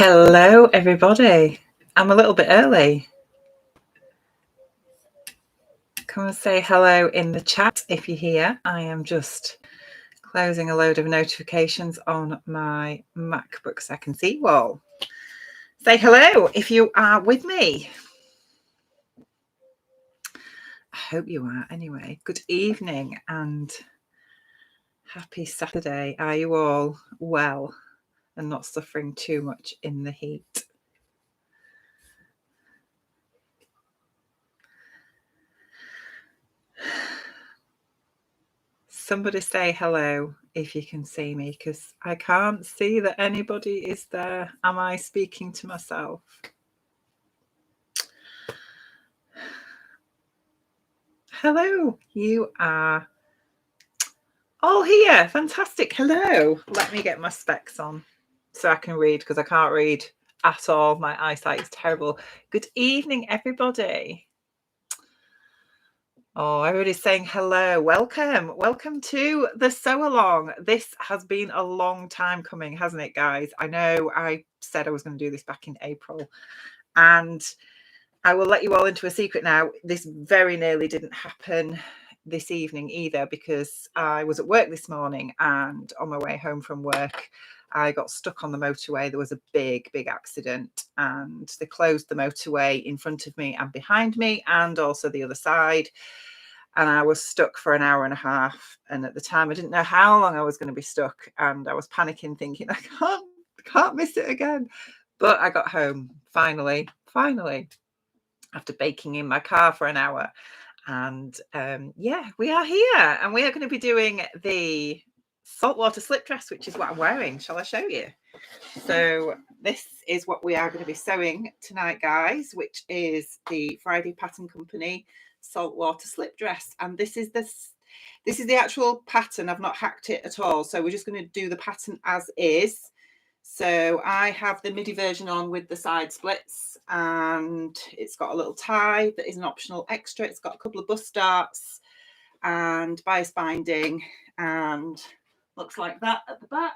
Hello, everybody. I'm a little bit early. Come and say hello in the chat if you're here. I am just closing a load of notifications on my MacBook so I can see you all. Say hello if you are with me. I hope you are anyway. Good evening and happy Saturday. Are you all well and not suffering too much in the heat? Somebody say hello if you can see me, because I can't see that anybody is there. Am I speaking to myself? Hello, you are all here. Fantastic. Hello. Let me get my specs on so I can read, because I can't read at all. My eyesight is terrible. Good evening, everybody. Oh, everybody's saying hello. Welcome. Welcome to the Sewalong. This has been a long time coming, hasn't it, guys? I know I said I was going to do this back in April, and I will let you all into a secret now. This very nearly didn't happen this evening either, because I was at work this morning, and on my way home from work, I got stuck on the motorway. There was a big accident, and they closed the motorway in front of me and behind me, and also the other side. And I was stuck for an hour and a half. And at the time, I didn't know how long I was going to be stuck. And I was panicking, thinking, I can't miss it again. But I got home finally, after baking in my car for an hour. And yeah, we are here. And we are going to be doing the saltwater slip dress, which is what I'm wearing. Shall I show you? So this is what we are going to be sewing tonight, guys, which is the Friday Pattern Company saltwater slip dress. And this is the actual pattern. I've not hacked it at all. So we're just going to do the pattern as is. So I have the midi version on with the side splits, and it's got a little tie that is an optional extra. It's got a couple of bust darts and bias binding, and looks like that at the back.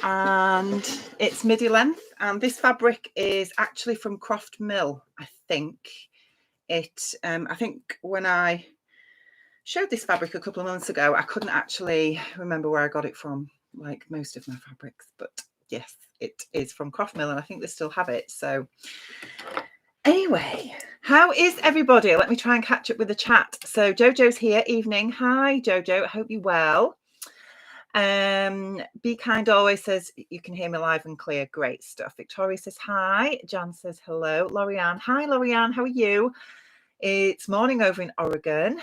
And it's midi length, and this fabric is actually from Croft Mill. I think when I showed this fabric a couple of months ago, I couldn't actually remember where I got it from, like most of my fabrics, but yes, it is from Croft Mill, and I think they still have it. So anyway, how is everybody? Let me try and catch up with the chat. So Jojo's here. Evening. Hi Jojo, I hope you're well. Be Kind always says you can hear me live and clear. Great stuff. Victoria says hi. Jan says hello. Lorianne. Hi Lorianne, how are you? It's morning over in Oregon.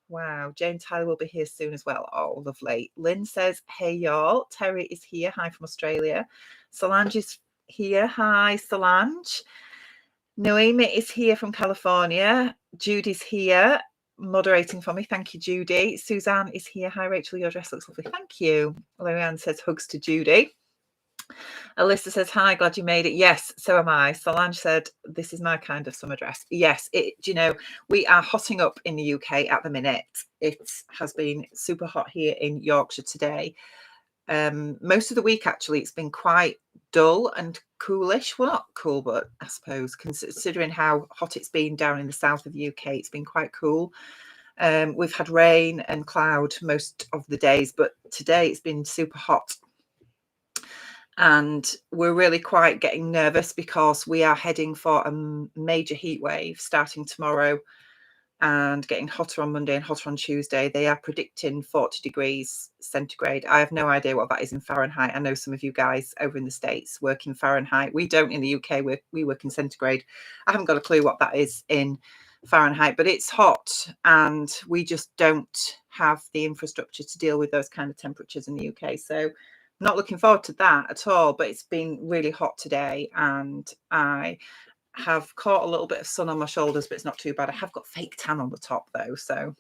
Wow. Jane Tyler will be here soon as well. Oh, lovely. Lynn says, hey, y'all. Terry is here. Hi from Australia. Solange is here. Hi, Solange. Noemi is here from California. Judy's here moderating for me. Thank you, Judy. Suzanne is here. Hi, Rachel. Your dress looks lovely. Thank you. Lorianne says hugs to Judy. Alyssa says, hi, glad you made it. Yes, so am I. Solange said, this is my kind of summer dress. Yes, we are hotting up in the UK at the minute. It has been super hot here in Yorkshire today. Most of the week, actually, it's been quite dull and coolish. Well, not cool, but I suppose considering how hot it's been down in the south of the UK, it's been quite cool. We've had rain and cloud most of the days, but today it's been super hot. And we're really quite getting nervous because we are heading for a major heat wave starting tomorrow and getting hotter on Monday and hotter on Tuesday. They are predicting 40 degrees centigrade. I have no idea what that is in Fahrenheit. I know some of you guys over in the States work in Fahrenheit. We don't in the UK. We work in centigrade. I haven't got a clue what that is in Fahrenheit, but it's hot, and we just don't have the infrastructure to deal with those kind of temperatures in the UK. So not looking forward to that at all, but it's been really hot today, and I have caught a little bit of sun on my shoulders, but it's not too bad. I have got fake tan on the top though, so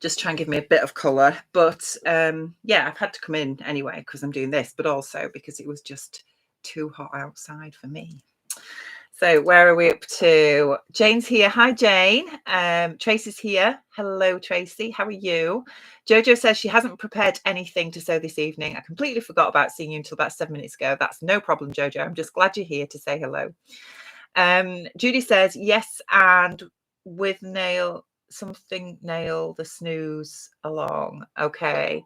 just try and give me a bit of colour. But yeah, I've had to come in anyway because I'm doing this, but also because it was just too hot outside for me. So where are we up to? Jane's here. Hi, Jane. Tracy's here. Hello, Tracy. How are you? Jojo says she hasn't prepared anything to sew this evening. I completely forgot about seeing you until about 7 minutes ago. That's no problem, Jojo. I'm just glad you're here to say hello. Judy says yes, and with nail the snooze along. Okay.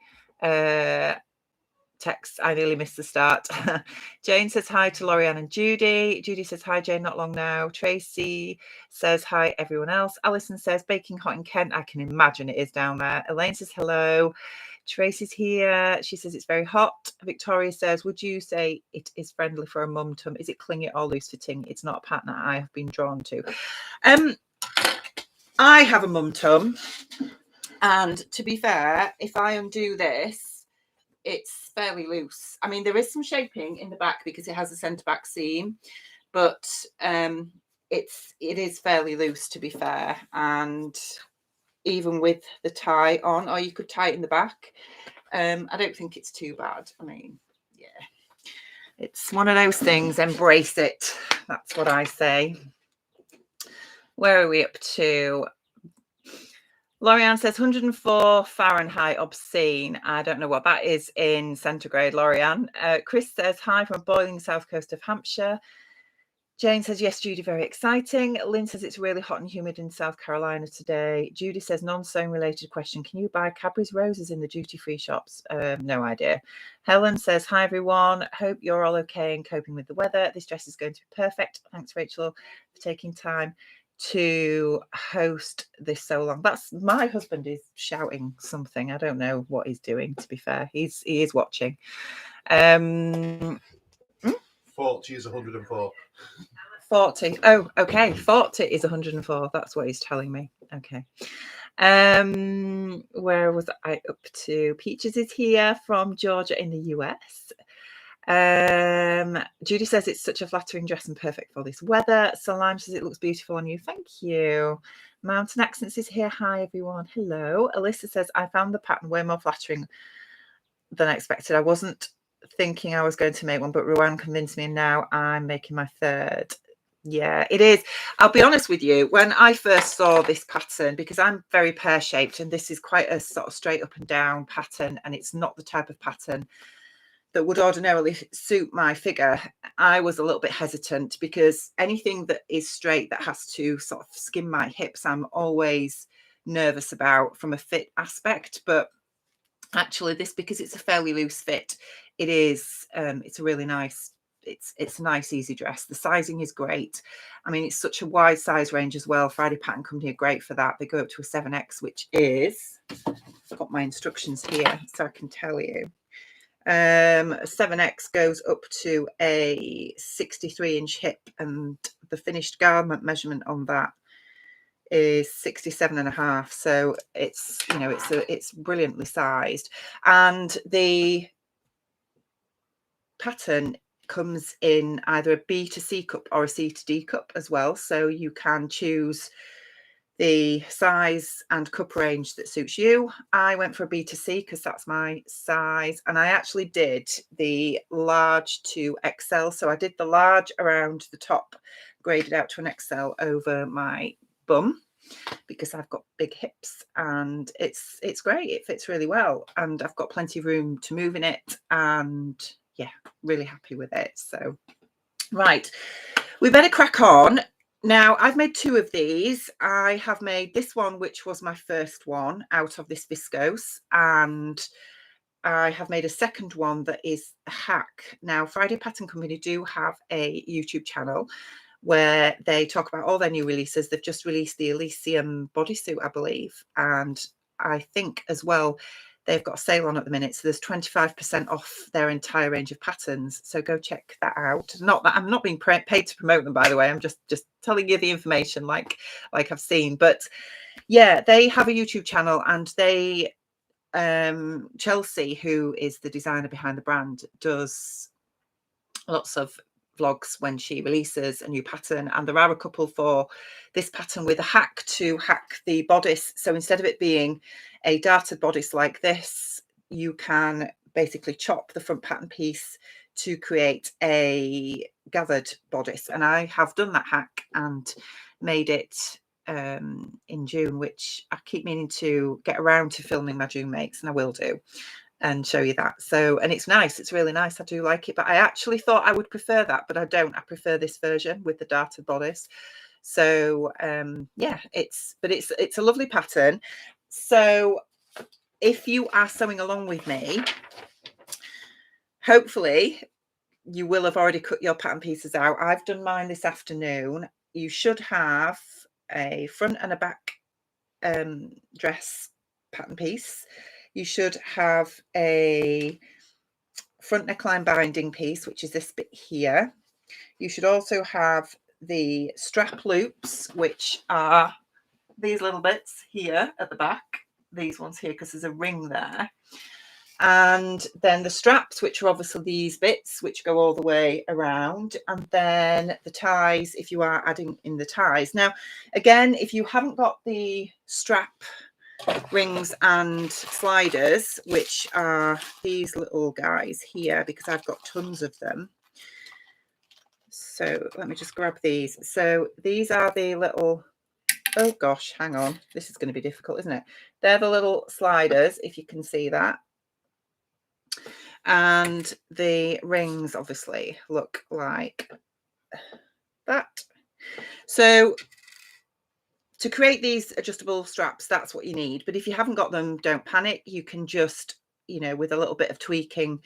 Text, I nearly missed the start. Jane says hi to Lorianne and Judy. Judy says hi, Jane, not long now. Tracy says hi, everyone else. Alison says baking hot in Kent. I can imagine it is down there. Elaine says hello. Tracy's here. She says it's very hot. Victoria says, would you say it is friendly for a mum tum? Is it clingy or loose fitting? It's not a pattern I have been drawn to. I have a mum tum, and to be fair, if I undo this, it's fairly loose. I mean, there is some shaping in the back because it has a centre back seam, but it is fairly loose, to be fair. And even with the tie on, or you could tie it in the back, I don't think it's too bad. I mean, yeah, it's one of those things. Embrace it. That's what I say. Where are we up to? Lorianne says 104 Fahrenheit, obscene. I don't know what that is in centigrade, Lorianne. Chris says hi from boiling south coast of Hampshire. Jane says, yes, Judy, very exciting. Lynn says it's really hot and humid in South Carolina today. Judy says, non-sewing related question. Can you buy Cadbury's roses in the duty-free shops? No idea. Helen says, hi, everyone. Hope you're all okay and coping with the weather. This dress is going to be perfect. Thanks, Rachel, for taking time to host this so long. That's my husband is shouting something. I don't know what he's doing, to be fair. He is watching. 40 is 104. 40. Oh, okay. 40 is 104. That's what he's telling me. Okay. Where was I up to? Peaches is here from Georgia in the US. Judy says it's such a flattering dress and perfect for this weather. Solange says it looks beautiful on you. Thank you. Mountain Accents is here. Hi, everyone. Hello. Alyssa says, I found the pattern way more flattering than I expected. I wasn't thinking I was going to make one, but Ruan convinced me, and now I'm making my third. Yeah, it is. I'll be honest with you. When I first saw this pattern, because I'm very pear-shaped, and this is quite a sort of straight up and down pattern, and it's not the type of pattern that would ordinarily suit my figure, I was a little bit hesitant because anything that is straight that has to sort of skim my hips, I'm always nervous about from a fit aspect. But actually this, because it's a fairly loose fit, it is, it's a really nice, it's a nice, easy dress. The sizing is great. I mean, it's such a wide size range as well. Friday Pattern Company are great for that. They go up to a 7X, which is, I've got my instructions here so I can tell you. 7X goes up to a 63-inch hip, and the finished garment measurement on that is 67.5. So it's, you know, it's brilliantly sized, and the pattern comes in either a B to C cup or a C to D cup as well. So you can choose the size and cup range that suits you. I went for a B to C because that's my size, and I actually did the large to XL. So I did the large around the top, graded out to an XL over my bum because I've got big hips, and it's great. It fits really well, and I've got plenty of room to move in it, and yeah, really happy with it. So right, we better crack on. Now, I've made two of these. I have made this one, which was my first one out of this viscose, and I have made a second one that is a hack. Now, Friday Pattern Company do have a YouTube channel where they talk about all their new releases. They've just released the Elysium bodysuit, I believe, and I think as well they've got a sale on at the minute, so there's 25% off their entire range of patterns. So go check that out. Not that I'm not being paid to promote them, by the way. I'm just telling you the information like I've seen. But yeah, they have a YouTube channel, and they Chelsea, who is the designer behind the brand, does lots of vlogs when she releases a new pattern, and there are a couple for this pattern with a hack to hack the bodice. So instead of it being a darted bodice like this, you can basically chop the front pattern piece to create a gathered bodice, and I have done that hack and made it in June, which I keep meaning to get around to filming my June makes, and I will do and show you that. So, and it's nice, it's really nice, I do like it, but I actually thought I would prefer that, but I don't. I prefer this version with the darted bodice. So yeah, it's a lovely pattern. So if you are sewing along with me, hopefully you will have already cut your pattern pieces out. I've done mine this afternoon. You should have a front and a back dress pattern piece. You should have a front neckline binding piece, which is this bit here. You should also have the strap loops, which are these little bits here at the back, these ones here, because there's a ring there. And then the straps, which are obviously these bits, which go all the way around. And then the ties, if you are adding in the ties. Now, again, if you haven't got the strap rings and sliders, which are these little guys here, because I've got tons of them. So let me just grab these. So these are the little, oh gosh, hang on. This is going to be difficult, isn't it? They're the little sliders, if you can see that. And the rings obviously look like that. So to create these adjustable straps, that's what you need. But if you haven't got them, don't panic. You can just, you know, with a little bit of tweaking,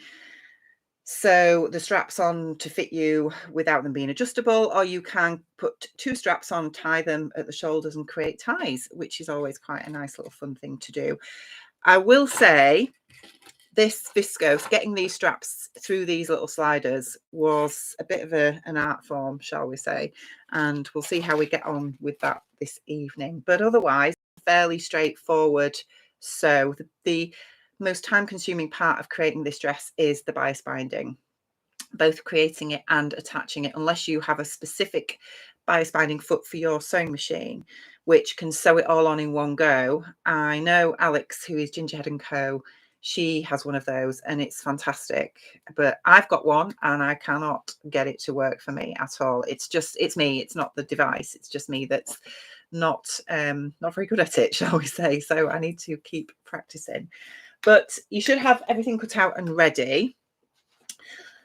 sew the straps on to fit you without them being adjustable, or you can put two straps on, tie them at the shoulders and create ties, which is always quite a nice little fun thing to do. I will say this viscose, getting these straps through these little sliders, was a bit of an art form, shall we say, and we'll see how we get on with that this evening. But otherwise, fairly straightforward. So the most time-consuming part of creating this dress is the bias binding, both creating it and attaching it, unless you have a specific bias binding foot for your sewing machine, which can sew it all on in one go. I know Alex, who is Gingerhead & Co., she has one of those and it's fantastic, but I've got one and I cannot get it to work for me at all. It's me, it's not the device, it's just me that's not very good at it, shall we say. So I need to keep practicing. But you should have everything cut out and ready.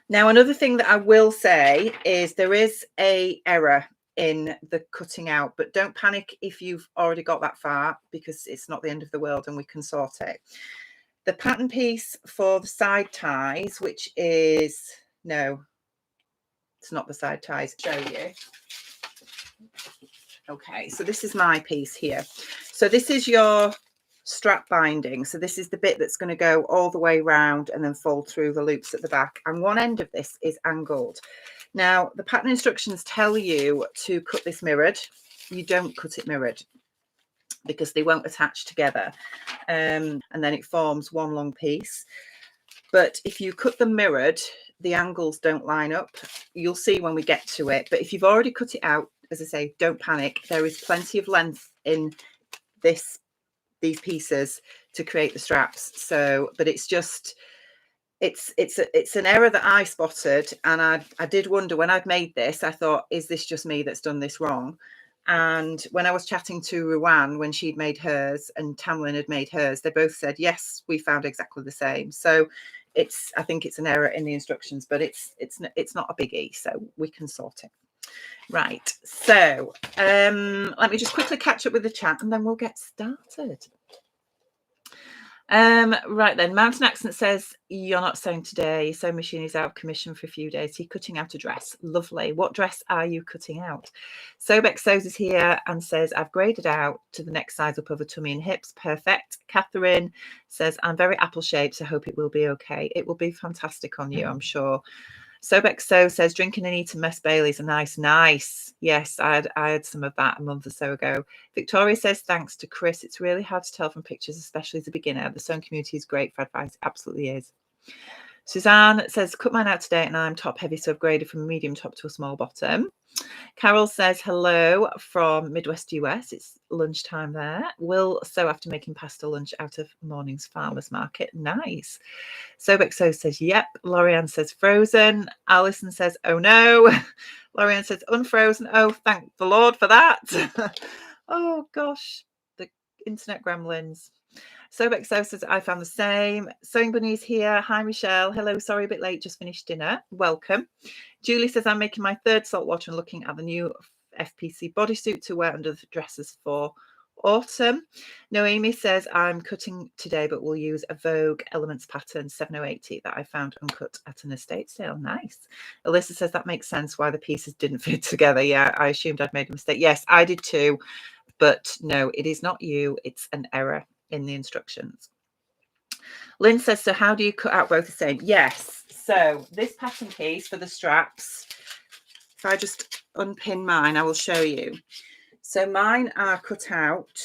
Now, another thing that I will say is there is an error in the cutting out, but don't panic if you've already got that far, because it's not the end of the world and we can sort it. The pattern piece for the side ties, which is, no, it's not the side ties, show you. Okay, so this is my piece here. So this is your strap binding. So this is the bit that's going to go all the way round and then fold through the loops at the back. And one end of this is angled. Now, the pattern instructions tell you to cut this mirrored. You don't cut it mirrored because they won't attach together. And then it forms one long piece. But if you cut them mirrored, the angles don't line up. You'll see when we get to it. But if you've already cut it out, as I say, don't panic. There is plenty of length in these pieces to create the straps. So, but it's just, it's an error that I spotted, and I did wonder when I'd made this. I thought, is this just me that's done this wrong? And when I was chatting to Ruan when she'd made hers and Tamlin had made hers, they both said, yes, we found exactly the same. So I think it's an error in the instructions, but it's not a biggie, so we can sort it. Right, so let me just quickly catch up with the chat and then we'll get started. Right then, Mountain Accent says, you're not sewing today. Sewing machine is out of commission for a few days. You're cutting out a dress. Lovely. What dress are you cutting out? Sobeck Sews is here and says, I've graded out to the next size up over tummy and hips. Perfect. Catherine says, I'm very apple shaped, so hope it will be okay. It will be fantastic on you, I'm sure. Sobeck So says, drinking and eating Mess Baileys are nice. Yes, I had some of that a month or so ago. Victoria says, thanks to Chris. It's really hard to tell from pictures, especially as a beginner. The sewing community is great for advice. It absolutely is. Suzanne says, cut mine out today and I'm top heavy, so I've graded from a medium top to a small bottom. Carol says, hello from Midwest US. It's lunchtime there. Will sew after making pasta lunch out of morning's farmer's market. Nice. Sobexo says, yep. Lorianne says, frozen. Alison says, oh no. Lorianne says, unfrozen. Oh, thank the Lord for that. Oh gosh, the internet gremlins. Sobexo says, I found the same. Sewing Bunny's here. Hi, Michelle. Hello. Sorry, a bit late. Just finished dinner. Welcome. Julie says, I'm making my third saltwater and looking at the new FPC bodysuit to wear under the dresses for autumn. Noemi says, I'm cutting today, but we'll use a Vogue Elements pattern 7080 that I found uncut at an estate sale. Nice. Alyssa says, that makes sense why the pieces didn't fit together. Yeah, I assumed I'd made a mistake. Yes, I did too. But no, it is not you. It's an error in the instructions. Lynn says, so how do you cut out both the same? Yes. So this pattern piece for the straps, if I just unpin mine, I will show you. So mine are cut out.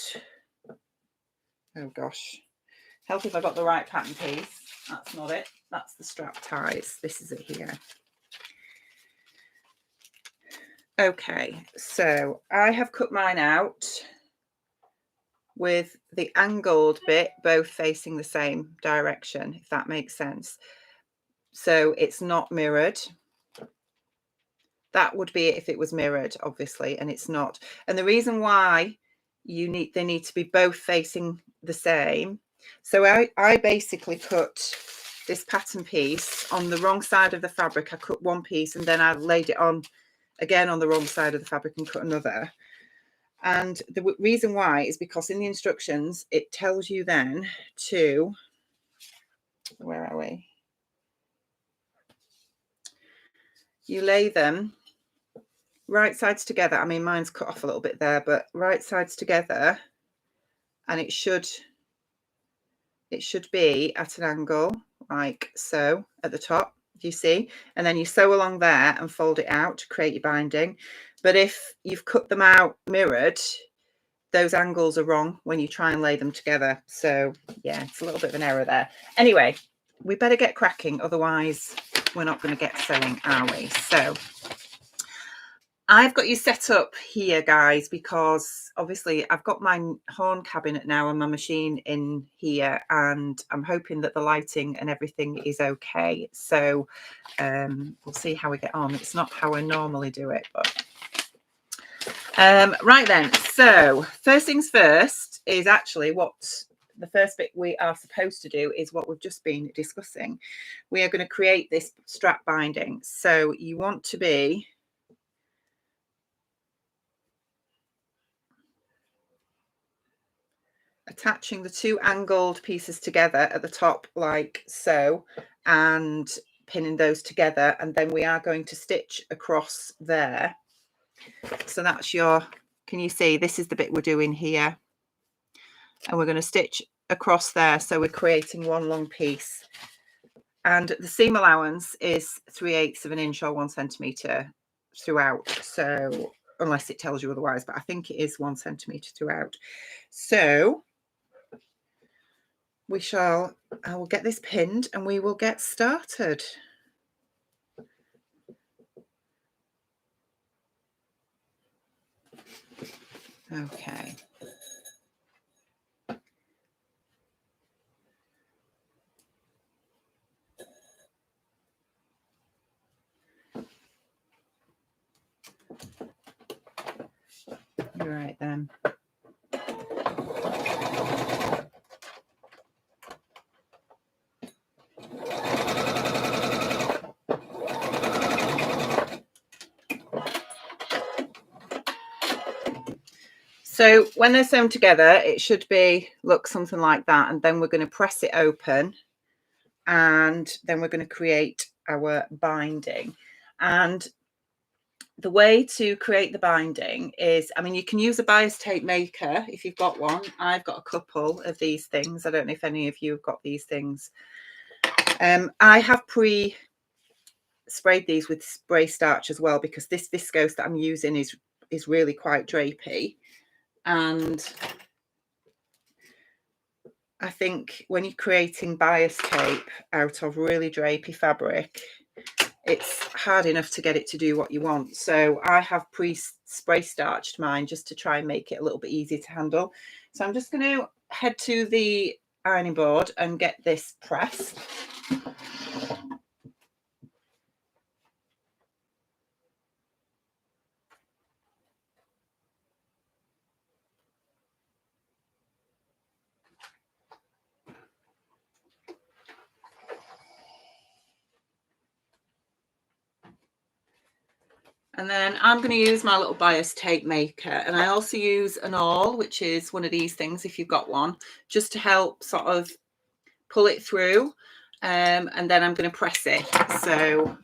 Oh gosh. Help if I got the right pattern piece. That's not it. That's the strap ties. This is it here. Okay. So I have cut mine out with the angled bit both facing the same direction, if that makes sense. So it's not mirrored. That would be it if it was mirrored, obviously, and it's not. And the reason why they need to be both facing the same. So I basically cut this pattern piece on the wrong side of the fabric. I cut one piece and then I laid it on again on the wrong side of the fabric and cut another. And the reason why is because in the instructions, it tells you then to, where are we? You lay them right sides together. I mean, mine's cut off a little bit there, but right sides together. And it should be at an angle like so at the top. Do you see? And then you sew along there and fold it out to create your binding. But if you've cut them out mirrored, those angles are wrong when you try and lay them together. So yeah, it's a little bit of an error there. Anyway, we better get cracking, otherwise we're not going to get sewing, are we? So I've got you set up here, guys, because obviously I've got my horn cabinet now and my machine in here, and I'm hoping that the lighting and everything is okay. So we'll see how we get on. It's not how I normally do it, but right then. So first things first is actually what the first bit we are supposed to do is what we've just been discussing. We are going to create this strap binding. So you want to be attaching the two angled pieces together at the top like so, and pinning those together, and then we are going to stitch across there. So that's your, can you see, this is the bit we're doing here, and we're going to stitch across there, so we're creating one long piece. And the seam allowance is 3/8 of an inch or 1 centimeter throughout, so unless it tells you otherwise, but I think it is 1 centimeter throughout. So I will get this pinned and we will get started. Okay. Right then. So when they're sewn together, it should look something like that. And then we're going to press it open, and then we're going to create our binding. And the way to create the binding is, I mean, you can use a bias tape maker if you've got one. I've got a couple of these things. I don't know if any of you have got these things. I have sprayed these with spray starch as well, because this viscose that I'm using is really quite drapey. And I think when you're creating bias tape out of really drapey fabric, it's hard enough to get it to do what you want. So I have pre-spray starched mine just to try and make it a little bit easier to handle. So I'm just going to head to the ironing board and get this pressed. And then I'm going to use my little bias tape maker, and I also use an awl, which is one of these things if you've got one, just to help sort of pull it through, and then I'm going to press it. So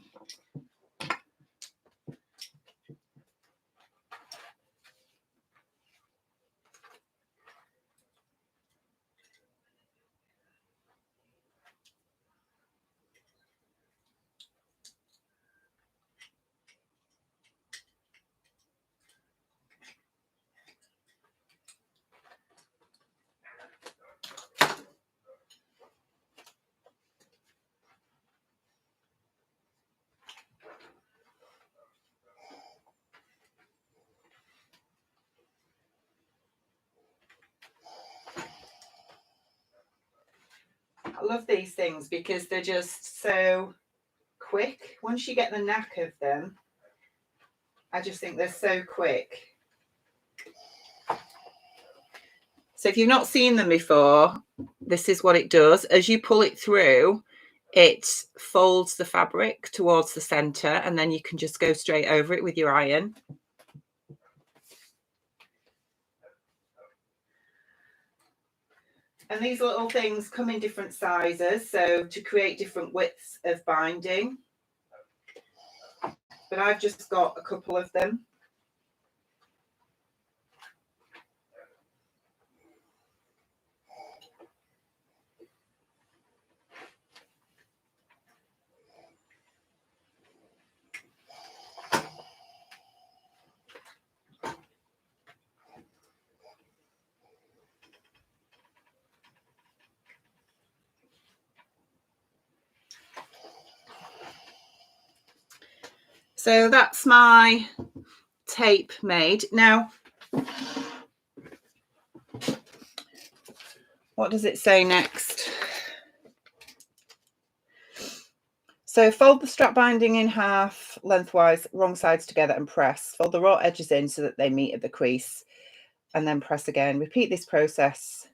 I love these things because they're just so quick. Once you get the knack of them, I just think they're so quick. So if you've not seen them before, this is what it does. As you pull it through, it folds the fabric towards the center, and then you can just go straight over it with your iron. And these little things come in different sizes, so to create different widths of binding. But I've just got a couple of them. So that's my tape made. Now, what does it say next? So fold the strap binding in half lengthwise, wrong sides together, and press. Fold the raw edges in so that they meet at the crease, and then press again. Repeat this process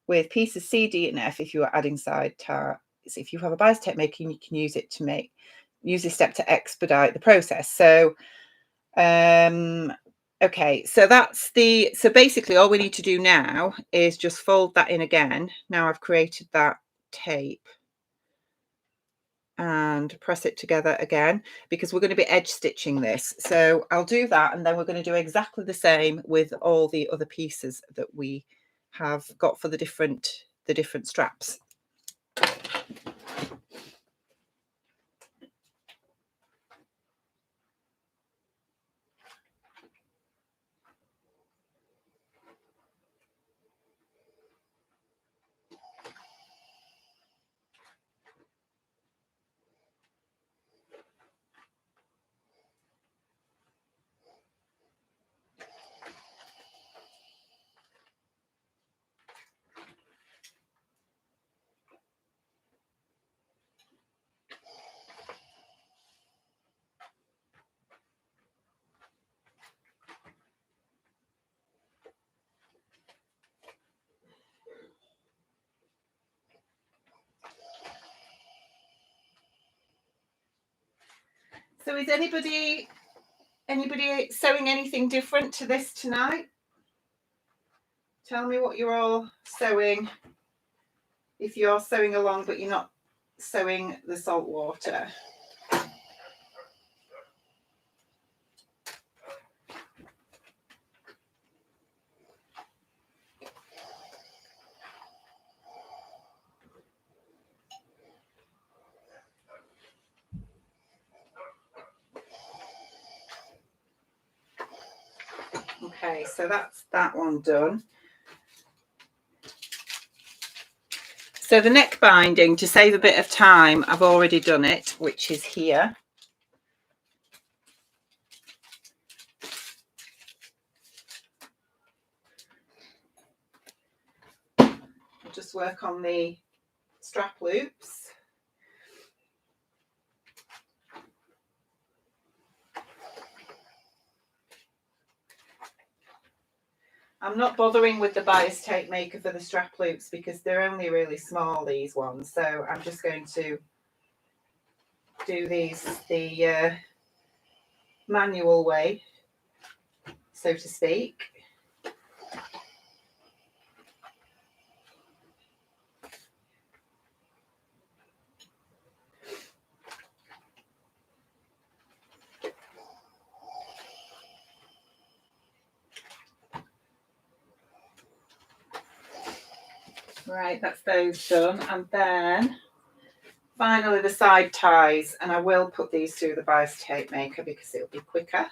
with pieces C, D, and F if you are adding side tar. If you have a bias tape making, you can use it to use this step to expedite the process. So okay, so so basically all we need to do now is just fold that in again. Now I've created that tape, and press it together again, because we're going to be edge stitching this. So I'll do that, and then we're going to do exactly the same with all the other pieces that we have got for the different straps. So is anybody sewing anything different to this tonight? Tell me what you're all sewing. If you're sewing along but you're not sewing the Saltwater. Okay, so that's that one done. So the neck binding, to save a bit of time, I've already done it, which is here. I'll just work on the strap loops. I'm not bothering with the bias tape maker for the strap loops because they're only really small, these ones. So I'm just going to do these the manual way, so to speak. Right, that's those done. And then finally the side ties, and I will put these through the bias tape maker because it'll be quicker.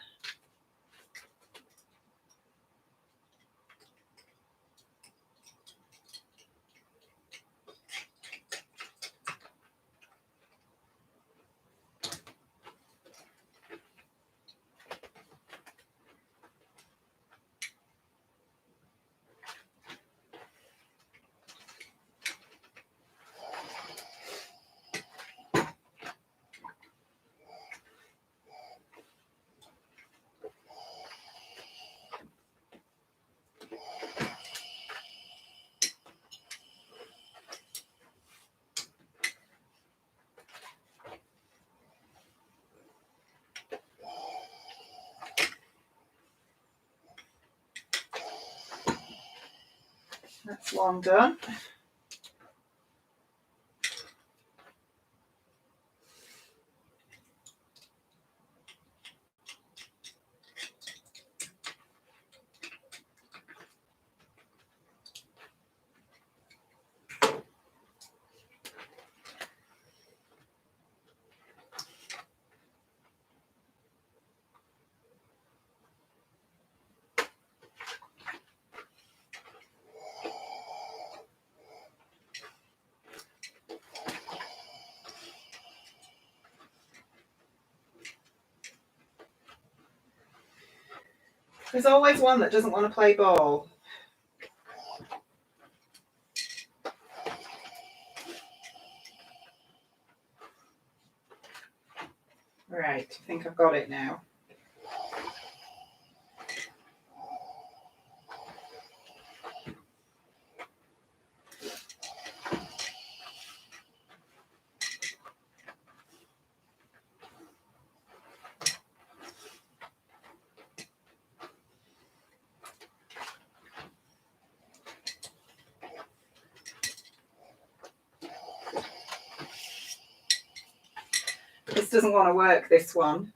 That's one done. There's always one that doesn't want to play ball. Right, I think I've got it now. This doesn't want to work, this one.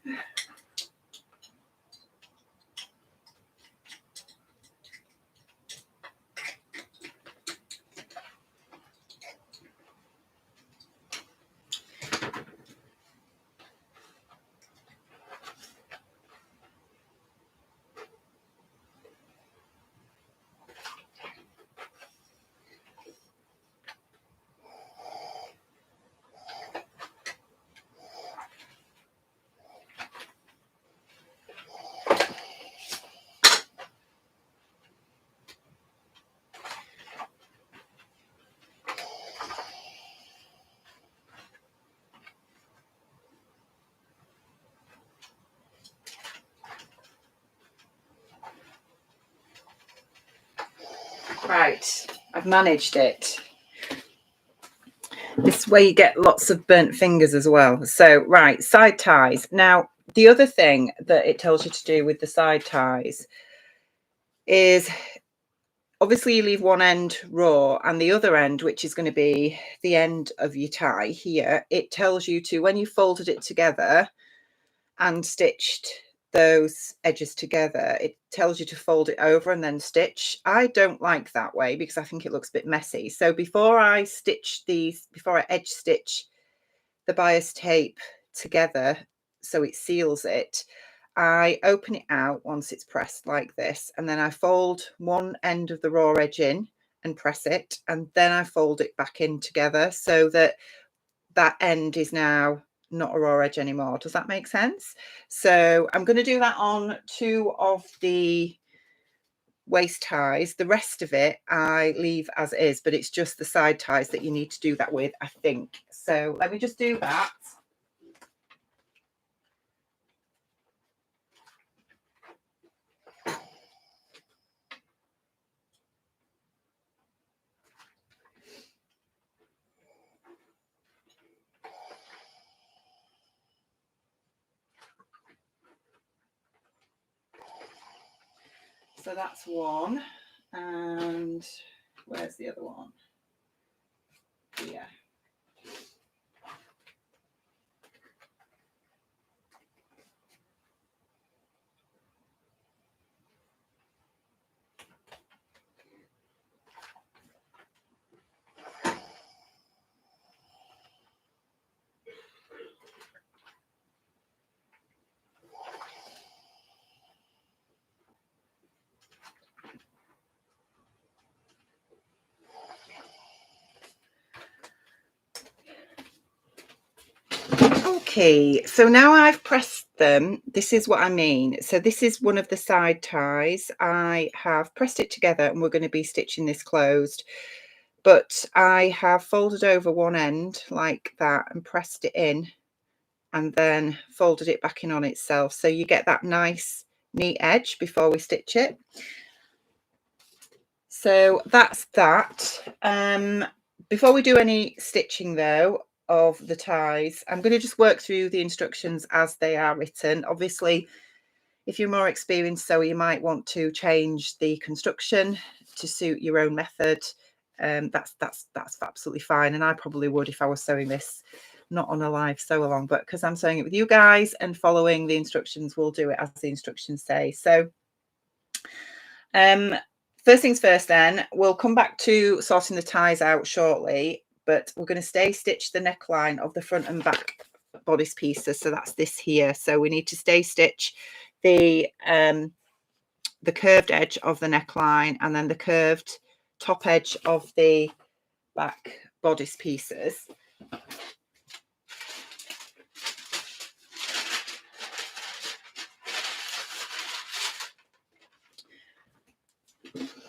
Right, I've managed it. This way you get lots of burnt fingers as well. So, right, side ties. Now, the other thing that it tells you to do with the side ties is obviously you leave one end raw and the other end, which is going to be the end of your tie here, it tells you to, when you folded it together and stitched those edges together, it tells you to fold it over and then stitch. I don't like that way because I think it looks a bit messy. So before I stitch these, before I edge stitch the bias tape together so it seals it, I open it out once it's pressed like this, and then I fold one end of the raw edge in and press it, and then I fold it back in together so that that end is now not a raw edge anymore. Does that make sense? So I'm going to do that on 2 of the waist ties. The rest of it I leave as is, but it's just the side ties that you need to do that with, I think. So let me just do that. So that's one, and where's the other one? Yeah. Okay, so now I've pressed them. This is what I mean. So this is one of the side ties. I have pressed it together and we're going to be stitching this closed. But I have folded over one end like that and pressed it in and then folded it back in on itself. So you get that nice neat edge before we stitch it. So that's that. Before we do any stitching though of the ties, I'm going to just work through the instructions as they are written. Obviously, if you're more experienced sewer, you might want to change the construction to suit your own method. That's absolutely fine, and I probably would if I was sewing this not on a live sew along, but because I'm sewing it with you guys and following the instructions, we'll do it as the instructions say. So first things first, then we'll come back to sorting the ties out shortly, but we're going to stay stitch the neckline of the front and back bodice pieces. So that's this here. So we need to stay stitch the curved edge of the neckline and then the curved top edge of the back bodice pieces.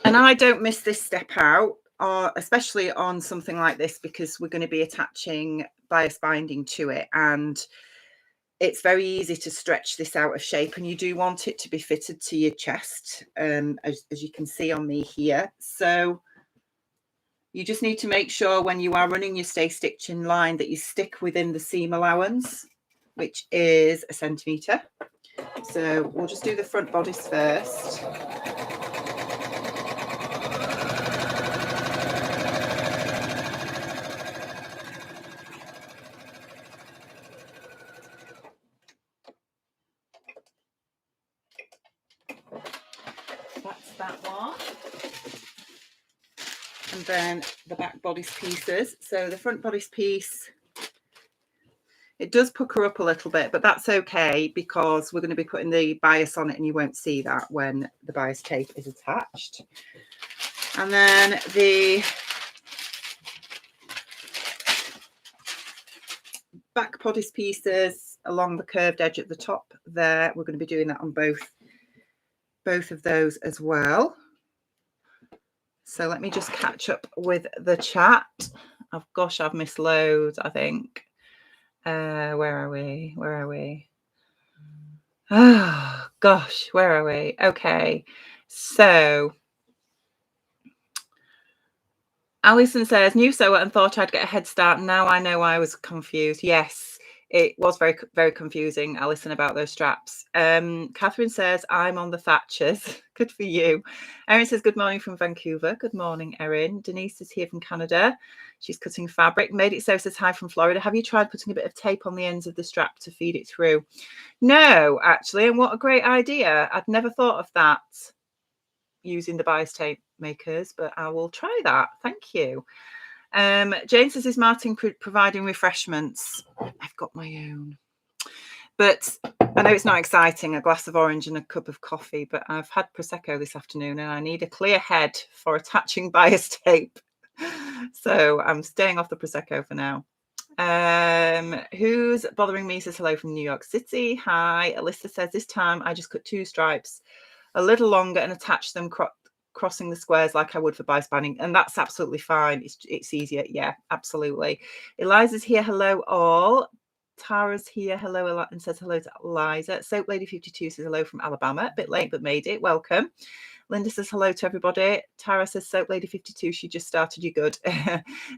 And I don't miss this step out, especially on something like this, because we're going to be attaching bias binding to it, and it's very easy to stretch this out of shape, and you do want it to be fitted to your chest, as you can see on me here. So you just need to make sure when you are running your stay stitching line that you stick within the seam allowance, which is 1 centimetre. So we'll just do the front bodice first. That's that one. And then the back bodice pieces. So the front bodice piece, it does pucker up a little bit, but that's okay because we're going to be putting the bias on it and you won't see that when the bias tape is attached. And then the back bodice pieces along the curved edge at the top there, we're going to be doing that on both of those as well. So let me just catch up with the chat. Oh gosh, I've missed loads, I think. Where are we? Oh gosh, where are we? Okay, so Alison says, new sewer and thought I'd get a head start. Now I know I was confused. Yes, it was very, very confusing, Alison, about those straps. Catherine says, I'm on the Thatchers. Good for you. Erin says, good morning from Vancouver. Good morning, Erin. Denise is here from Canada. She's cutting fabric. Made It So says, hi from Florida. Have you tried putting a bit of tape on the ends of the strap to feed it through? No, actually. And what a great idea. I'd never thought of that using the bias tape makers, but I will try that. Thank you. Jane says, is Martin providing refreshments? I've got my own. But I know it's not exciting, a glass of orange and a cup of coffee, but I've had Prosecco this afternoon and I need a clear head for attaching bias tape. So I'm staying off the Prosecco for now. Who's bothering me says hello from New York City. Hi. Alyssa says this time I just cut 2 stripes a little longer and attach them crossing the squares like I would for bias binding, and that's absolutely fine. It's easier. Yeah, absolutely. Eliza's here. Hello all. Tara's here. Hello, and says hello to Eliza. Soap Lady 52 says hello from Alabama. A bit late, but made it. Welcome. Linda says hello to everybody. Tara says Soap Lady 52. She just started. You good?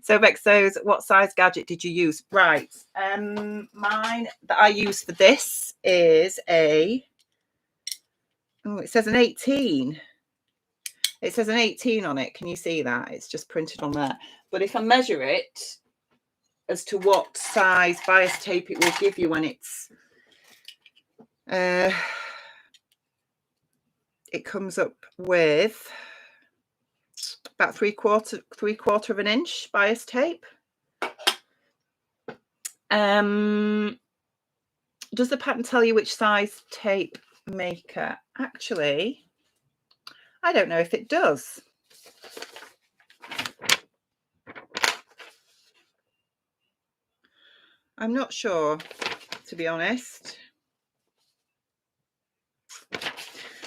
So Vexos, what size gadget did you use? Right. Mine that I use for this is it says an 18. It says an 18 on it. Can you see that? It's just printed on there. But if I measure it as to what size bias tape it will give you when it's it comes up with about three quarter of an inch bias tape. Does the pattern tell you which size tape maker? Actually, I don't know if it does. I'm not sure, to be honest.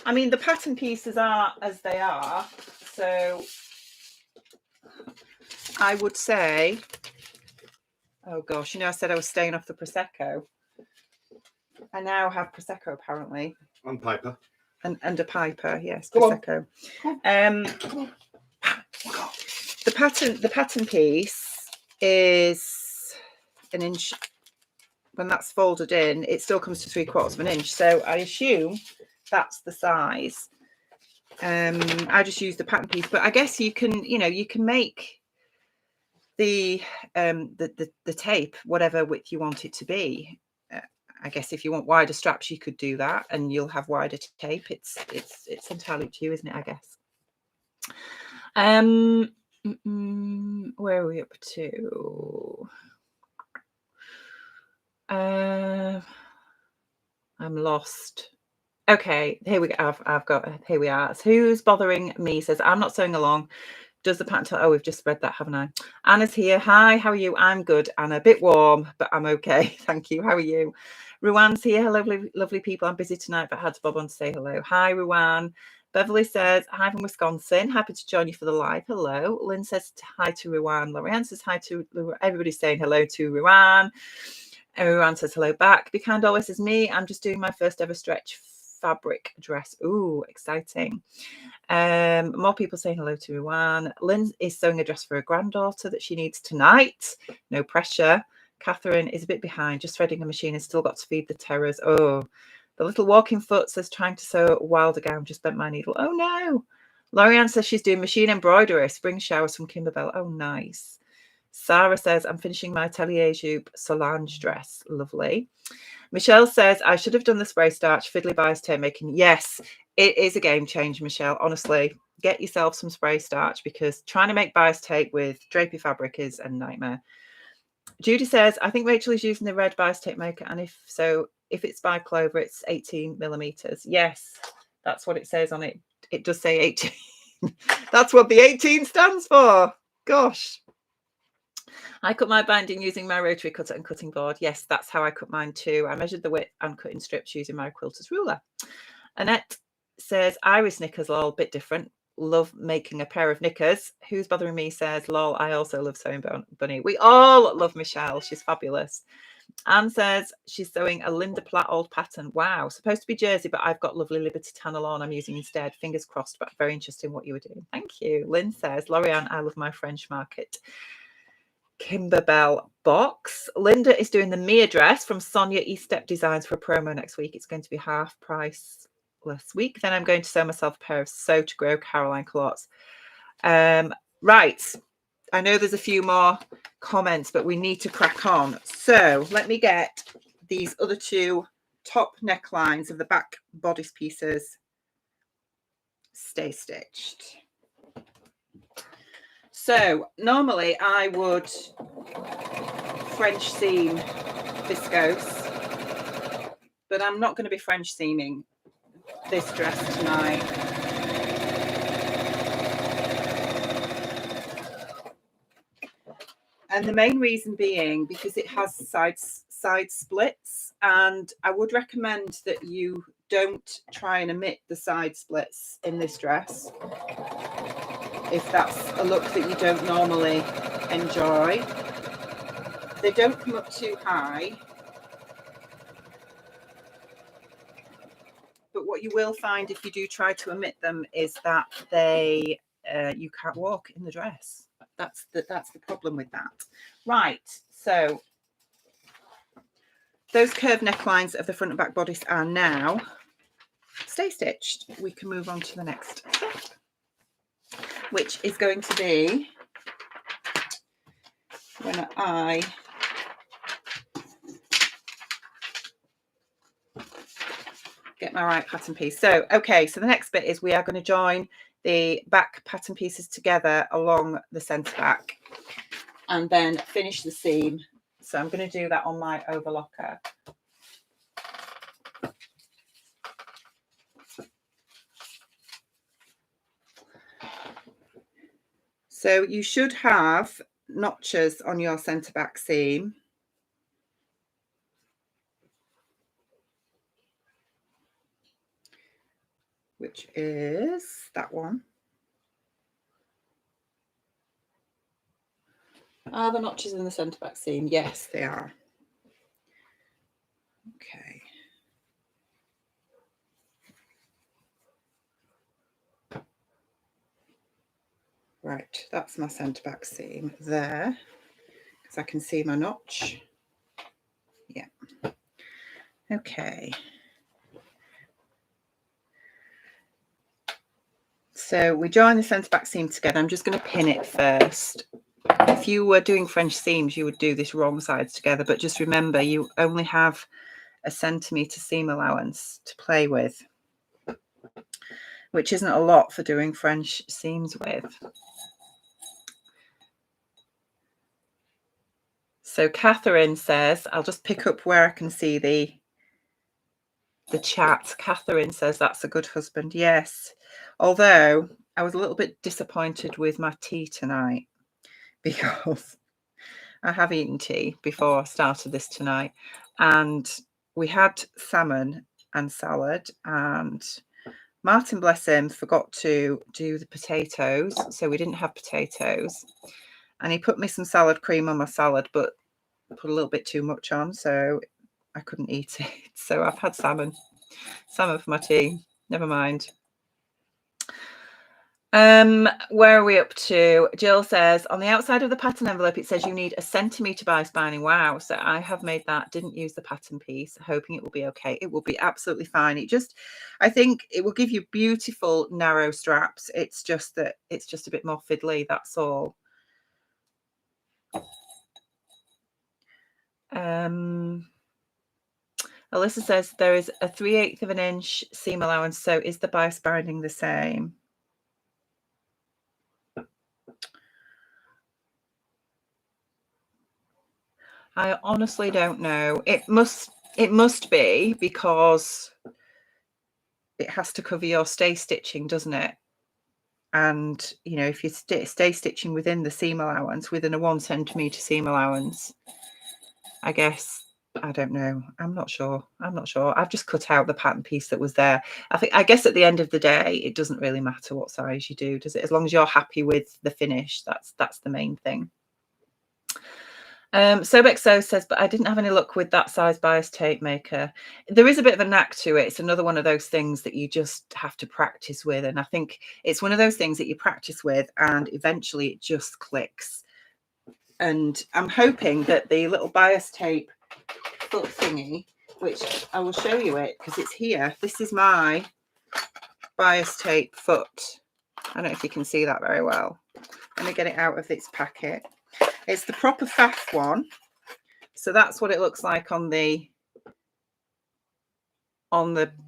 I mean, the pattern pieces are as they are, so I would say, oh gosh, I said I was staying off the Prosecco. I now have Prosecco apparently. And Piper. And a Piper, yes, Prosecco. The pattern piece is an inch. When that's folded in, it still comes to 3/4 of an inch. So I assume that's the size. I just use the pattern piece, but I guess you can make the tape whatever width you want it to be. I guess if you want wider straps, you could do that, and you'll have wider tape. It's entirely up to you, isn't it? I guess. Where are we up to? I'm lost. Okay, here we go. Here we are. So who's bothering me says I'm not sewing along. Does the pattern tell? Oh, we've just read that, haven't I? Anna's here. Hi, how are you? I'm good, Anna. A bit warm, but I'm okay. Thank you. How are you? Ruan's here. Hello, lovely people. I'm busy tonight, but I had to bob on to say hello. Hi, Ruan. Beverly says, hi from Wisconsin. Happy to join you for the live. Hello. Lynn says hi to Ruan. Lorianne says hi to Ruan. Everybody's saying hello to Ruan. Ruan says hello back. Be kind always says me. I'm just doing my first ever stretch fabric dress. Ooh, exciting. More people saying hello to Ruan. Lynn is sewing a dress for her granddaughter that she needs tonight. No pressure. Catherine is a bit behind, just threading a machine and still got to feed the terrors. Oh, the little walking foot says trying to sew a wilder gown, just bent my needle. Oh no. Lorianne says she's doing machine embroidery, spring showers from Kimberbell. Oh, nice. Sarah says I'm finishing my Atelier Jupe Solange dress. Lovely. Michelle says I should have done the spray starch fiddly bias tape making. Yes, it is a game changer, Michelle. Honestly, get yourself some spray starch because trying to make bias tape with drapey fabric is a nightmare. Judy says I think Rachel is using the red bias tape maker, and if it's by Clover, it's 18 millimeters. Yes, that's what it says on it. It does say 18. That's what the 18 stands for. Gosh. I cut my binding using my rotary cutter and cutting board. Yes, that's how I cut mine too. I measured the width and cut in strips using my quilter's ruler. Annette says Iris knickers, lol, bit different. Love making a pair of knickers. Who's bothering me says, lol, I also love sewing bunny. We all love Michelle. She's fabulous. Anne says she's sewing a Linda Platt old pattern. Wow, supposed to be jersey, but I've got lovely Liberty Tanalon I'm using instead. Fingers crossed, but very interesting what you were doing. Thank you. Lynn says, Lorianne, I love my French market. Kimberbell box. Linda is doing the Mia dress from Sonia Estep Designs for a promo next week. It's going to be half price last week. Then I'm going to sew myself a pair of Sew to Grow Caroline culottes. Right. I know there's a few more comments, but we need to crack on. So let me get these other two top necklines of the back bodice pieces stay stitched. So normally I would French seam viscose but I'm not going to be French seaming this dress tonight. And the main reason being because it has side splits, and I would recommend that you don't try and omit the side splits in this dress if that's a look that you don't normally enjoy. They don't come up too high, but what you will find if you do try to omit them is that they you can't walk in the dress. That's the problem with that. Right, so those curved necklines of the front and back bodice are now stay stitched. We can move on to the next step, which is going to be when I get my right pattern piece. So, okay, so the next bit is we are going to join the back pattern pieces together along the centre back and then finish the seam. So I'm going to do that on my overlocker. So you should have notches on your centre back seam. Which is that one. Are the notches in the centre back seam? Yes, they are. Okay. Right, that's my centre back seam there, because I can see my notch. Yeah. Okay. So we join the centre back seam together. I'm just going to pin it first. If you were doing French seams, you would do this wrong sides together, but just remember you only have a centimetre seam allowance to play with, which isn't a lot for doing French seams with. So Catherine says, I'll just pick up where I can see the chat. Catherine says that's a good husband. Yes, although I was a little bit disappointed with my tea tonight because I have eaten tea before I started this tonight, and we had salmon and salad, and Martin, bless him, forgot to do the potatoes, so we didn't have potatoes, and he put me some salad cream on my salad but put a little bit too much on, so I couldn't eat it. So I've had salmon for my tea. Never mind. Where are we up to? Jill says on the outside of the pattern envelope it says you need a centimetre bias binding. Wow, so I have made that, didn't use the pattern piece, hoping it will be okay. It will be absolutely fine. I think it will give you beautiful narrow straps. It's just that it's just a bit more fiddly, that's all. Alyssa says there is a 3/8 of an inch seam allowance, so is the bias binding the same? I honestly don't know. It must be, because it has to cover your stay stitching, doesn't it? And you know, if you stay stitching within the seam allowance, within a 1 centimetre seam allowance, I guess, I don't know. I'm not sure. I've just cut out the pattern piece that was there. I guess at the end of the day, it doesn't really matter what size you do, does it? As long as you're happy with the finish, that's the main thing. Sobexo says, but I didn't have any luck with that size bias tape maker. There is a bit of a knack to it. It's another one of those things that you just have to practice with. And I think it's one of those things that you practice with and eventually it just clicks. And I'm hoping that the little bias tape foot thingy, which I will show you it because it's here. This is my bias tape foot. I don't know if you can see that very well. Let me get it out of its packet. It's the proper faff one. So that's what it looks like on the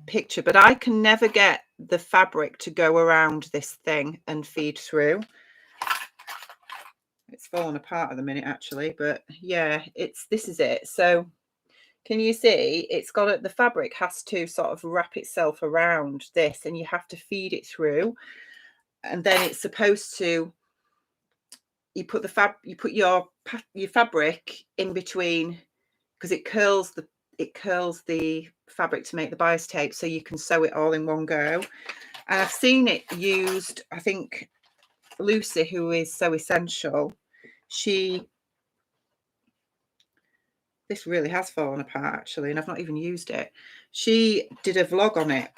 picture, but I can never get the fabric to go around this thing and feed through. It's falling apart at the minute actually, but yeah, this is it. So Can you see it's got the fabric has to sort of wrap itself around this, and you have to feed it through, and then it's supposed to, you put your fabric in between, because it curls the fabric to make the bias tape, so you can sew it all in one go. And I've seen it used, I think Lucy, who is So Essential, this really has fallen apart actually, and I've not even used it. She did a vlog on it,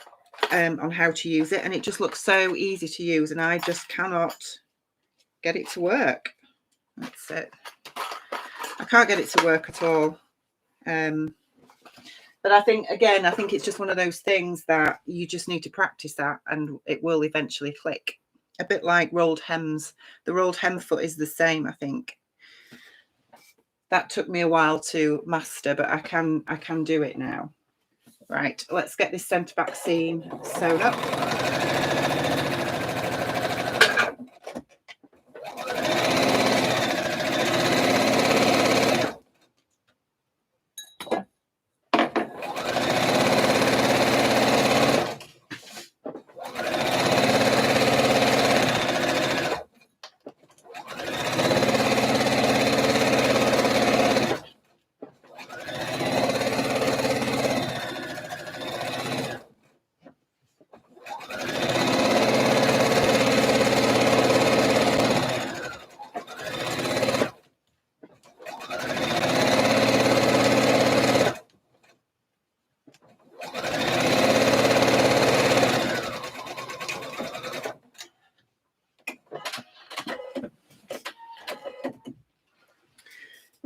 on how to use it, and it just looks so easy to use, and I just cannot get it to work. That's it. I can't get it to work at all. But I think it's just one of those things that you just need to practice that, and it will eventually click. A bit like rolled hems. The rolled hem foot is the same, I think. That took me a while to master, but I can do it now. Right, let's get this centre back seam sewed up.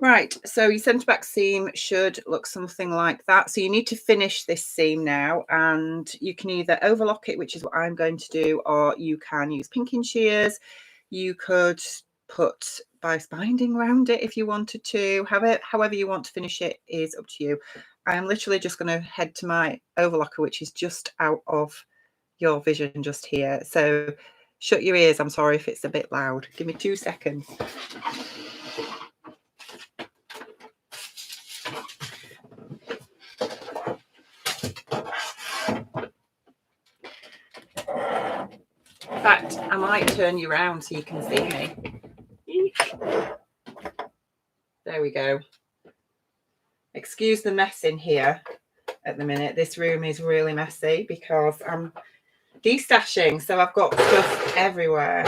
Right, so your centre back seam should look something like that. So you need to finish this seam now, and you can either overlock it, which is what I'm going to do, or you can use pinking shears. You could put bias binding around it if you wanted to. However you want to finish it is up to you. I'm literally just going to head to my overlocker, which is just out of your vision just here. So shut your ears. I'm sorry if it's a bit loud. Give me 2 seconds. In fact, I might turn you around so you can see me. There we go. Excuse the mess in here at the minute. This room is really messy because I'm destashing, so I've got stuff everywhere.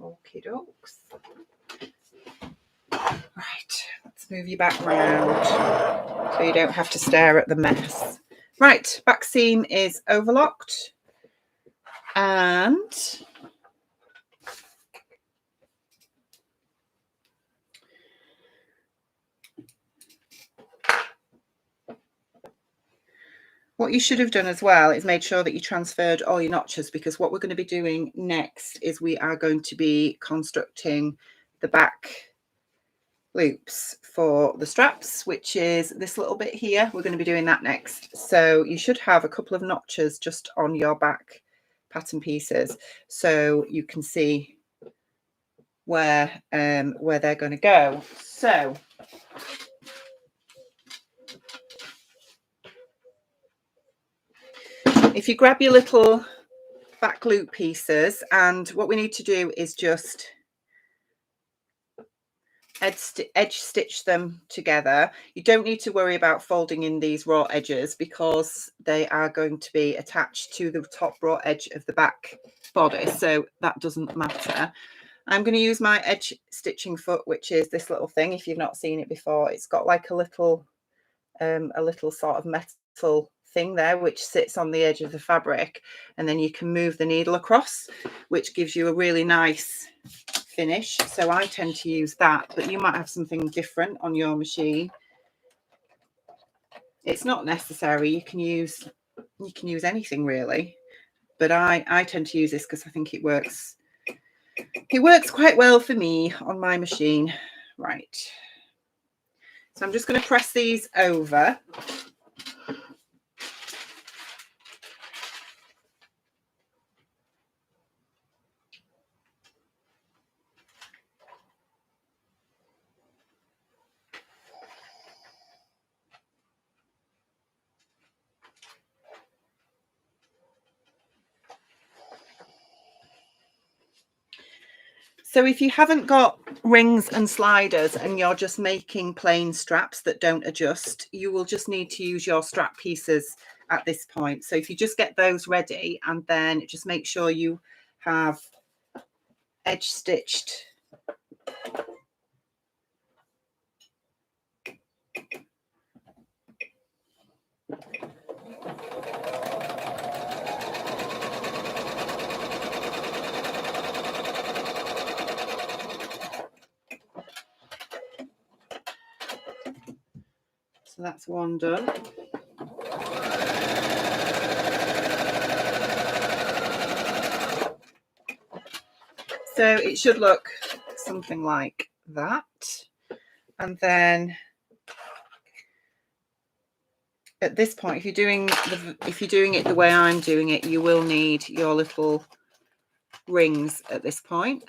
Okie dokes. Right, let's move you back round so you don't have to stare at the mess. Right, back seam is overlocked, and what you should have done as well is made sure that you transferred all your notches, because what we're going to be doing next is we are going to be constructing the back loops for the straps, which is this little bit here. We're going to be doing that next. So you should have a couple of notches just on your back pattern pieces, so you can see where they're going to go. So if you grab your little back loop pieces, and what we need to do is just edge stitch them together. You don't need to worry about folding in these raw edges because they are going to be attached to the top raw edge of the back bodice, so that doesn't matter. I'm going to use my edge stitching foot, which is this little thing. If you've not seen it before, it's got like a little sort of metal thing there which sits on the edge of the fabric, and then you can move the needle across, which gives you a really nice finish. So I tend to use that, but you might have something different on your machine. It's not necessary. You can use You can use anything really, but I tend to use this because I think it works quite well for me on my machine. Right, so I'm just going to press these over. So if you haven't got rings and sliders and you're just making plain straps that don't adjust, you will just need to use your strap pieces at this point. So if you just get those ready and then just make sure you have edge stitched so that's one done. So it should look something like that. And then at this point, if you're doing it the way I'm doing it, you will need your little rings at this point.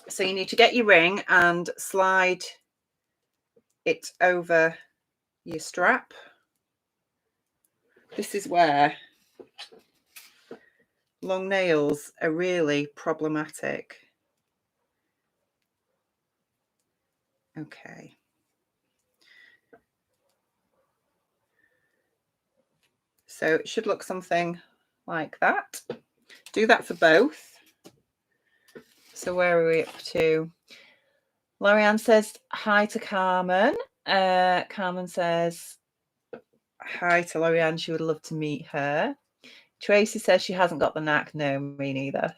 So you need to get your ring and slide it over your strap. This is where long nails are really problematic. Okay. So it should look something like that. Do that for both. So where are we up to? Lorianne says hi to Carmen. Carmen says hi to Lorianne. She would love to meet her. Tracy says she hasn't got the knack. No, me neither.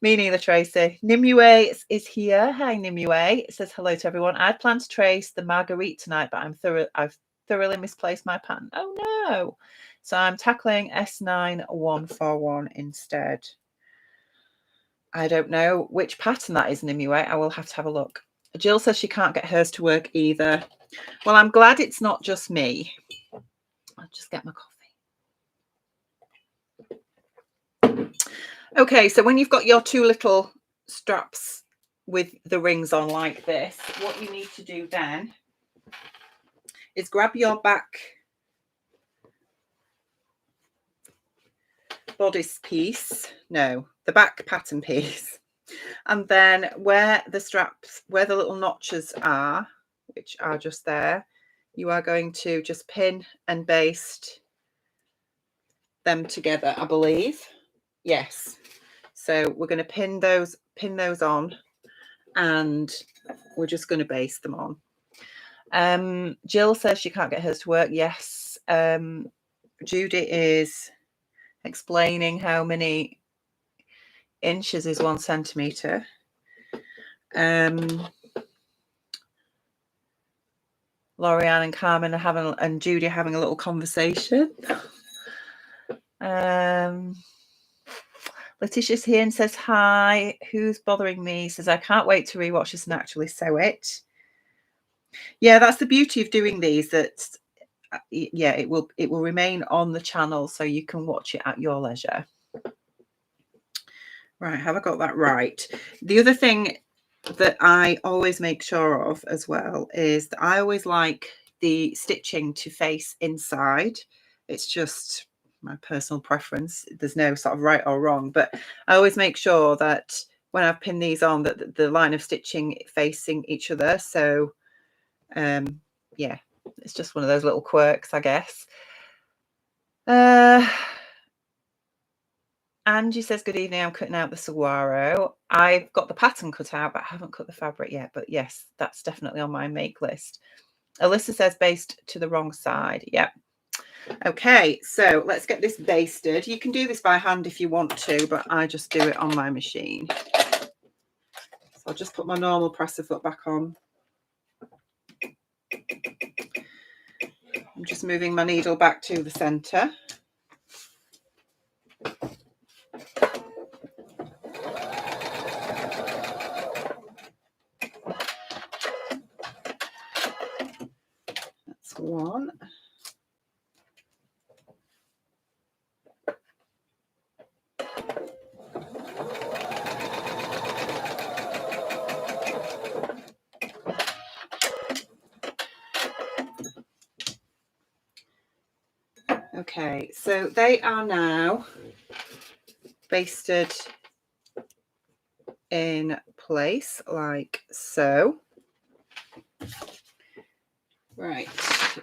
Me neither, Tracy. Nimue is here. Hi, Nimue. It says hello to everyone. I'd planned to trace the Marguerite tonight, but I've thoroughly misplaced my pattern. Oh no. So I'm tackling S9141 instead. I don't know which pattern that is, Nimue. I will have to have a look. Jill says she can't get hers to work either. Well, I'm glad it's not just me. I'll just get my coffee. Okay, so when you've got your two little straps with the rings on like this, what you need to do then is grab your back bodice piece, no, the back pattern piece, and then where the straps, where the little notches are, which are just there, you are going to just pin and baste them together, I believe. Yes. So we're going to pin those on, and we're just going to baste them on. Jill says she can't get hers to work. Yes. Judy is explaining how many inches is 1 centimeter. Lorianne and Carmen are and Judy are having a little conversation. Letitia's here and says hi. Who's bothering me? Says I can't wait to rewatch this and actually sew it. Yeah, that's the beauty of doing these. That yeah, it will remain on the channel, so you can watch it at your leisure. Right, have I got that right? The other thing that I always make sure of as well is that I always like the stitching to face inside. It's just my personal preference. There's no sort of right or wrong, but I always make sure that when I've pinned these on that the line of stitching facing each other. So yeah, it's just one of those little quirks, I guess. Angie says, good evening, I'm cutting out the saguaro. I've got the pattern cut out, but I haven't cut the fabric yet. But yes, that's definitely on my make list. Alyssa says based to the wrong side. Yep. Okay, so let's get this basted. You can do this by hand if you want to, but I just do it on my machine. So I'll just put my normal presser foot back on. I'm just moving my needle back to the center. That's one. Okay, so they are now basted in place like so. Right,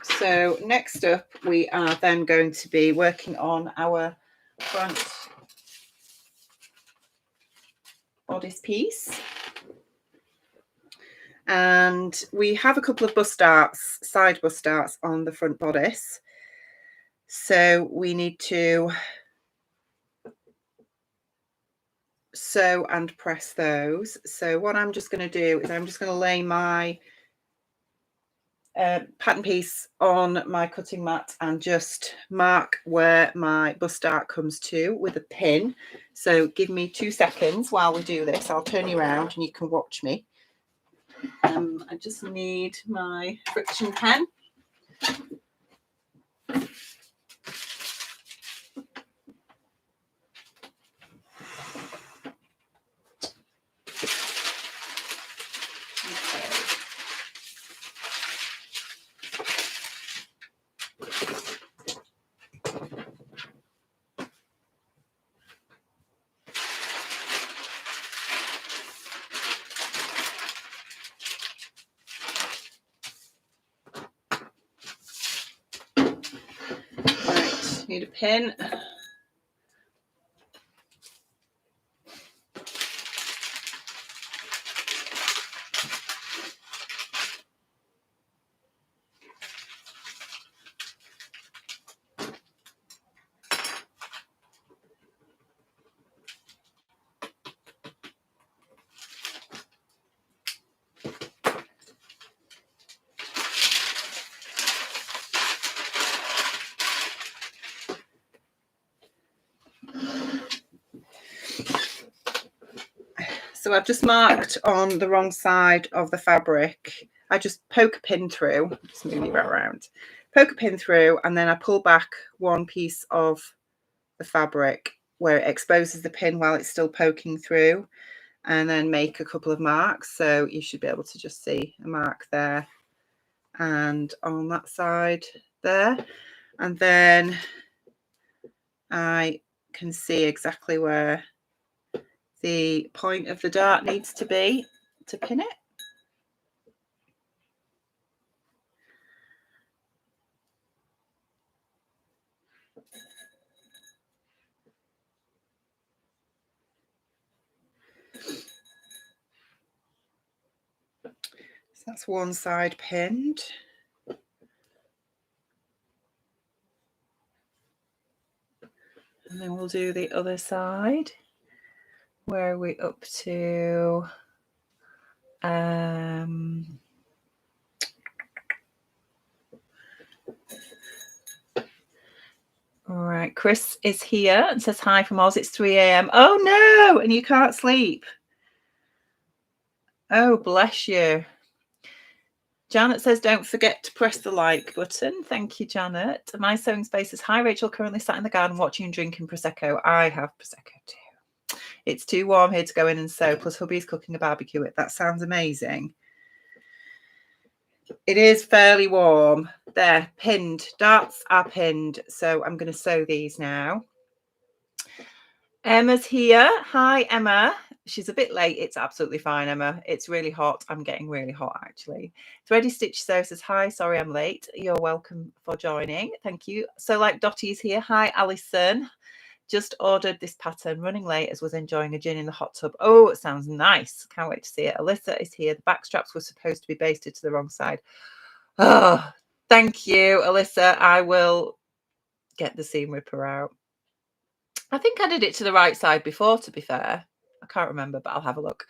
so next up we are then going to be working on our front bodice piece. And we have a couple of bust darts, side bust darts on the front bodice. So we need to sew and press those. So what I'm just going to do is I'm just going to lay my pattern piece on my cutting mat and just mark where my bust dart comes to with a pin. So give me 2 seconds while we do this. I'll turn you around and you can watch me. I just need my friction pen. Right, need a pin. So I've just marked on the wrong side of the fabric. I just poke a pin through, just move it around, poke a pin through, and then I pull back one piece of the fabric where it exposes the pin while it's still poking through, and then make a couple of marks. So you should be able to just see a mark there and on that side there. And then I can see exactly where the point of the dart needs to be to pin it. So that's one side pinned. And then we'll do the other side. Where are we up to? All right, Chris is here and says hi from Oz. It's 3 a.m. Oh no, and you can't sleep. Oh, bless you. Janet says, don't forget to press the like button. Thank you, Janet. My sewing space is hi, Rachel. Currently sat in the garden watching and drinking Prosecco. I have Prosecco too. It's too warm here to go in and sew. Plus, hubby's cooking a barbecue. That sounds amazing. It is fairly warm. They're pinned. Darts are pinned. So I'm going to sew these now. Emma's here. Hi, Emma. She's a bit late. It's absolutely fine, Emma. It's really hot. I'm getting really hot, actually. Thready Stitch Sew says, hi, sorry I'm late. You're welcome for joining. Thank you. So like Dottie's here. Hi, Alison. Just ordered this pattern, running late as was enjoying a gin in the hot tub. Oh, it sounds nice. Can't wait to see it. Alyssa is here. The back straps were supposed to be basted to the wrong side. Oh, thank you, Alyssa. I will get the seam ripper out. I think I did it to the right side before, to be fair. I can't remember, but I'll have a look.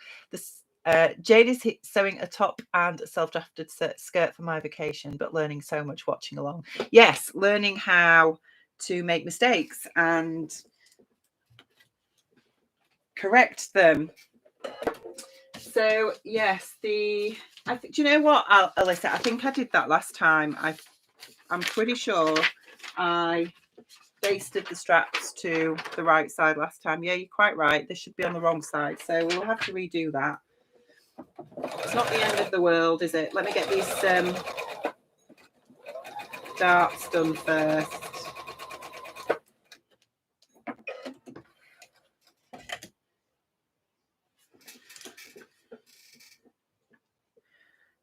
Jade is sewing a top and self-drafted skirt for my vacation, but learning so much watching along. Yes, learning how to make mistakes and correct them. So yes, do you know what, Alyssa? I think I did that last time. I'm pretty sure I basted the straps to the right side last time. Yeah, you're quite right. They should be on the wrong side. So we'll have to redo that. It's not the end of the world, is it? Let me get these darts done first.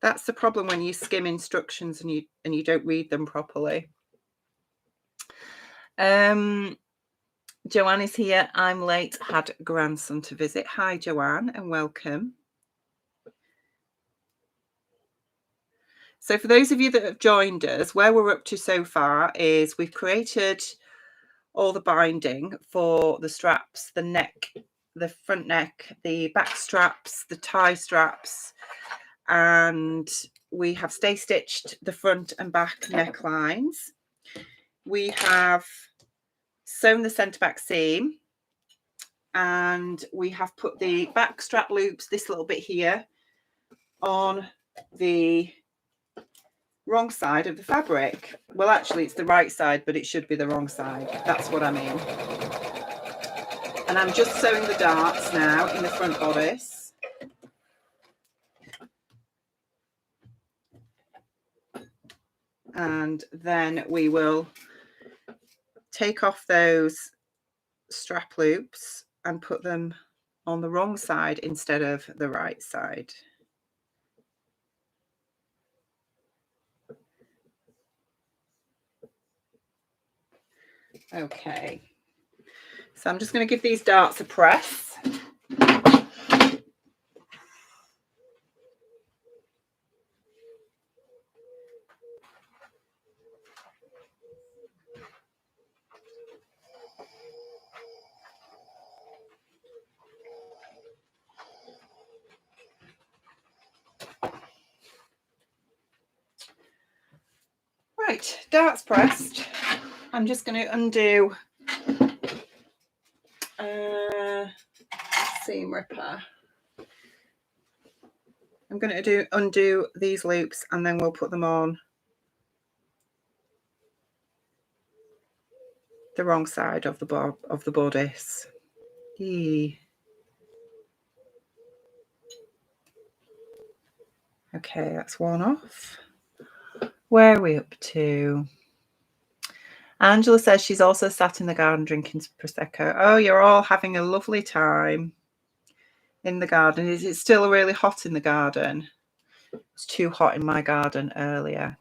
That's the problem when you skim instructions and you don't read them properly. Joanne is here. I'm late. Had grandson to visit. Hi, Joanne, and welcome. So for those of you that have joined us, where we're up to so far is we've created all the binding for the straps, the neck, the front neck, the back straps, the tie straps, and we have stay stitched the front and back necklines. We have sewn the centre back seam, and we have put the back strap loops, this little bit here, on the wrong side of the fabric. Well, actually it's the right side, but it should be the wrong side. That's what I mean. And I'm just sewing the darts now in the front bodice. And then we will take off those strap loops and put them on the wrong side instead of the right side. Okay, so I'm just going to give these darts a press. Right, darts pressed. I'm just going to undo seam ripper. I'm going to undo these loops, and then we'll put them on the wrong side of the bodice. Okay, that's one off. Where are we up to? Angela says she's also sat in the garden drinking Prosecco. Oh, you're all having a lovely time in the garden. Is it still really hot in the garden? It's too hot in my garden earlier.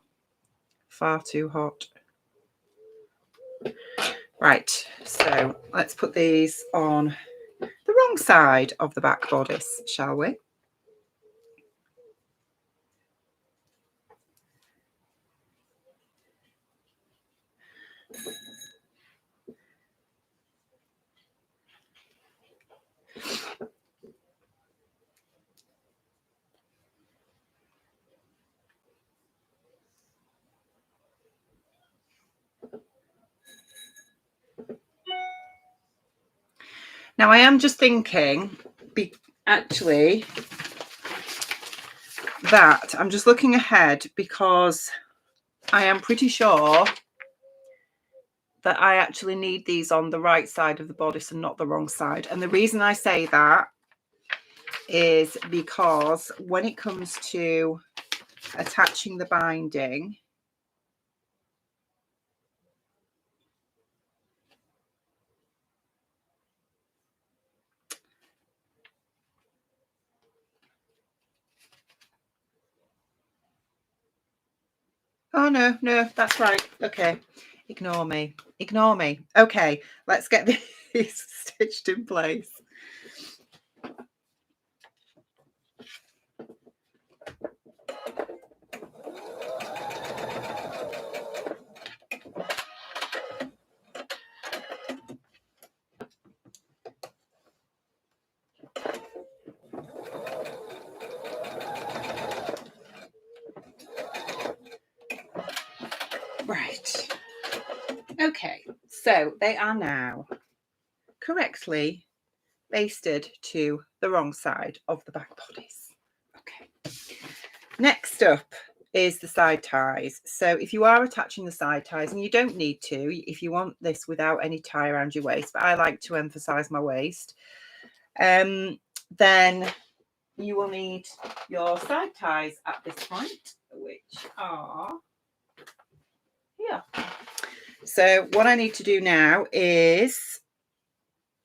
Far too hot. Right, so let's put these on the wrong side of the back bodice, shall we? Now I am just thinking, actually, that I'm just looking ahead because I am pretty sure that I actually need these on the right side of the bodice and not the wrong side. And the reason I say that is because when it comes to attaching the binding, oh no, that's right. Okay, ignore me. Okay, let's get these stitched in place. Okay, so they are now correctly basted to the wrong side of the back bodice. Okay. Next up is the side ties. So if you are attaching the side ties, and you don't need to if you want this without any tie around your waist, but I like to emphasize my waist, then you will need your side ties at this point, which are here. So what I need to do now is,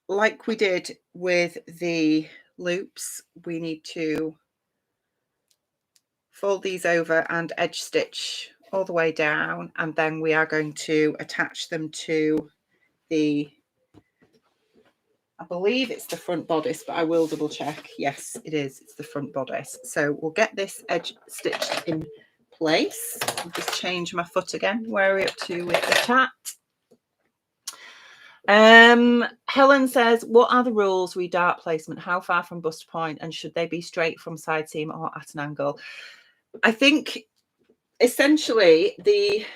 like we did with the loops, we need to fold these over and edge stitch all the way down, and then we are going to attach them to the, I believe it's the front bodice, but I will double check. Yes, it is. It's the front bodice. So we'll get this edge stitched in place. I'll just change my foot again. Where are we up to with the chat? Helen says, what are the rules re dart placement? How far from bust point, and should they be straight from side seam or at an angle? I think essentially it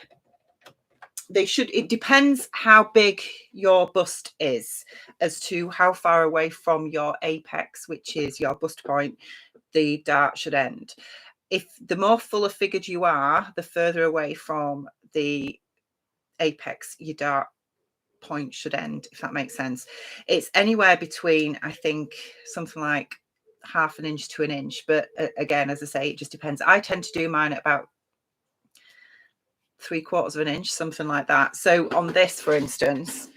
depends how big your bust is as to how far away from your apex, which is your bust point, the dart should end. If the more fuller figured you are, the further away from the apex your dart point should end, if that makes sense. It's anywhere between, I think, something like half an inch to an inch, but again, as I say, it just depends. I tend to do mine at about 3/4 of an inch, something like that. So on this, for instance,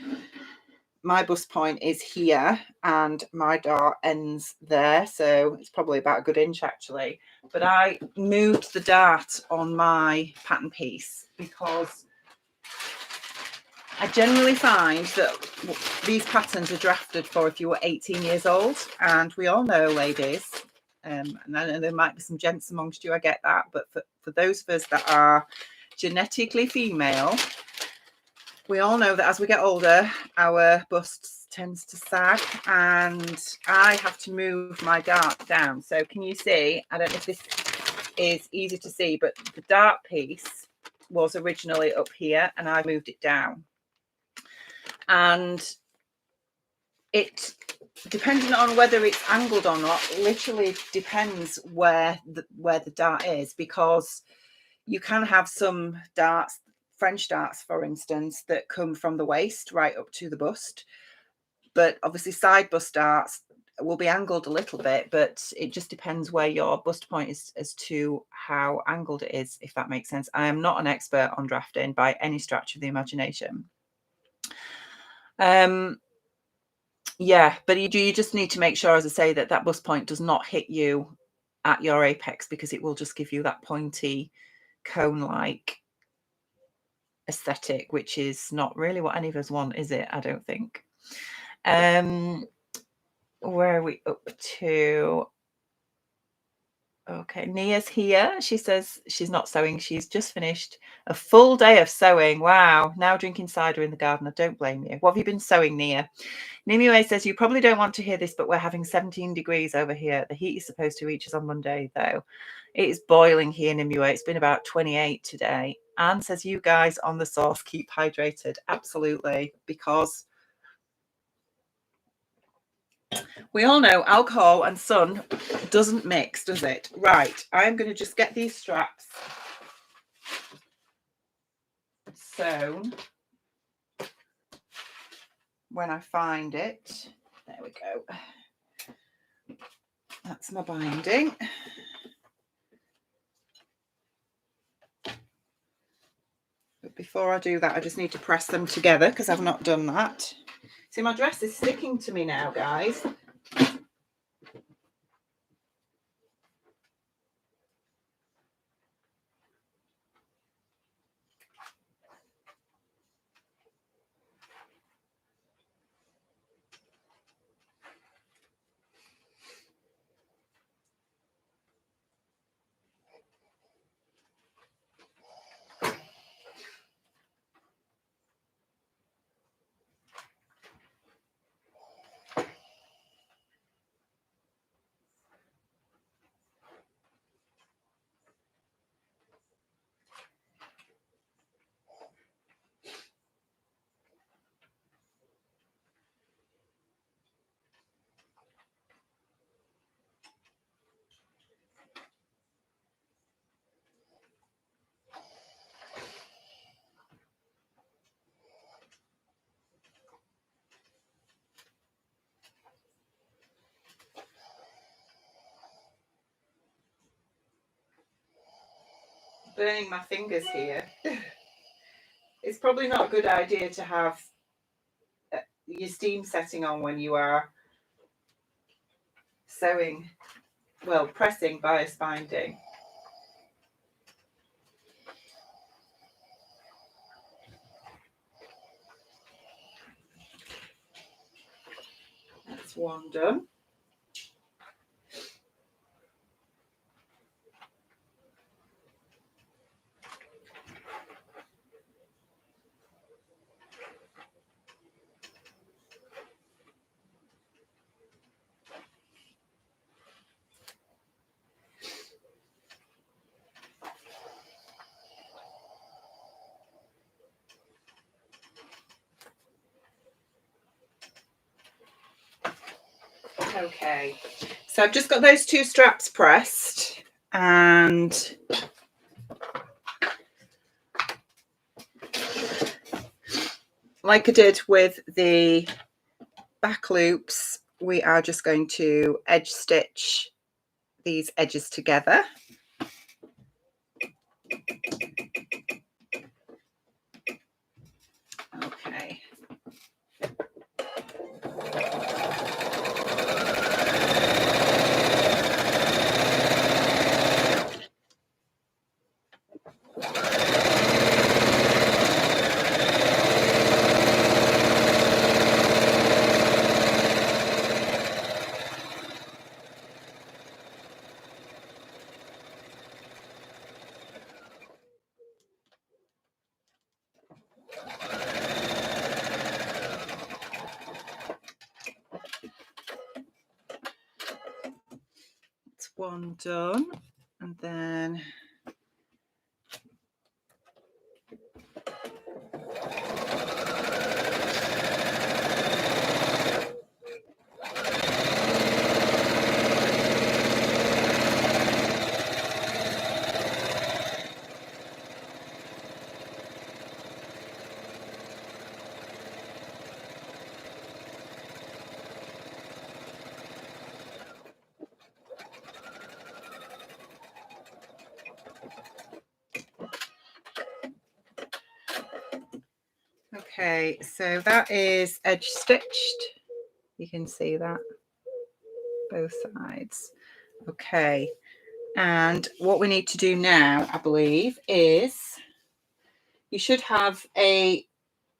my bust point is here and my dart ends there, so it's probably about a good inch actually. But I moved the dart on my pattern piece because I generally find that these patterns are drafted for if you were 18 years old, and we all know, ladies, and I know there might be some gents amongst you, I get that, but for those of us that are genetically female, we all know that as we get older, our busts tends to sag, and I have to move my dart down. So can you see? I don't know if this is easy to see, but the dart piece was originally up here and I moved it down. And it, depending on whether it's angled or not, literally depends where the dart is, because you can have some darts, French darts, for instance, that come from the waist right up to the bust. But obviously side bust darts will be angled a little bit, but it just depends where your bust point is as to how angled it is, if that makes sense. I am not an expert on drafting by any stretch of the imagination. Yeah, but you just need to make sure, as I say, that that bust point does not hit you at your apex, because it will just give you that pointy cone-like aesthetic, which is not really what any of us want, is it? I don't think. Where are we up to? Okay, Nia's here. She says she's not sewing. She's just finished a full day of sewing. Wow. Now drinking cider in the garden. I don't blame you. What have you been sewing, Nia? Nimue says, you probably don't want to hear this, but we're having 17 degrees over here. The heat is supposed to reach us on Monday, though. It is boiling here, Nimue. It's been about 28 today. Anne says, you guys on the source keep hydrated. Absolutely, because we all know alcohol and sun doesn't mix, does it? Right, I'm going to just get these straps sewn when I find it. There we go. That's my binding. But before I do that, I just need to press them together because I've not done that. See, my dress is sticking to me now, guys. burning my fingers here. It's probably not a good idea to have your steam setting on when you are sewing, well, pressing bias binding. That's one done. Okay, so I've just got those two straps pressed, and like I did with the back loops, we are just going to edge stitch these edges together. Okay. That's one done, and then okay, so that is edge stitched. You can see that both sides. Okay, and what we need to do now, I believe, is you should have a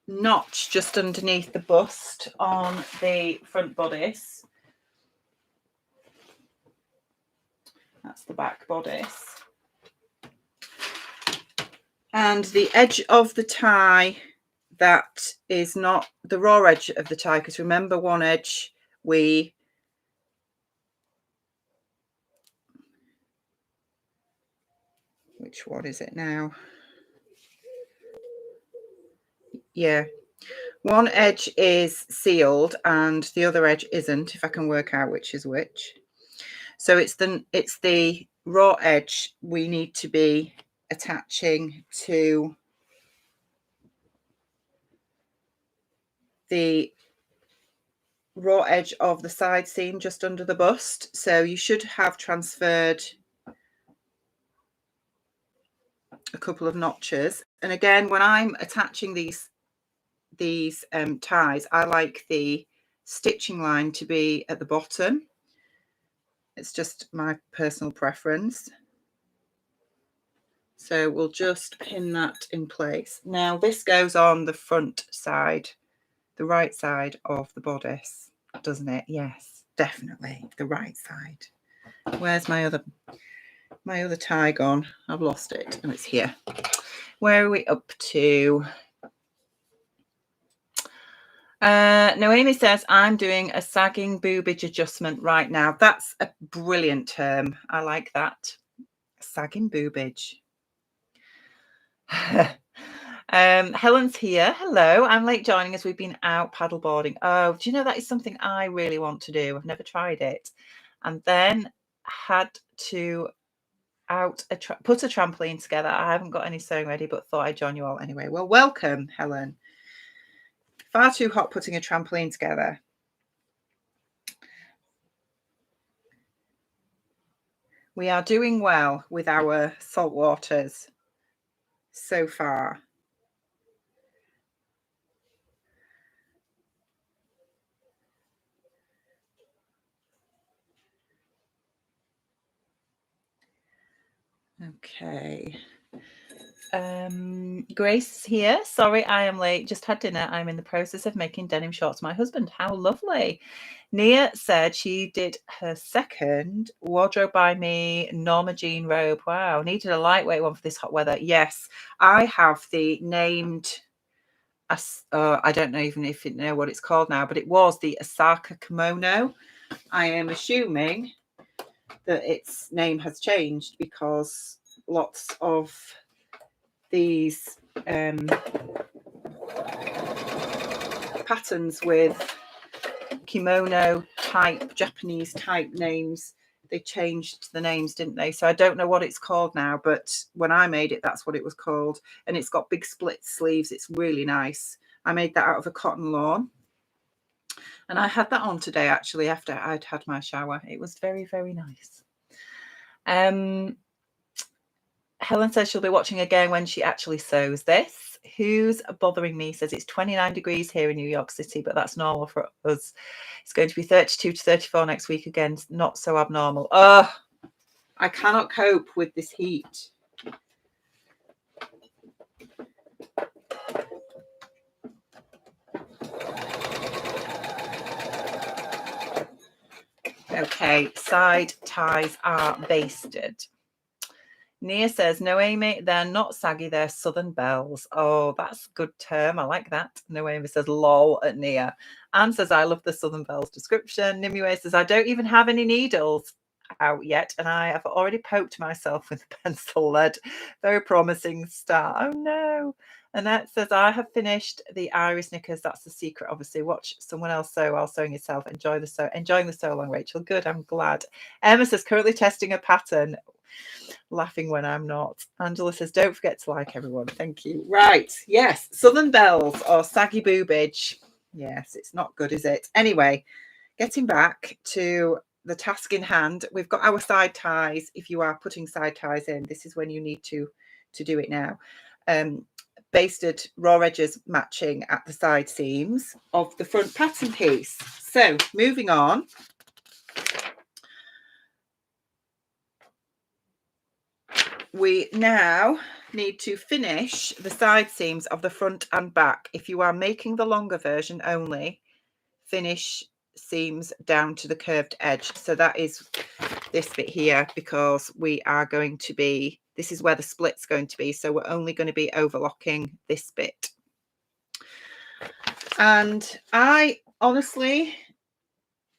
notch just underneath the bust on the front bodice. That's the back bodice. And the edge of the tie, that is not the raw edge of the tie, because remember, one edge which one is it now? Yeah, one edge is sealed and the other edge isn't, if I can work out which is which. So it's the raw edge we need to be attaching to the raw edge of the side seam just under the bust. So you should have transferred a couple of notches. And again, when I'm attaching these ties, I like the stitching line to be at the bottom. It's just my personal preference. So we'll just pin that in place. Now this goes on the front side, the right side of the bodice, doesn't it? Yes, definitely the right side. Where's my other tie gone? I've lost it, and it's here. Where are we up to? Noemi says, I'm doing a sagging boobage adjustment right now. That's a brilliant term. I like that. Sagging boobage. Helen's here. Hello. I'm late joining as we've been out paddleboarding. Oh, do you know that is something I really want to do? I've never tried it. And then had to put a trampoline together. I haven't got any sewing ready, but thought I'd join you all anyway. Well, welcome, Helen. Far too hot putting a trampoline together. We are doing well with our saltwaters. so far. Okay. Grace here. Sorry, I am late. Just had dinner. I'm in the process of making denim shorts for my husband. How lovely. Nia said she did her second Wardrobe by Me Norma Jean robe. Wow. Needed a lightweight one for this hot weather. Yes, I have the named, I don't know even if you know what it's called now, but it was the Osaka Kimono. I am assuming that its name has changed because lots of these patterns with kimono type, Japanese type names, they changed the names, didn't they? So I don't know what it's called now, but when I made it, that's what it was called. And it's got big split sleeves. It's really nice. I made that out of a cotton lawn. And I had that on today, actually, after I'd had my shower. It was very, very nice. Helen says she'll be watching again when she actually sews this. Who's bothering me says it's 29 degrees here in New York City, but that's normal for us. It's going to be 32 to 34 next week again. Not so abnormal. Oh, I cannot cope with this heat. Okay, side ties are basted. Nia says, no, Amy, they're not saggy, they're Southern Bells. Oh, that's a good term. I like that. No, Amy says, lol at Nia. Anne says, I love the Southern Bells description. Nimue says, I don't even have any needles out yet, and I have already poked myself with a pencil lead. Very promising start. Oh, no. Annette says, I have finished the iris knickers. That's the secret, obviously. Watch someone else sew while sewing yourself. Enjoying the sew along, Rachel. Good, I'm glad. Emma says, currently testing a pattern. Laughing when I'm not. Angela says, don't forget to like everyone. Thank you. Right. Yes. Southern Bells or saggy boobage. Yes, it's not good, is it? Anyway, getting back to the task in hand, we've got our side ties. If you are putting side ties in, this is when you need to do it now. Basted raw edges matching at the side seams of the front pattern piece. So moving on. We now need to finish the side seams of the front and back. If you are making the longer version only, finish seams down to the curved edge. So that is this bit here, because we are going to be, this is where the split's going to be. So we're only going to be overlocking this bit. And I honestly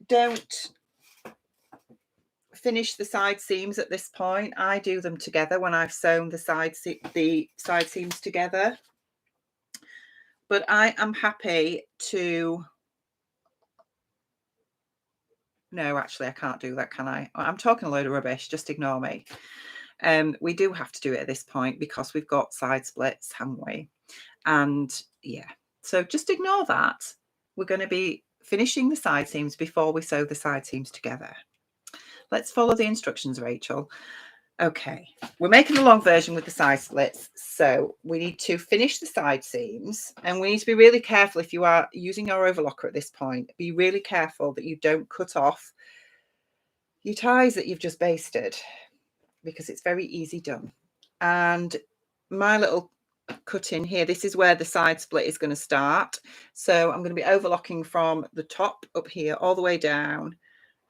don't finish the side seams at this point. I do them together when I've sewn the side seams together. But I am happy to... No, actually, I can't do that, can I? I'm talking a load of rubbish. Just ignore me. We do have to do it at this point because we've got side splits, haven't we? And yeah, so just ignore that. We're going to be finishing the side seams before we sew the side seams together. Let's follow the instructions, Rachel. Okay, we're making the long version with the side splits. So we need to finish the side seams, and we need to be really careful if you are using your overlocker at this point. Be really careful that you don't cut off your ties that you've just basted, because it's very easy done. And my little cut in here, this is where the side split is going to start. So I'm going to be overlocking from the top up here all the way down,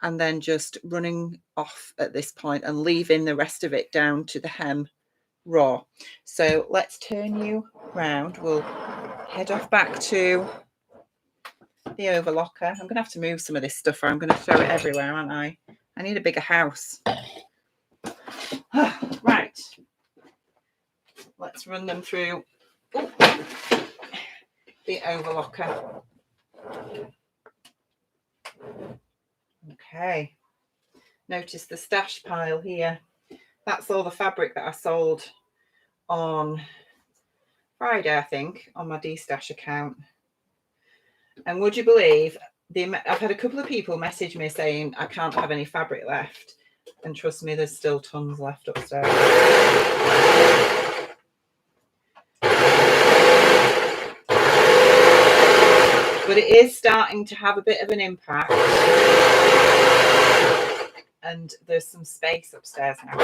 and then just running off at this point and leaving the rest of it down to the hem raw. So let's turn you round. We'll head off back to the overlocker. I'm going to have to move some of this stuff, or I'm going to throw it everywhere, aren't I? I need a bigger house. Right. Let's run them through the overlocker. Okay. Notice the stash pile here. That's all the fabric that I sold on Friday, I think, on my D-Stash account. And would you believe, I've had a couple of people message me saying I can't have any fabric left. And trust me, there's still tons left upstairs. but it is starting to have a bit of an impact. And there's some space upstairs now.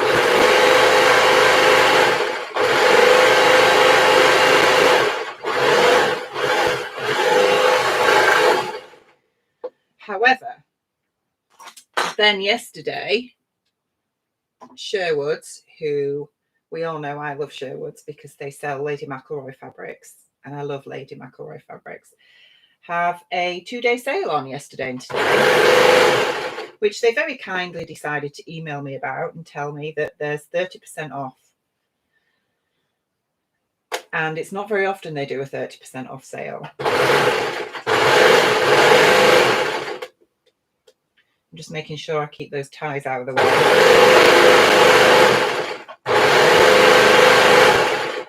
However, then yesterday, Sherwood's, who we all know I love Sherwood's because they sell Lady McElroy fabrics, and I love Lady McElroy fabrics, have a 2-day sale on yesterday and today, which they very kindly decided to email me about and tell me that there's 30% off. And it's not very often they do a 30% off sale. I'm just making sure I keep those ties out of the way.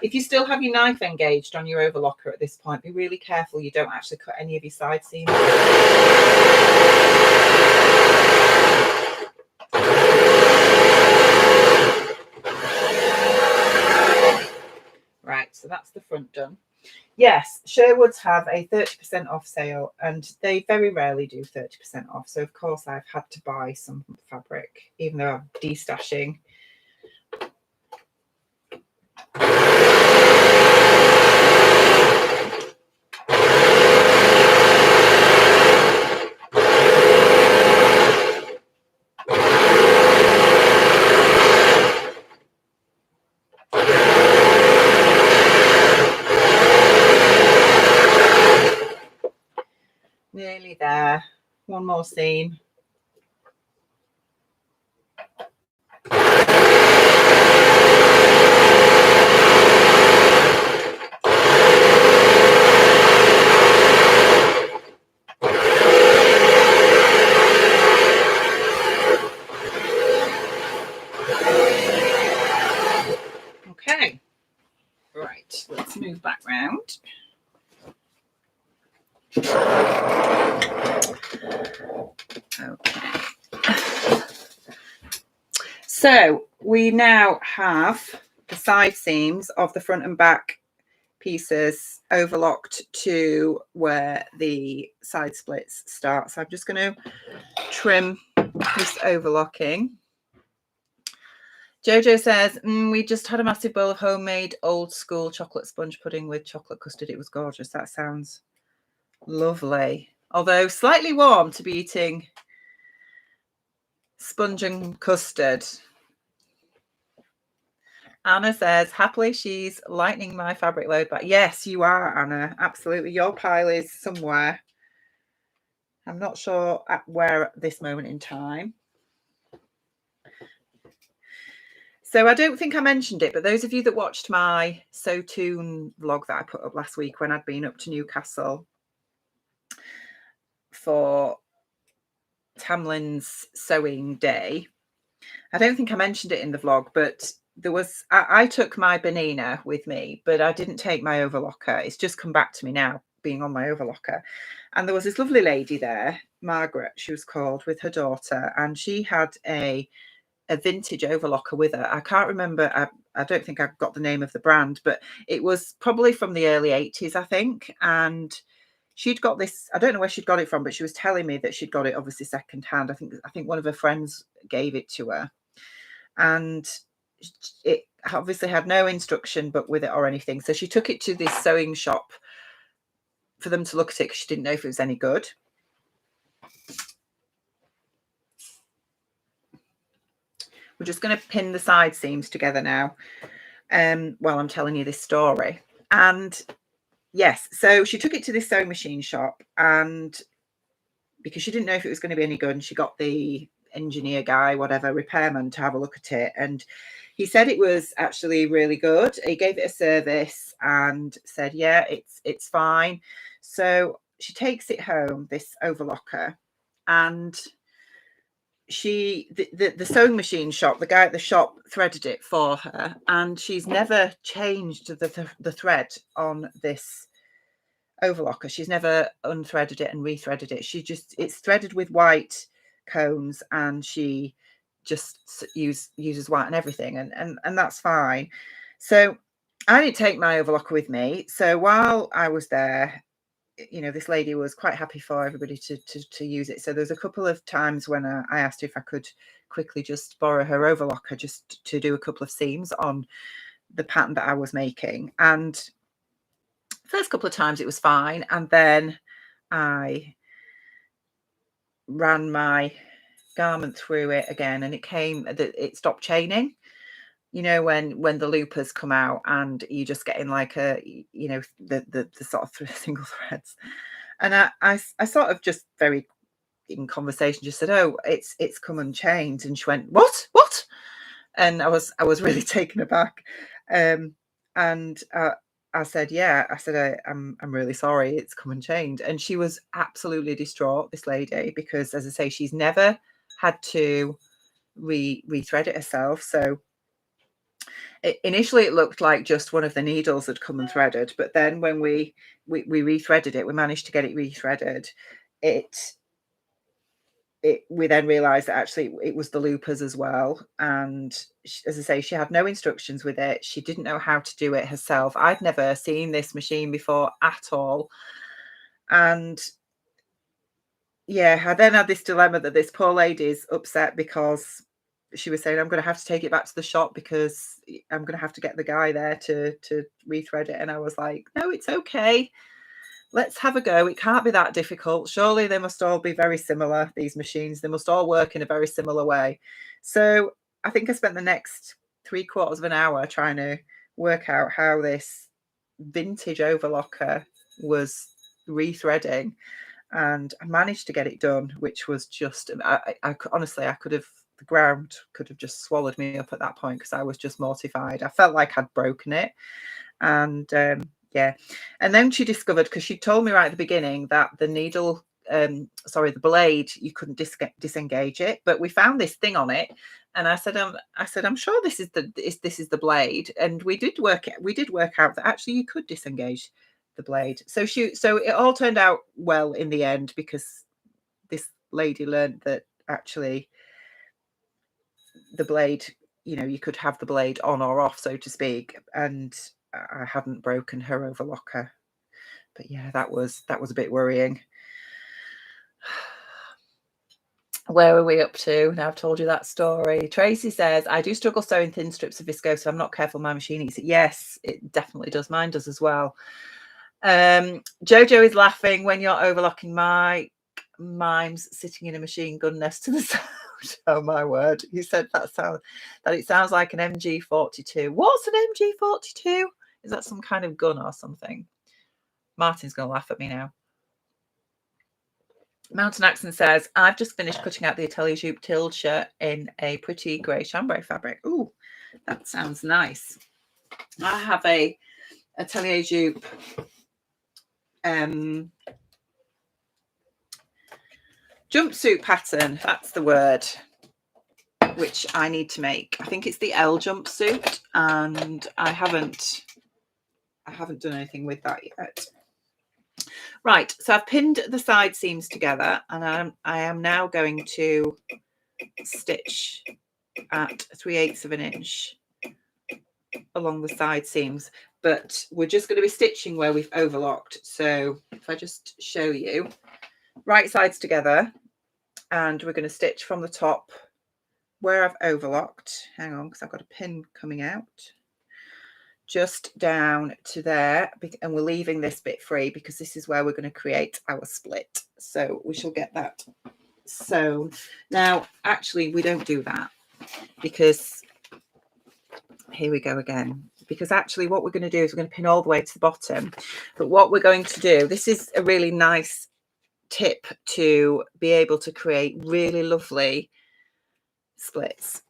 If you still have your knife engaged on your overlocker at this point, be really careful you don't actually cut any of your side seams. Right, so that's the front done. Yes, Sherwood's have a 30% off sale, and they very rarely do 30% off. So, of course, I've had to buy some fabric, even though I'm destashing. Nearly there. One more seam. Okay. Right, let's move back round. Okay. So we now have the side seams of the front and back pieces overlocked to where the side splits start. So I'm just going to trim this overlocking. Jojo says, we just had a massive bowl of homemade old school chocolate sponge pudding with chocolate custard. It was gorgeous. That sounds lovely. Although slightly warm to be eating sponge and custard. Anna says, happily she's lightening my fabric load back. Yes, you are, Anna. Absolutely. Your pile is somewhere. I'm not sure at where at this moment in time. So I don't think I mentioned it, but those of you that watched my Sew Tune vlog that I put up last week when I'd been up to Newcastle for Tamlin's sewing day, I don't think I mentioned it in the vlog, but there was, I took my Benina with me, but I didn't take my overlocker. It's just come back to me now, being on my overlocker. And there was this lovely lady there, Margaret, she was called, with her daughter, and she had a vintage overlocker with her. I can't remember, I don't think I've got the name of the brand, but it was probably from the early 80s, I think. And she'd got this, I don't know where she'd got it from, but she was telling me that she'd got it obviously secondhand. I think one of her friends gave it to her. And it obviously had no instruction book with it or anything. So she took it to this sewing shop for them to look at it because she didn't know if it was any good. We're just going to pin the side seams together now while I'm telling you this story. And yes, so she took it to this sewing machine shop, and because she didn't know if it was going to be any good, and she got the engineer guy, whatever, repairman, to have a look at it, and he said it was actually really good. He gave it a service and said, yeah, it's fine. So she takes it home, this overlocker, and the sewing machine shop, the guy at the shop threaded it for her, and she's never changed the thread on this overlocker. She's never unthreaded it and rethreaded it. It's threaded with white cones, and she just uses white and everything, and that's fine. So I didn't take my overlocker with me. So while I was there, you know, this lady was quite happy for everybody to use it. So there's a couple of times when I asked if I could quickly just borrow her overlocker just to do a couple of seams on the pattern that I was making. And first couple of times it was fine, and then I ran my garment through it again, and it stopped chaining. You know, when the loopers come out and you just get in like a, you know, the sort of single threads. And I sort of just very in conversation just said, oh, it's come unchained. And she went, what? And I was really taken aback. And I said, yeah, I said, I'm really sorry, it's come unchained. And she was absolutely distraught, this lady, because as I say, she's never had to rethread it herself. So initially it looked like just one of the needles had come unthreaded, but then when we rethreaded it, we managed to get it rethreaded. We then realized that actually it was the loopers as well. And as I say, she had no instructions with it. She didn't know how to do it herself. I'd never seen this machine before at all. And yeah, I then had this dilemma that this poor lady's upset because she was saying, I'm going to have to take it back to the shop because I'm going to have to get the guy there to rethread it. And I was like, no, it's okay. Let's have a go. It can't be that difficult. Surely they must all be very similar, these machines. They must all work in a very similar way. So I think I spent the next 3/4 of an hour trying to work out how this vintage overlocker was rethreading. And I managed to get it done, which was just, honestly, the ground could have just swallowed me up at that point because I was just mortified. I felt like I'd broken it. And yeah. And then she discovered, because she told me right at the beginning that the needle, the blade, you couldn't disengage it, but we found this thing on it. And I said, I'm sure this is the blade. And we did work out that actually you could disengage the blade. So it all turned out well in the end, because this lady learned that actually the blade, you know, you could have the blade on or off, so to speak, and I hadn't broken her overlocker. But yeah, that was a bit worrying. Where are we up to? Now I've told you that story. Tracy says, I do struggle sewing thin strips of viscose, so I'm not careful my machine eats it. Yes, it definitely does. Mine does as well. Jojo is laughing when you're overlocking. My mime's sitting in a machine gun nest to the sound. Oh my word. He said that it sounds like an MG42. What's an MG42? Is that some kind of gun or something? Martin's going to laugh at me now. Mountain Accent says, I've just finished cutting out the Atelier Jupe Tilde shirt in a pretty grey chambray fabric. Ooh, that sounds nice. I have a Atelier Jupe jumpsuit pattern, that's the word, which I need to make. I think it's the L jumpsuit, and I haven't done anything with that yet. Right, so I've pinned the side seams together, and I am now going to stitch at 3/8 of an inch along the side seams, but we're just going to be stitching where we've overlocked. So if I just show you, right sides together, and we're going to stitch from the top where I've overlocked. Hang on, because I've got a pin coming out. Just down to there, and we're leaving this bit free because this is where we're going to create our split. So we shall get that sewn. Now, actually, we don't do that, because here we go again. Because actually what we're going to do is we're going to pin all the way to the bottom. But what we're going to do, this is a really nice tip to be able to create really lovely splits.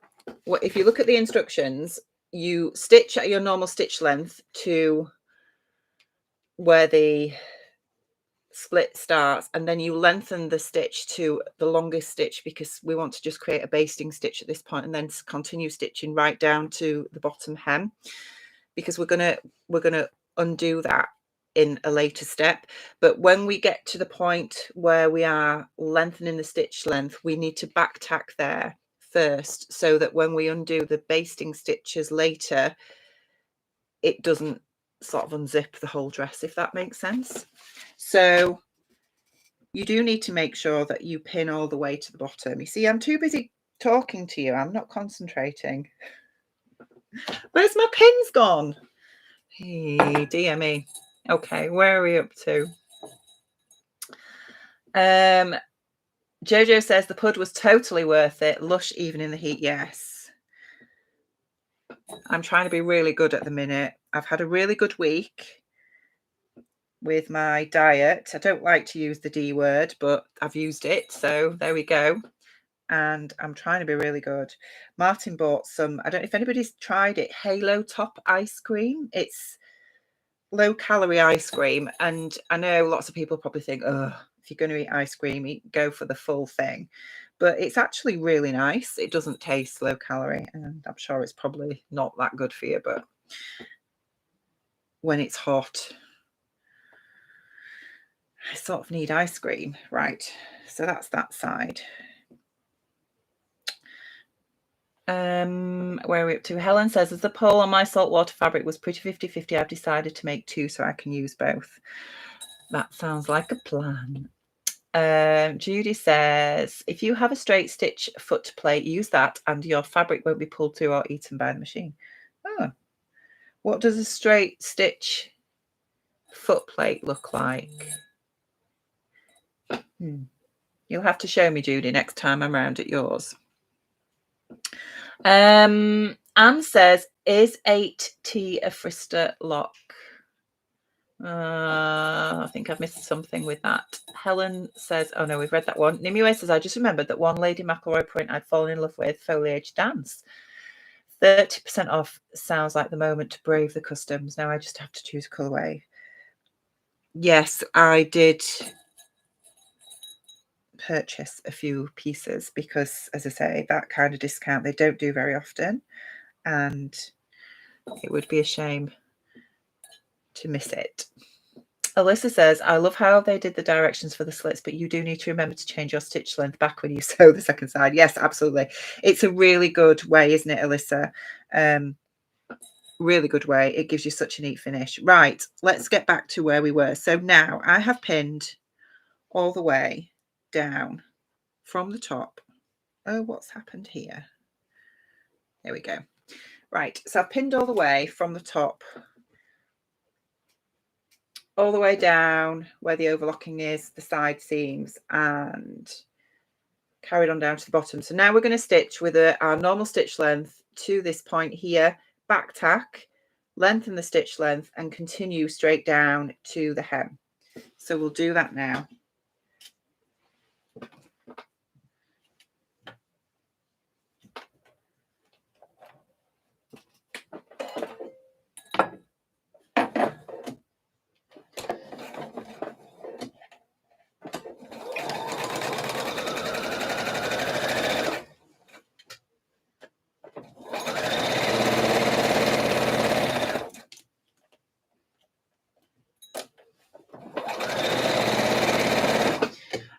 If you look at the instructions, you stitch at your normal stitch length to where the split starts, and then you lengthen the stitch to the longest stitch, because we want to just create a basting stitch at this point, and then continue stitching right down to the bottom hem, because we're gonna undo that in a later step. But when we get to the point where we are lengthening the stitch length, we need to back tack there first, so that when we undo the basting stitches later, it doesn't sort of unzip the whole dress, if that makes sense. So you do need to make sure that you pin all the way to the bottom. You see, I'm too busy talking to you. I'm not concentrating. Where's my pins gone? Hey, dear me. Okay, where are we up to? Jojo says the pud was totally worth it. Lush even in the heat. Yes. I'm trying to be really good at the minute. I've had a really good week with my diet. I don't like to use the D word, but I've used it. So there we go. And I'm trying to be really good. Martin bought some, I don't know if anybody's tried it, Halo Top ice cream. It's low calorie ice cream. And I know lots of people probably think, oh, if you're going to eat ice cream, go for the full thing. But it's actually really nice. It doesn't taste low calorie. And I'm sure it's probably not that good for you. But when it's hot, I sort of need ice cream. Right. So that's that side. Where are we up to? Helen says, as the pole on my saltwater fabric was pretty 50-50, I've decided to make two so I can use both. That sounds like a plan. Judy says, if you have a straight stitch foot plate, use that and your fabric won't be pulled through or eaten by the machine. Oh, what does a straight stitch foot plate look like? You'll have to show me, Judy, next time I'm round at yours. Anne says, is 8T a Frister lock? I think I've missed something with that. Helen says, oh no, we've read that one. Nimue says, I just remembered that one Lady McElroy print I'd fallen in love with, Foliage Dance. 30% off sounds like the moment to brave the customs. Now I just have to choose a colorway. Yes, I did purchase a few pieces because, as I say, that kind of discount they don't do very often, and it would be a shame to miss it. Alyssa says, I love how they did the directions for the slits, but you do need to remember to change your stitch length back when you sew the second side. Yes, absolutely. It's a really good way, isn't it, Alyssa? Really good way. It gives you such a neat finish. Right, let's get back to where we were. So now I have pinned all the way down from the top. Oh, what's happened here? There we go. Right, so I've pinned all the way from the top all the way down where the overlocking is, the side seams, and carried on down to the bottom. So now we're going to stitch with our normal stitch length to this point here, back tack, lengthen the stitch length, and continue straight down to the hem. So we'll do that now.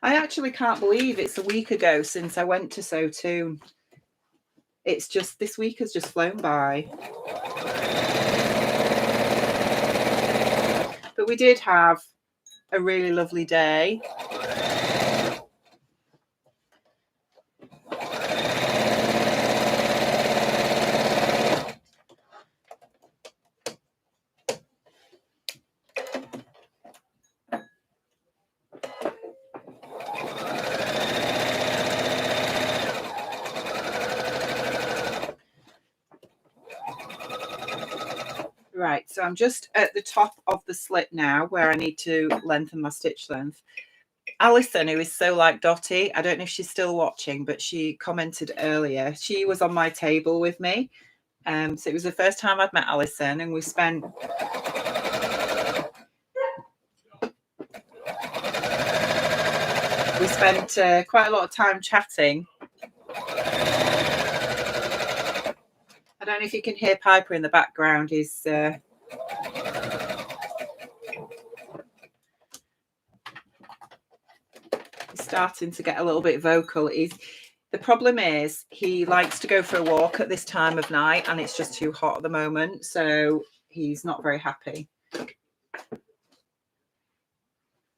I actually can't believe it's a week ago since I went to Sew Toon. It's just, this week has just flown by. But we did have a really lovely day. Right, so I'm just at the top of the slit now where I need to lengthen my stitch length. Alison, who is so like Dottie, I don't know if she's still watching, but she commented earlier. She was on my table with me. So it was the first time I'd met Alison, and we spent quite a lot of time chatting. I don't know if you can hear Piper in the background. He's starting to get a little bit vocal. The problem is he likes to go for a walk at this time of night, and it's just too hot at the moment. So he's not very happy.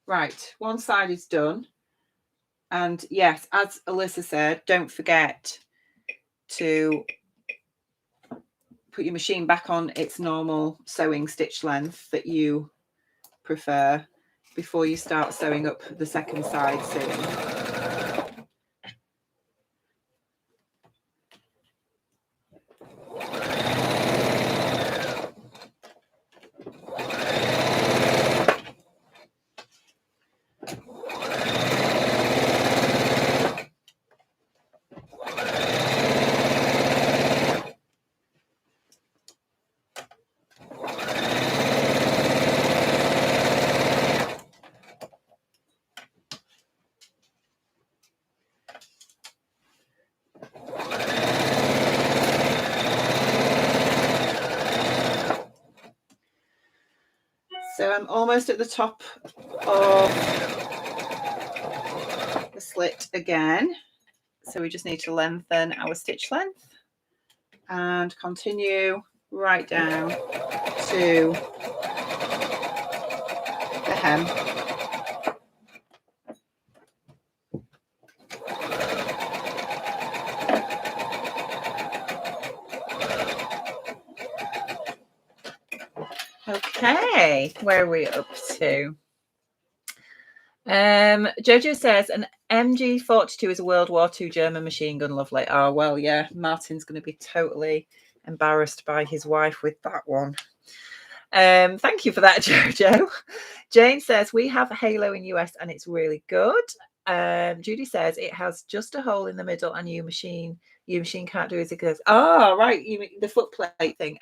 Right, one side is done. And yes, as Alyssa said, don't forget to put your machine back on its normal sewing stitch length that you prefer before you start sewing up the second side soon. So I'm almost at the top of the slit again. So we just need to lengthen our stitch length and continue right down to the hem. Okay, where are we up to? Jojo says an MG42 is a World War II German machine gun. Lovely. Oh, well, yeah, Martin's going to be totally embarrassed by his wife with that one. Thank you for that, Jojo. Jane says we have a Halo in US and it's really good. Judy says it has just a hole in the middle and your machine can't do as it goes. Oh, right, you mean the foot plate thing.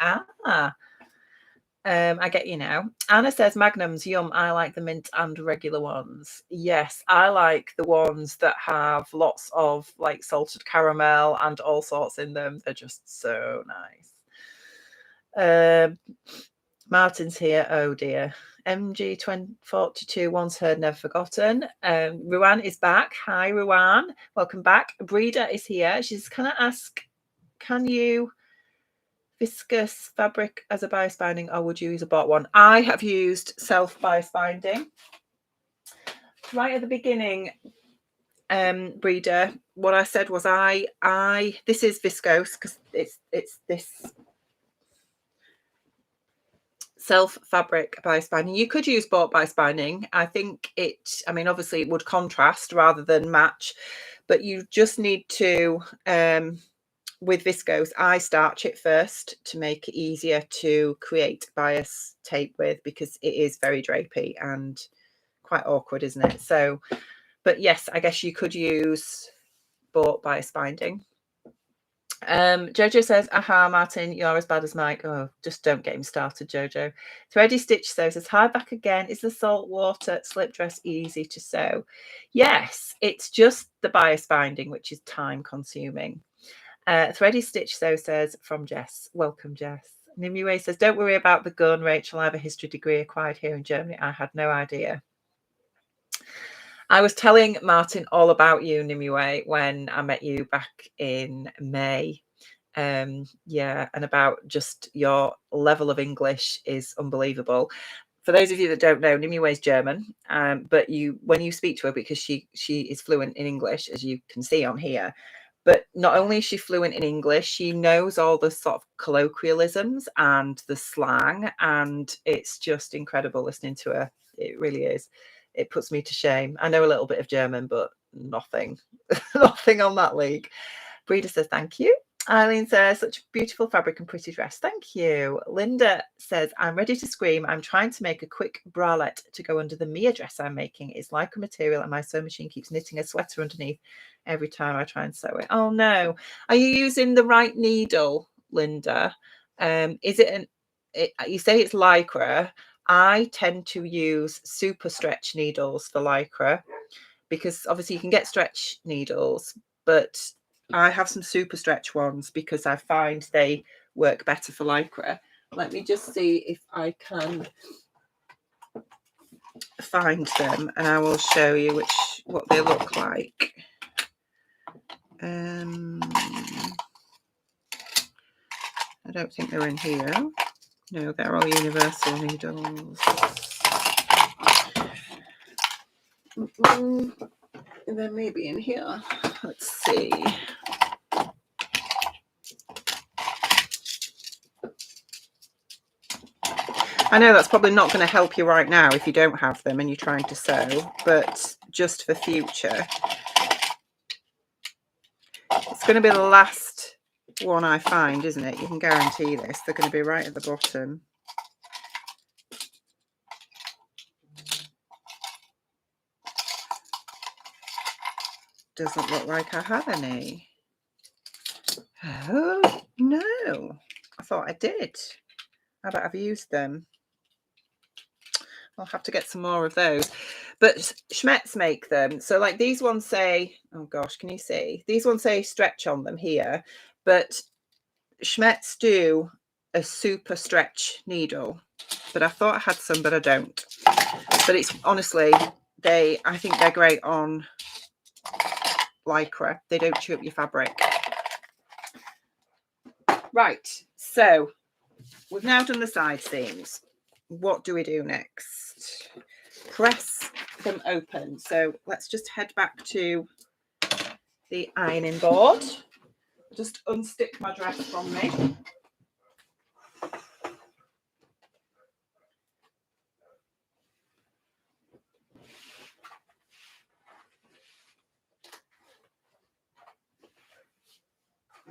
I get you now. Anna says Magnums, yum. I like the mint and regular ones. Yes, I like the ones that have lots of like salted caramel and all sorts in them. They're just so nice. Martin's here. Oh dear. MG42, once heard, never forgotten. Ruan is back. Hi, Ruan. Welcome back. Breeder is here. She's going to ask, can you viscous fabric as a bias binding, or would you use a bought one? I have used self bias binding right at the beginning. Breeder, what I said was this is viscose because it's this self fabric bias binding. You could use bought bias binding. I think obviously it would contrast rather than match, but you just need to with viscose, I starch it first to make it easier to create bias tape with, because it is very drapey and quite awkward, isn't it? So, but yes, I guess you could use bought bias binding. Jojo says, aha, Martin, you're as bad as Mike. Oh, just don't get him started, Jojo. Thready Stitch says, hi back again. Is the saltwater slip dress easy to sew? Yes, it's just the bias binding, which is time consuming. Thready Stitch says from Jess. Welcome, Jess. Nimue says, don't worry about the gun, Rachel. I have a history degree acquired here in Germany. I had no idea. I was telling Martin all about you, Nimue, when I met you back in May. Yeah, and about just your level of English is unbelievable. For those of you that don't know, Nimue is German, but when you speak to her, because she is fluent in English, as you can see on here. But not only is she fluent in English, she knows all the sort of colloquialisms and the slang, and it's just incredible listening to her. It really is. It puts me to shame. I know a little bit of German, but nothing, nothing on that league. Breeder says, thank you. Eileen says, such a beautiful fabric and pretty dress. Thank you. Linda says, I'm ready to scream. I'm trying to make a quick bralette to go under the Mia dress I'm making. It's lycra material and my sewing machine keeps knitting a sweater underneath every time I try and sew it. Oh no. Are you using the right needle, Linda? Is it you say it's lycra. I tend to use super stretch needles for lycra, because obviously you can get stretch needles, but I have some super stretch ones because I find they work better for lycra. Let me just see if I can find them and I will show you what they look like. I don't think they're in here. No, they're all universal needles. And then maybe in here. Let's see. I know that's probably not going to help you right now if you don't have them and you're trying to sew, but just for future. It's going to be the last one I find, isn't it? You can guarantee this. They're going to be right at the bottom. Doesn't look like I have any. Oh, no. I thought I did. I bet I've used them. I'll have to get some more of those. But Schmetz make them. So like these ones say, oh gosh, can you see? These ones say stretch on them here. But Schmetz do a super stretch needle. But I thought I had some, but I don't. But it's honestly, I think they're great on lycra. They don't chew up your fabric. Right, so we've now done the side seams. What do we do next? Press them open. So let's just head back to the ironing board. Just unstick my dress from me.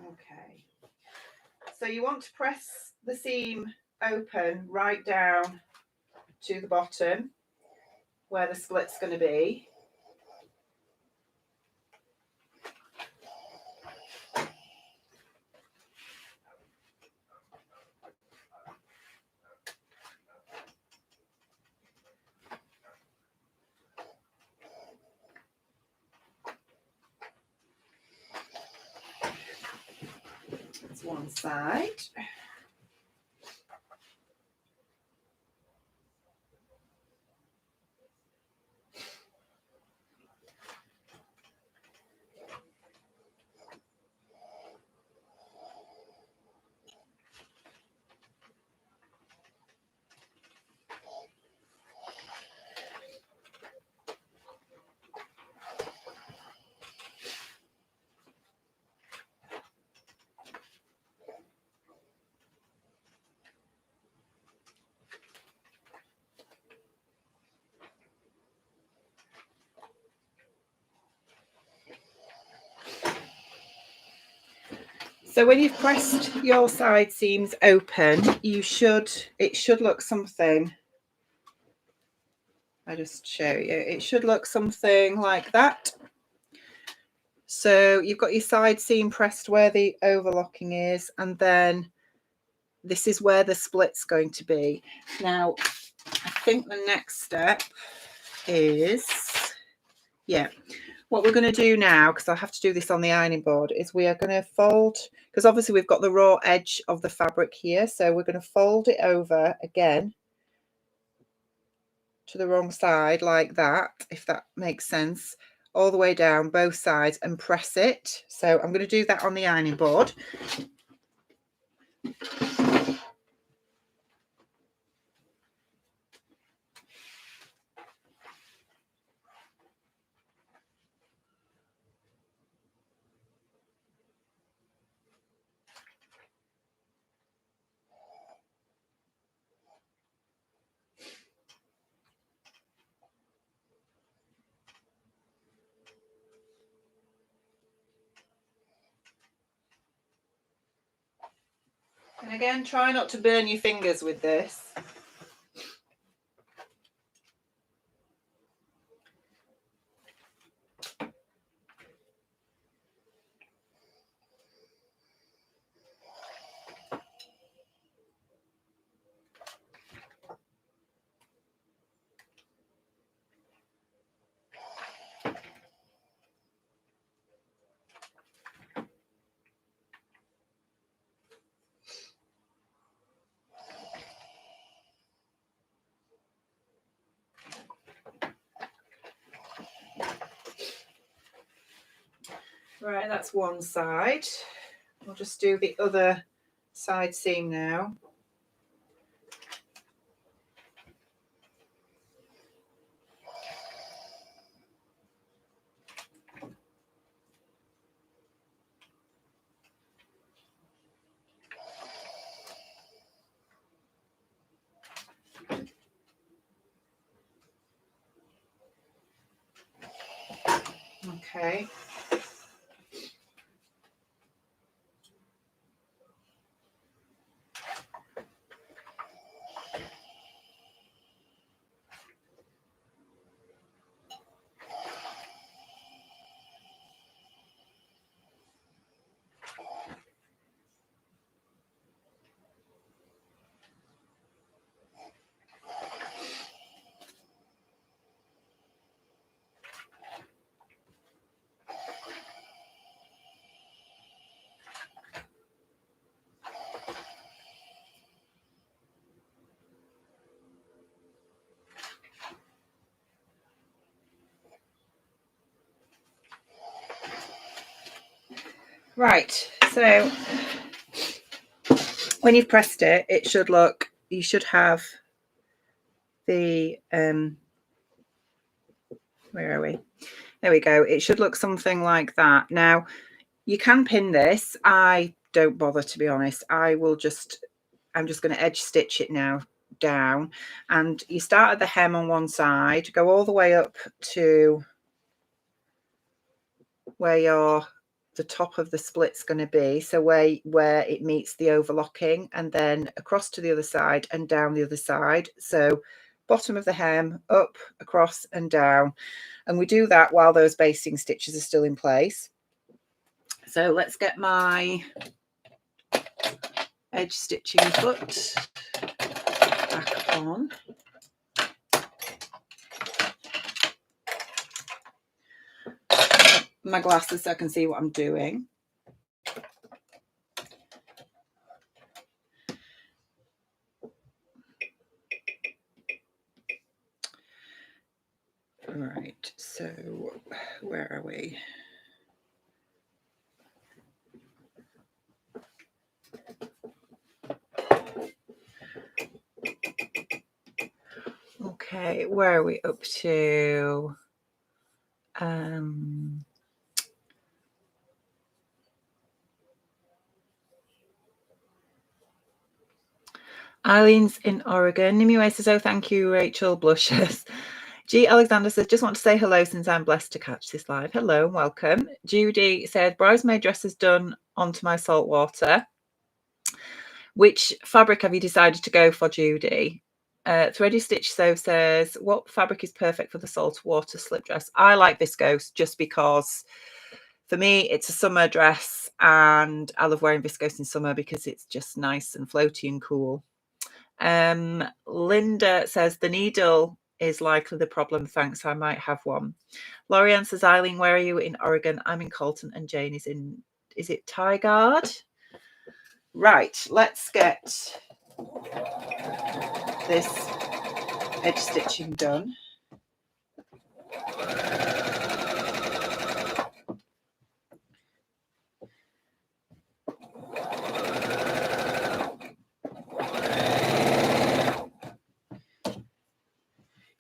Okay. So you want to press the seam open right down to the bottom where the split's going to be. That's one side. So when you've pressed your side seams open, it should look something. I just show you. It should look something like that. So you've got your side seam pressed where the overlocking is, and then this is where the split's going to be. Now, I think the next step is, what we're going to do now, because I have to do this on the ironing board, is we are going to fold, because obviously we've got the raw edge of the fabric here. So we're going to fold it over again to the wrong side like that, if that makes sense, all the way down both sides and press it. So I'm going to do that on the ironing board. And again, try not to burn your fingers with this. Right, that's one side. We'll just do the other side seam now. Okay. Right, so when you've pressed it, it should look, you should have the, where are we? There we go. It should look something like that. Now, you can pin this. I don't bother, to be honest. I'm just going to edge stitch it now down. And you start at the hem on one side, go all the way up to where the top of the split's going to be, so where it meets the overlocking, and then across to the other side and down the other side. So bottom of the hem, up, across and down. And we do that while those basting stitches are still in place. So let's get my edge stitching foot back on. My glasses so I can see what I'm doing. Right, so where are we? Okay, where are we up to? Eileen's in Oregon. Nimue says, oh, thank you, Rachel. Blushes. G. Alexander says, just want to say hello since I'm blessed to catch this live. Hello and welcome. Judy said, bridesmaid dresses done onto my Saltwater. Which fabric have you decided to go for, Judy? Thready Stitch So says, what fabric is perfect for the Saltwater slip dress? I like viscose just because for me it's a summer dress and I love wearing viscose in summer because it's just nice and floaty and cool. Linda says the needle is likely the problem. Thanks, I might have one. Lorianne says, Eileen, where are you? In Oregon. I'm in Colton and Jane is in, is it Tigard? Right, let's get this edge stitching done.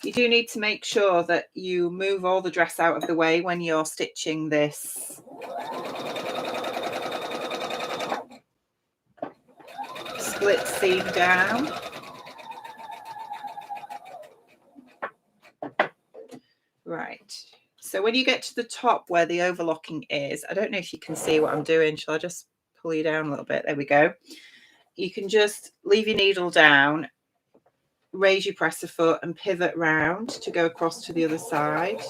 You do need to make sure that you move all the dress out of the way when you're stitching this split seam down. Right, so when you get to the top where the overlocking is, I don't know if you can see what I'm doing. Shall I just pull you down a little bit? There we go. You can just leave your needle down, raise your presser foot and pivot round to go across to the other side.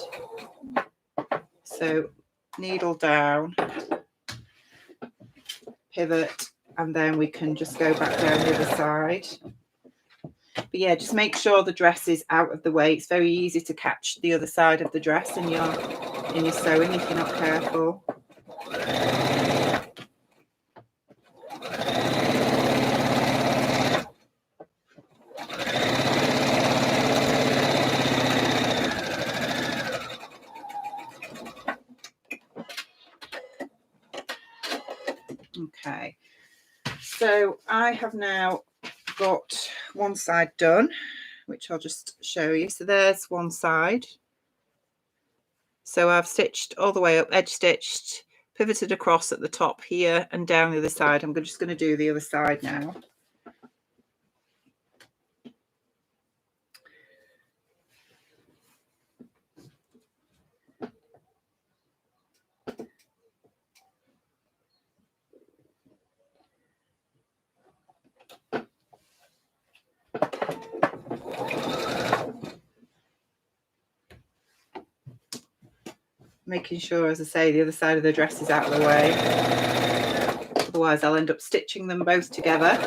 So needle down, pivot, and then we can just go back down the other side. But yeah, just make sure the dress is out of the way. It's very easy to catch the other side of the dress in your sewing if you're not careful. Okay, so I have now got one side done, which I'll just show you. So there's one side. So I've stitched all the way up, edge stitched, pivoted across at the top here and down the other side. I'm just going to do the other side now. Making sure, as I say, the other side of the dress is out of the way. Otherwise, I'll end up stitching them both together.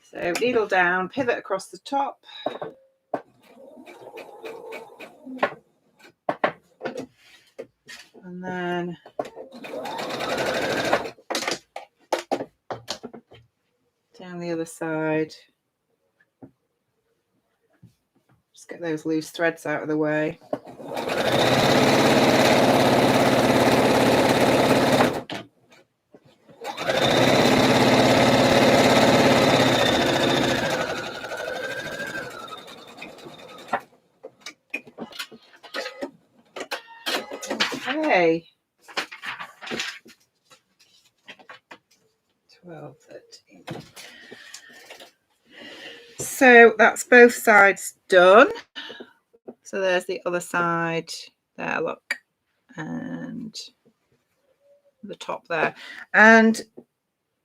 So needle down, pivot across the top. And then down the other side. Just get those loose threads out of the way. Okay. 12, 13. So that's both sides done. So there's the other side there, look, and the top there. And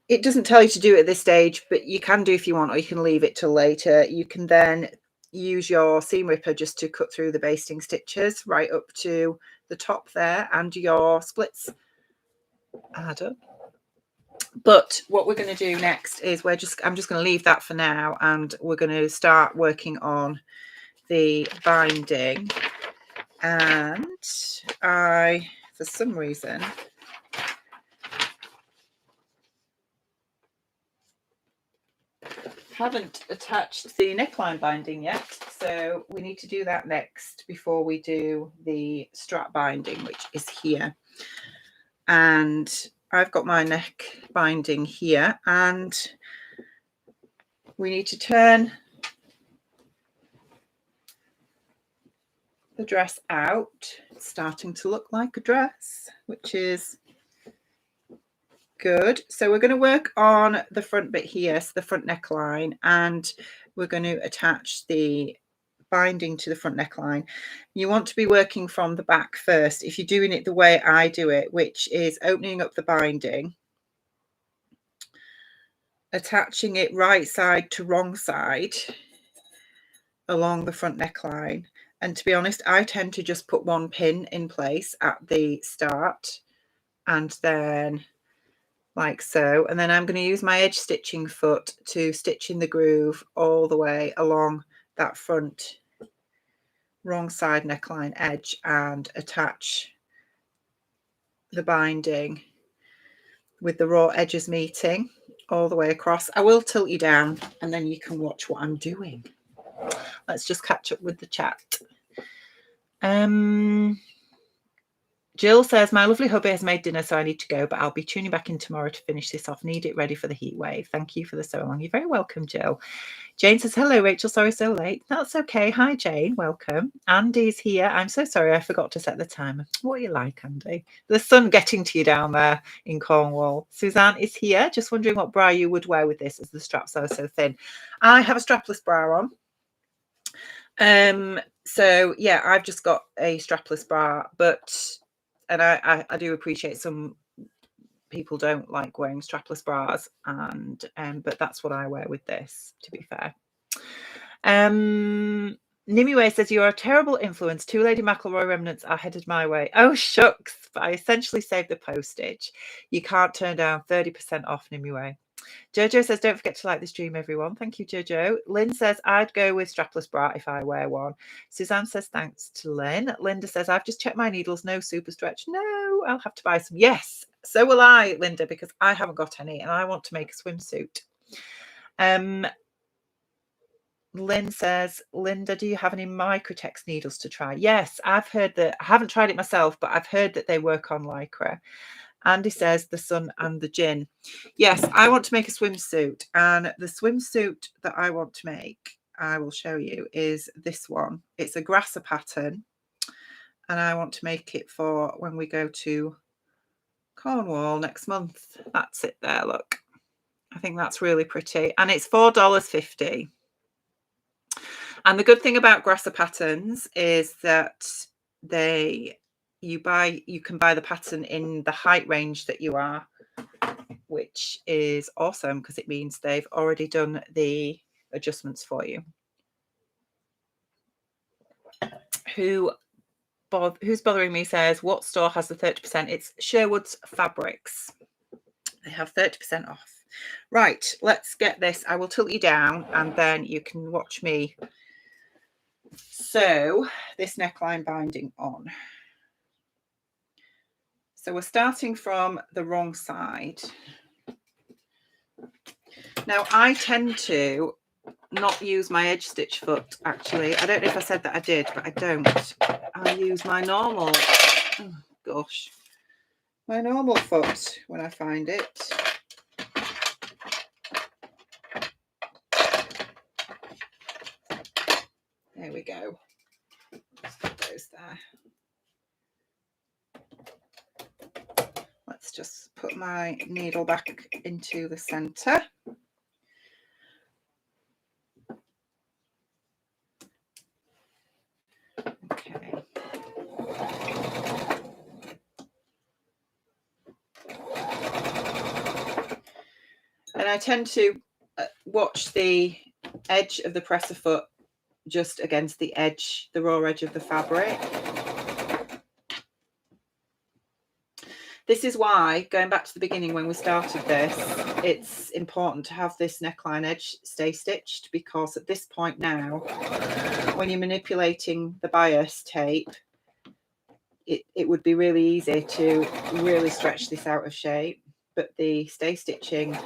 it doesn't tell you to do it at this stage, but you can do if you want, or you can leave it till later. You can then use your seam ripper just to cut through the basting stitches right up to the top there, and your splits are done. But what we're going to do next is I'm just going to leave that for now, and we're going to start working on the binding. And I, for some reason, haven't attached the neckline binding yet, so we need to do that next before we do the strap binding, which is here. And I've got my neck binding here, and we need to turn the dress out. It's starting to look like a dress, which is good. So we're going to work on the front bit here, so the front neckline, and we're going to attach the binding to the front neckline. You want to be working from the back first if you're doing it the way I do it, which is opening up the binding, attaching it right side to wrong side along the front neckline. And to be honest, I tend to just put one pin in place at the start, and then like so, and then I'm going to use my edge stitching foot to stitch in the groove all the way along that front wrong side neckline edge and attach the binding with the raw edges meeting all the way across. I will tilt you down and then you can watch what I'm doing. Let's just catch up with the chat. Jill says, my lovely hubby has made dinner, so I need to go, but I'll be tuning back in tomorrow to finish this off. Need it ready for the heat wave. Thank you for the so long. You're very welcome, Jill. Jane says, hello, Rachel. Sorry so late. That's okay. Hi, Jane. Welcome. Andy's here. I'm so sorry. I forgot to set the timer. What are you like, Andy? The sun getting to you down there in Cornwall. Suzanne is here. Just wondering what bra you would wear with this, as the straps are so thin. I have a strapless bra on. So yeah, I've just got a strapless bra, and I do appreciate some people don't like wearing strapless bras, and but that's what I wear with this, to be fair. Nimiwe says, you're a terrible influence. 2 Lady McElroy remnants are headed my way. Oh, shucks. But I essentially saved the postage. You can't turn down 30% off, Nimiwe. Jojo says, don't forget to like the stream, everyone. Thank you, Jojo. Lynn says, I'd go with strapless bra if I wear one. Suzanne says, thanks to Lynn. Linda says, I've just checked my needles. No super stretch. No, I'll have to buy some. Yes, so will I, Linda, because I haven't got any and I want to make a swimsuit. Lynn says, Linda, do you have any Microtex needles to try? Yes, I've heard that. I haven't tried it myself, but I've heard that they work on Lycra. Andy says, the sun and the gin. Yes, I want to make a swimsuit, and the swimsuit that I want to make, I will show you is this one. It's a grasser pattern, and I want to make it for when we go to Cornwall next month. That's it there, look. I think that's really pretty, and it's $4.50. And the good thing about grasser patterns is that you can buy the pattern in the height range that you are, which is awesome because it means they've already done the adjustments for you. Who's bothering me says, what store has the 30%? It's Sherwood's Fabrics. They have 30% off. Right, let's get this. I will tilt you down and then you can watch me sew this neckline binding on. So we're starting from the wrong side. Now I tend to not use my edge stitch foot, actually. I don't know if I said that I did, but I don't. I use my normal, oh gosh, my normal foot when I find it. There we go. Just put those there. Let's just put my needle back into the center. Okay. And I tend to watch the edge of the presser foot just against the edge, the raw edge of the fabric. This is why, going back to the beginning when we started this, it's important to have this neckline edge stay stitched, because at this point now, when you're manipulating the bias tape, it would be really easy to really stretch this out of shape, but the stay stitching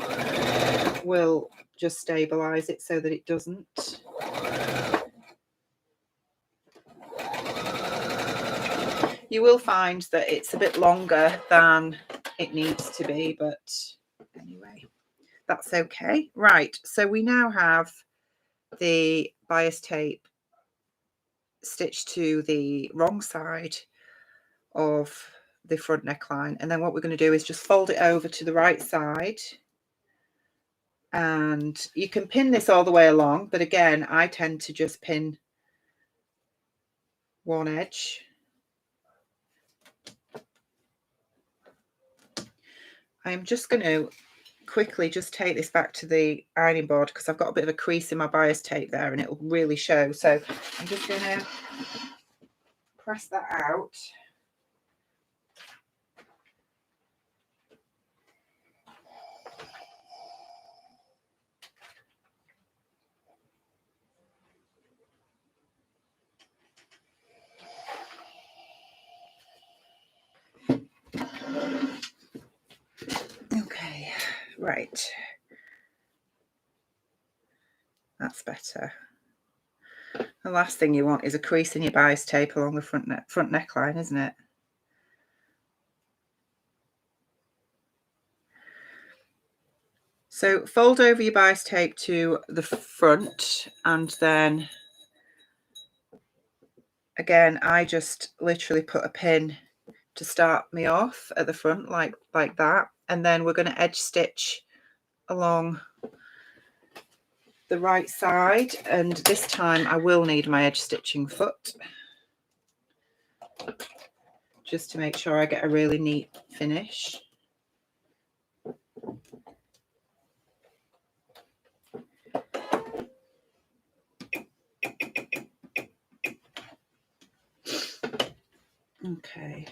will just stabilize it so that it doesn't. You will find that it's a bit longer than it needs to be, but anyway, that's okay. Right, so we now have the bias tape stitched to the wrong side of the front neckline, and then what we're going to do is just fold it over to the right side, and you can pin this all the way along, but again, I tend to just pin one edge. I'm just going to quickly just take this back to the ironing board because I've got a bit of a crease in my bias tape there and it will really show. So I'm just going to press that out. Okay, right. That's better. The last thing you want is a crease in your bias tape along the front neckline, isn't it? So fold over your bias tape to the front, and then again, I just literally put a pin to start me off at the front like that, and then we're going to edge stitch along the right side, and this time I will need my edge stitching foot just to make sure I get a really neat finish. Okay.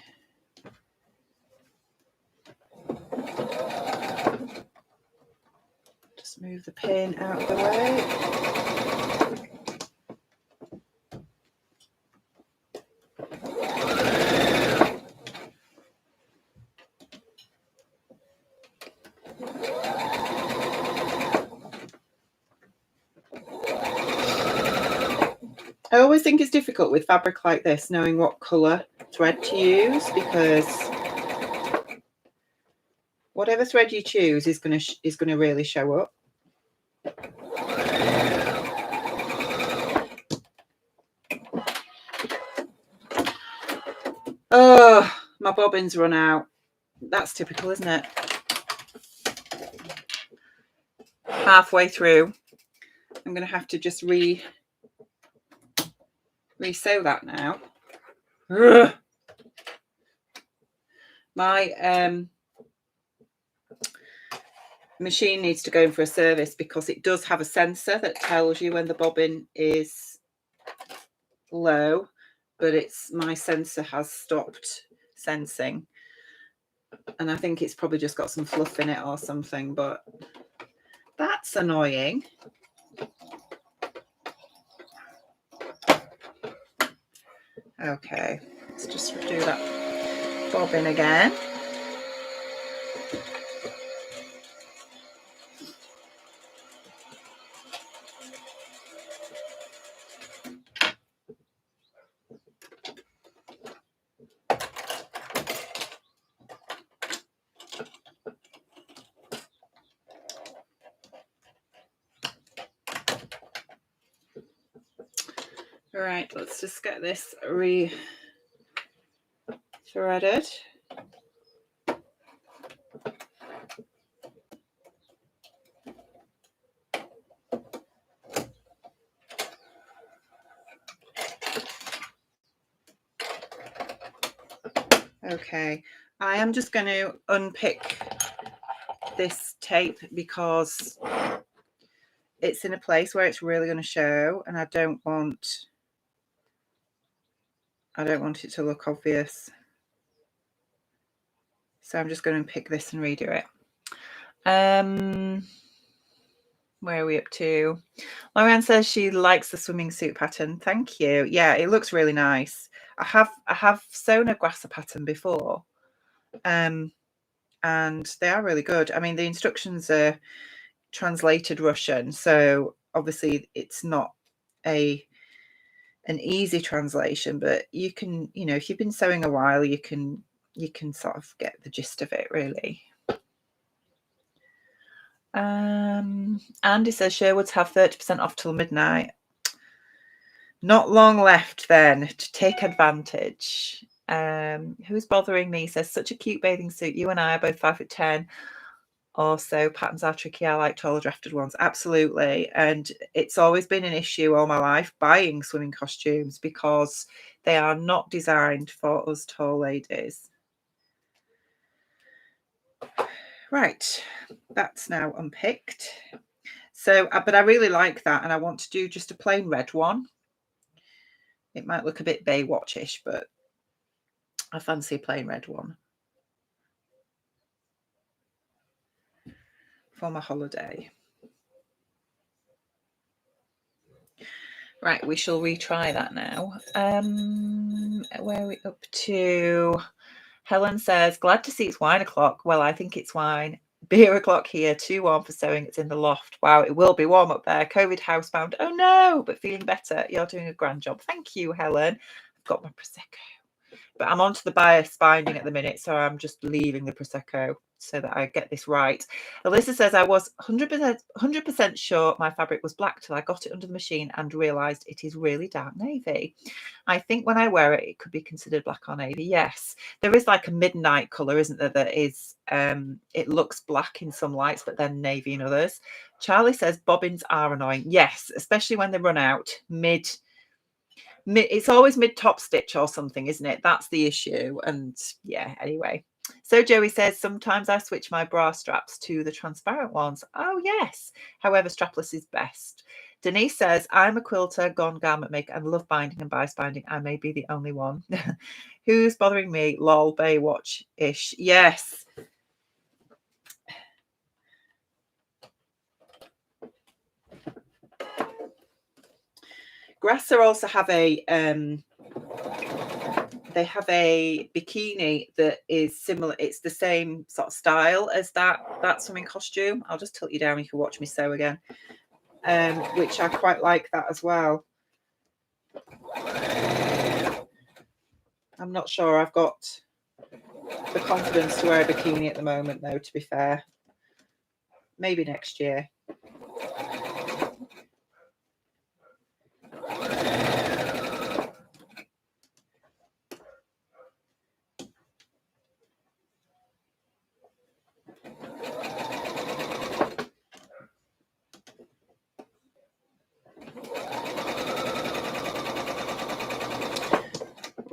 Just move the pin out of the way. I always think it's difficult with fabric like this, knowing what colour thread to use, because whatever thread you choose is going to really show up. Oh, my bobbins run out. That's typical, isn't it? Halfway through, I'm going to have to just re-sew that now. Ugh. My machine needs to go in for a service because it does have a sensor that tells you when the bobbin is low, but my sensor has stopped sensing, and I think it's probably just got some fluff in it or something, but that's annoying. Okay, let's just do that bobbin again. All right, let's just get this re-threaded. Okay, I am just going to unpick this tape because it's in a place where it's really going to show, and I don't want it to look obvious. So I'm just going to pick this and redo it. Where are we up to? Lauren says she likes the swimming suit pattern. Thank you. Yeah, it looks really nice. I have sewn a grasser pattern before, and they are really good. I mean, the instructions are translated Russian, so obviously it's not an easy translation, but you can, if you've been sewing a while, you can sort of get the gist of it, really. Andy says Sherwood's have 30% off till midnight. Not long left then to take advantage. Who's bothering me says such a cute bathing suit. You and I are both 5'10". Also, patterns are tricky. I like taller drafted ones. Absolutely. And it's always been an issue all my life buying swimming costumes because they are not designed for us tall ladies. Right, that's now unpicked. So, but I really like that, and I want to do just a plain red one. It might look a bit Baywatch-ish, but I fancy a plain red one for my holiday. Right, we shall retry that now. Where are we up to? Helen says, glad to see it's wine o'clock. Well, I think it's wine. Beer o'clock here, too warm for sewing. It's in the loft. Wow, it will be warm up there. COVID housebound. Oh no, but feeling better. You're doing a grand job. Thank you, Helen. I've got my Prosecco. But I'm on to the bias binding at the minute, so I'm just leaving the Prosecco so that I get this right. Alyssa says, I was 100% sure my fabric was black till I got it under the machine and realised it is really dark navy. I think when I wear it, it could be considered black or navy. Yes, there is like a midnight colour, isn't there, that is, it looks black in some lights, but then navy in others. Charlie says, bobbins are annoying. Yes, especially when they run out mid, it's always mid top stitch or something, isn't it? That's the issue. And yeah, anyway. So Joey says, sometimes I switch my bra straps to the transparent ones. Oh, yes. However, strapless is best. Denise says, I'm a quilter, gone garment maker, and love binding and bias binding. I may be the only one. Who's bothering me? Lol, Baywatch-ish. Yes. Grasser also have a they have a bikini that is similar. It's the same sort of style as that swimming costume. I'll just tilt you down. You can watch me sew again, which I quite like that as well. I'm not sure I've got the confidence to wear a bikini at the moment, though, to be fair. Maybe next year.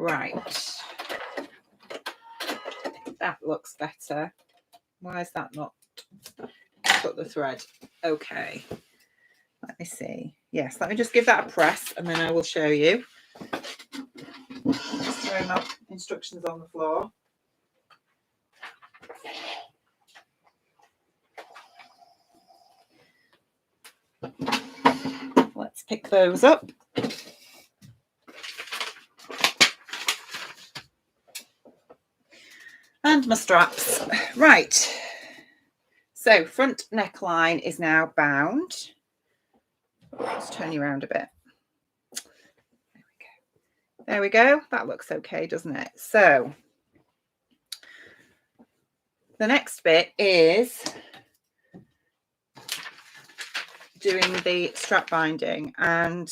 Right. That looks better. Why is that not cut the thread? Okay. Let me see. Yes, let me just give that a press and then I will show you. Just throw my instructions on the floor. Let's pick those up. And my straps. Right. So front neckline is now bound. Let's turn you around a bit. There we go. There we go. That looks okay, doesn't it? So the next bit is doing the strap binding. And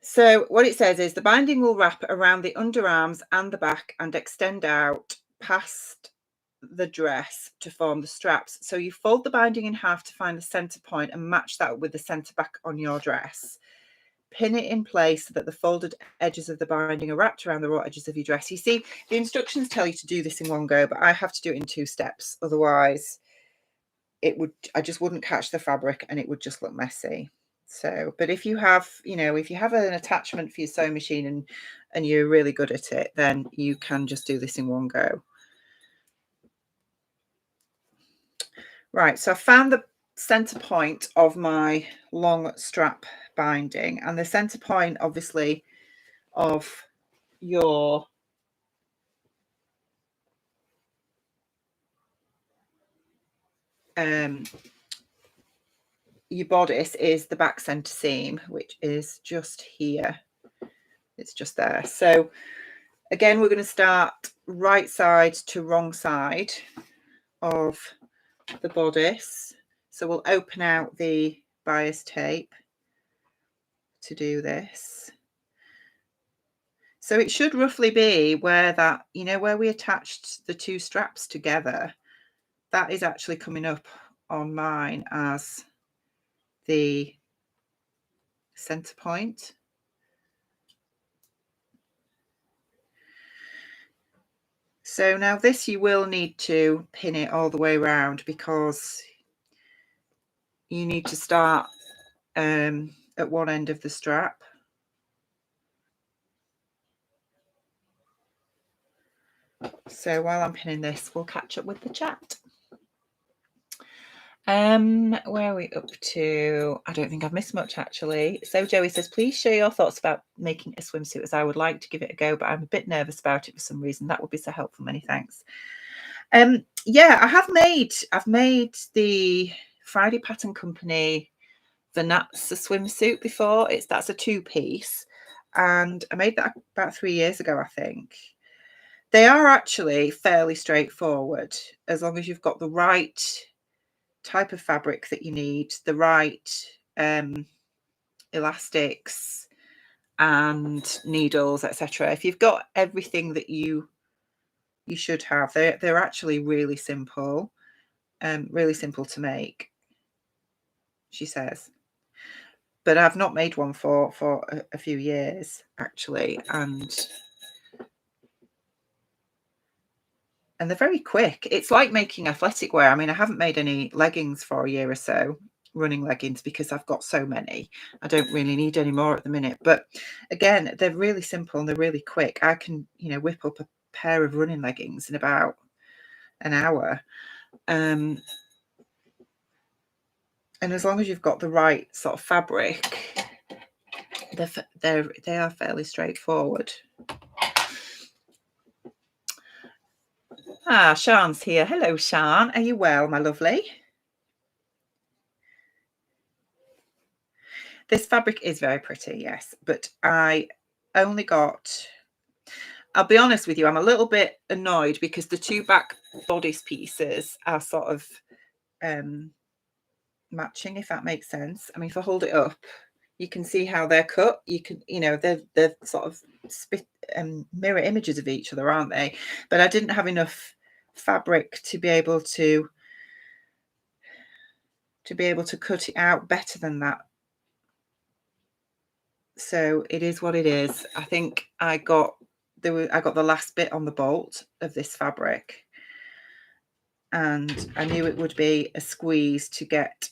so what it says is the binding will wrap around the underarms and the back and extend out past the dress to form the straps. So you fold the binding in half to find the center point and match that with the center back on your dress. Pin it in place so that the folded edges of the binding are wrapped around the raw edges of your dress. You see, the instructions tell you to do this in one go, but I have to do it in 2 steps. Otherwise, I just wouldn't catch the fabric and it would just look messy. So, but if you have, if you have an attachment for your sewing machine and you're really good at it, then you can just do this in one go. Right, so I found the center point of my long strap binding, and the center point obviously of your bodice is the back center seam, which is just here. It's just there. So again, we're going to start right side to wrong side of the bodice. So we'll open out the bias tape to do this. So it should roughly be where that, where we attached the 2 straps together, that is actually coming up on mine as the center point. So now this, you will need to pin it all the way around because you need to start at one end of the strap. So while I'm pinning this, we'll catch up with the chat. Where are we up to? I don't think I've missed much actually. So Joey says, please share your thoughts about making a swimsuit, as I would like to give it a go, but I'm a bit nervous about it for some reason. That would be so helpful. Many thanks. Yeah, I've made the Friday Pattern Company Vanatza swimsuit before. That's a 2-piece, and I made that about 3 years ago, I think. They are actually fairly straightforward as long as you've got the right type of fabric that you need, the right elastics and needles, etc. If you've got everything that you should have, they're actually really simple to make, she says. But I've not made one for a few years actually, and they're very quick. It's like making athletic wear. I mean, I haven't made any leggings for a year or so, running leggings, because I've got so many. I don't really need any more at the minute. But again, they're really simple and they're really quick. I can, whip up a pair of running leggings in about an hour. And as long as you've got the right sort of fabric, they are fairly straightforward. Ah, Sian's here. Hello, Sian. Are you well, my lovely? This fabric is very pretty, yes, but I only got, I'll be honest with you, I'm a little bit annoyed because the 2 back bodice pieces are sort of matching, if that makes sense. I mean, if I hold it up, you can see how they're cut. You can, they're sort of mirror images of each other, aren't they? But I didn't have enough fabric to be able to cut it out better than that. So it is what it is. I think I got the last bit on the bolt of this fabric, and I knew it would be a squeeze to get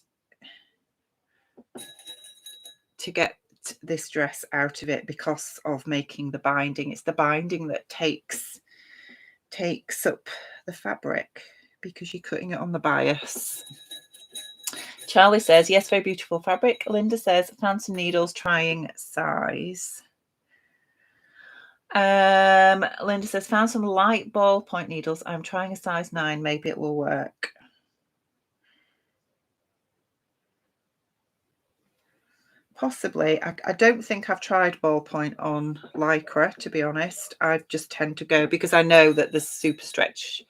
this dress out of it because of making the binding. It's the binding that takes up the fabric because you're cutting it on the bias. Charlie says, yes, very beautiful fabric. Linda says, found some needles, trying size. Linda says, found some light ballpoint needles. I'm trying a size 9. Maybe it will work. Possibly. I don't think I've tried ballpoint on lycra, to be honest. I just tend to go, because I know that the super stretch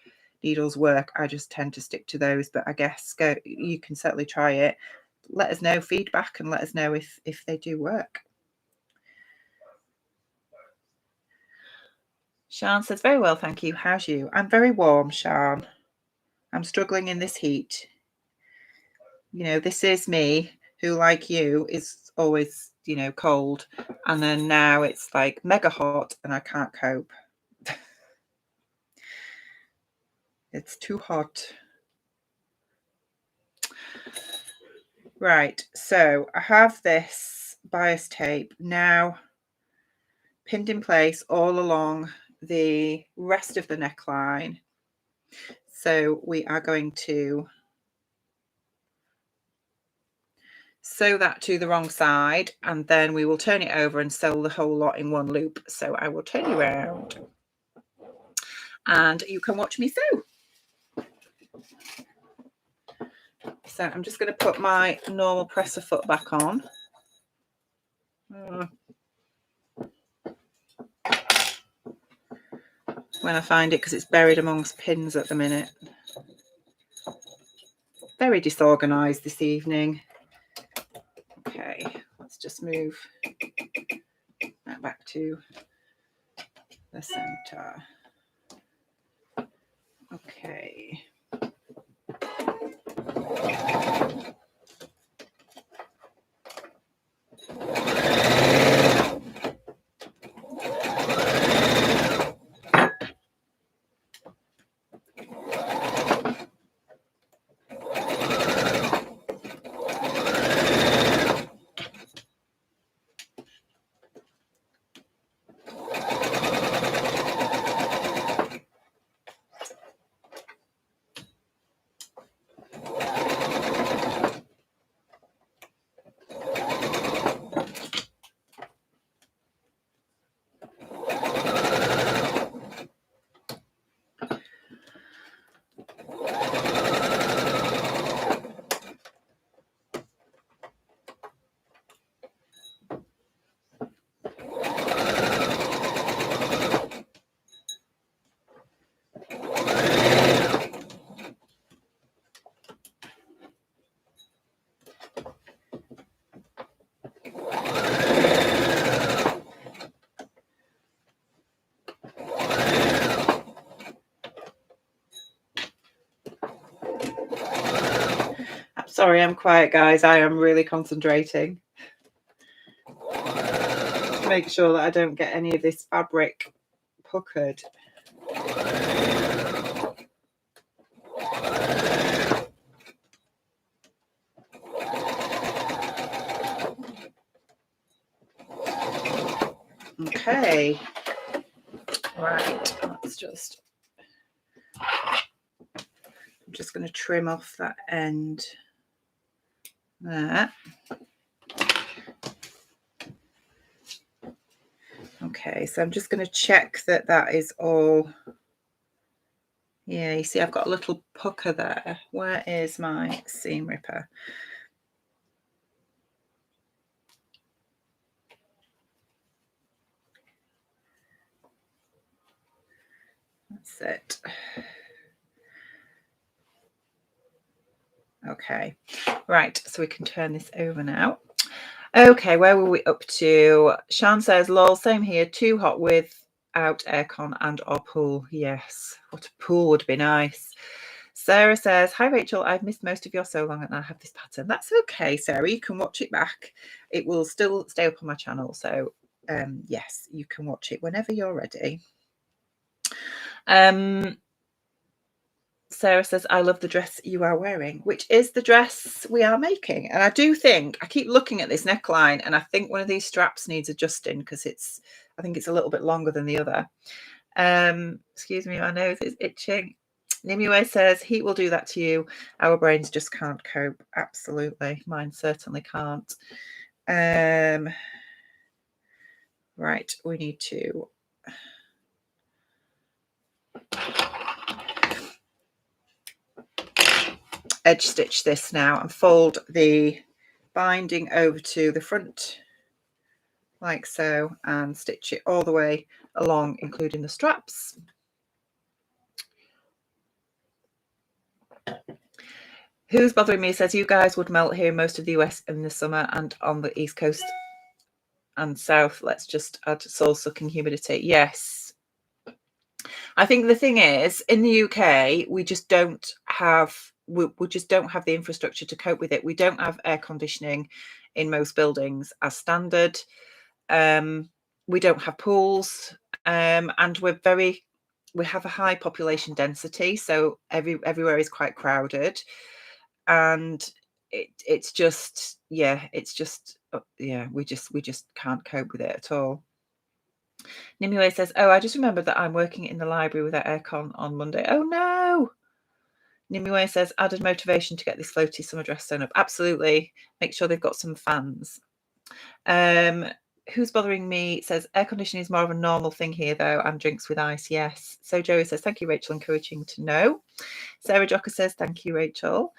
needles work, I just tend to stick to those. But I guess you can certainly try it. Let us know feedback and let us know if they do work. Sian says, very well, thank you. How's you? I'm very warm, Sian. I'm struggling in this heat. You know, this is me, who, like you, is always, you know, cold. And then now it's like mega hot and I can't cope. It's too hot. Right, so I have this bias tape now pinned in place all along the rest of the neckline. So we are going to sew that to the wrong side, and then we will turn it over and sew the whole lot in one loop. So I will turn you around and you can watch me sew. So I'm just going to put my normal presser foot back on. When I find it, because it's buried amongst pins at the minute. Very disorganized this evening. Okay, let's just move that back to the center. Okay. Sorry, I'm quiet, guys. I am really concentrating. Make sure that I don't get any of this fabric puckered. Okay. Right. Let's just... I'm just going to trim off that end there. Okay, so I'm just going to check that that is all. Yeah, you see I've got a little pucker there. Where is my seam ripper? That's it. Okay, right, so we can turn this over now. Okay, where were we up to? Sian says, lol, same here, too hot without aircon and our pool. Yes, what a pool would be nice. Sarah says, hi, Rachel. I've missed most of your so long and I have this pattern. That's okay, Sarah. You can watch it back. It will still stay up on my channel. So, yes, you can watch it whenever you're ready. Sarah says, I love the dress you are wearing, which is the dress we are making. And I do think, I keep looking at this neckline and I think one of these straps needs adjusting because I think it's a little bit longer than the other. Excuse me, my nose is itching. Nimue says, heat will do that to you. Our brains just can't cope. Absolutely. Mine certainly can't. Right, we need to edge stitch this now and fold the binding over to the front like so and stitch it all the way along, including the straps. Who's bothering me says, you guys would melt here in most of the US in the summer and on the East Coast and South. Let's just add soul-sucking humidity. Yes. I think the thing is, in the UK, we just don't have we just don't have the infrastructure to cope with it. We don't have air conditioning in most buildings as standard. We don't have pools, and we have a high population density, so everywhere is quite crowded, and it's just we just can't cope with it at all. Nimue says, oh, I just remembered that I'm working in the library without aircon on Monday. Oh no. Nimue says, added motivation to get this floaty summer dress sewn up. Absolutely. Make sure they've got some fans. Who's bothering me says, air conditioning is more of a normal thing here though, and drinks with ice. Yes. So Joey says, thank you, Rachel. Encouraging to know. Sarah Jocker says, thank you, Rachel.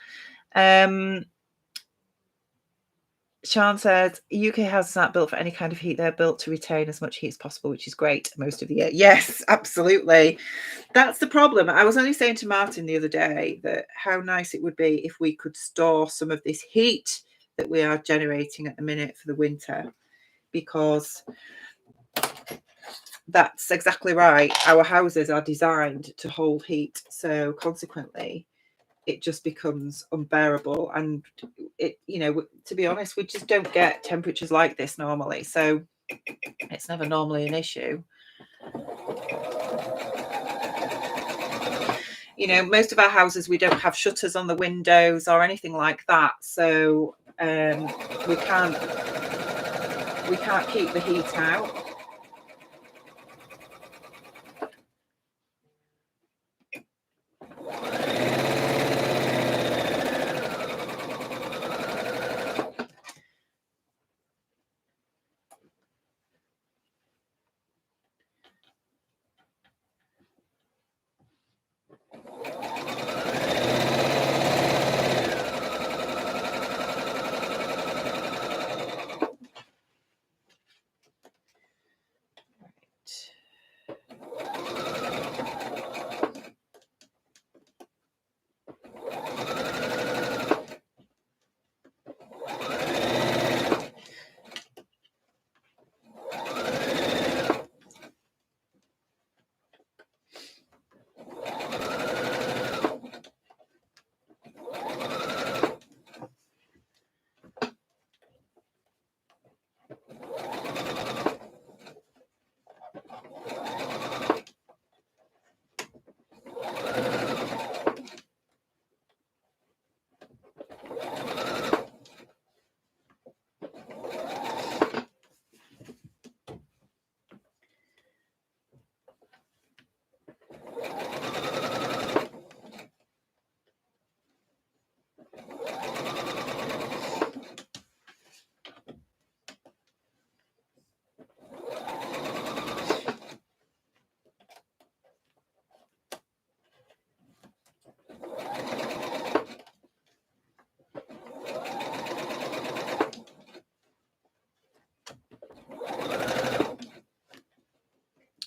Sean says, UK houses aren't built for any kind of heat. They're built to retain as much heat as possible, which is great most of the year. Yes, absolutely. That's the problem. I was only saying to Martin the other day that how nice it would be if we could store some of this heat that we are generating at the minute for the winter, because that's exactly right. Our houses are designed to hold heat. So consequently, it just becomes unbearable, and it, to be honest, we just don't get temperatures like this normally, so it's never normally an issue. Most of our houses, we don't have shutters on the windows or anything like that, so we can't keep the heat out.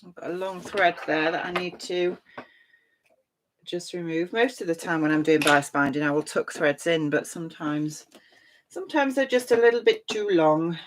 I've got a long thread there that I need to just remove. Most of the time when I'm doing bias binding, I will tuck threads in, but sometimes they're just a little bit too long.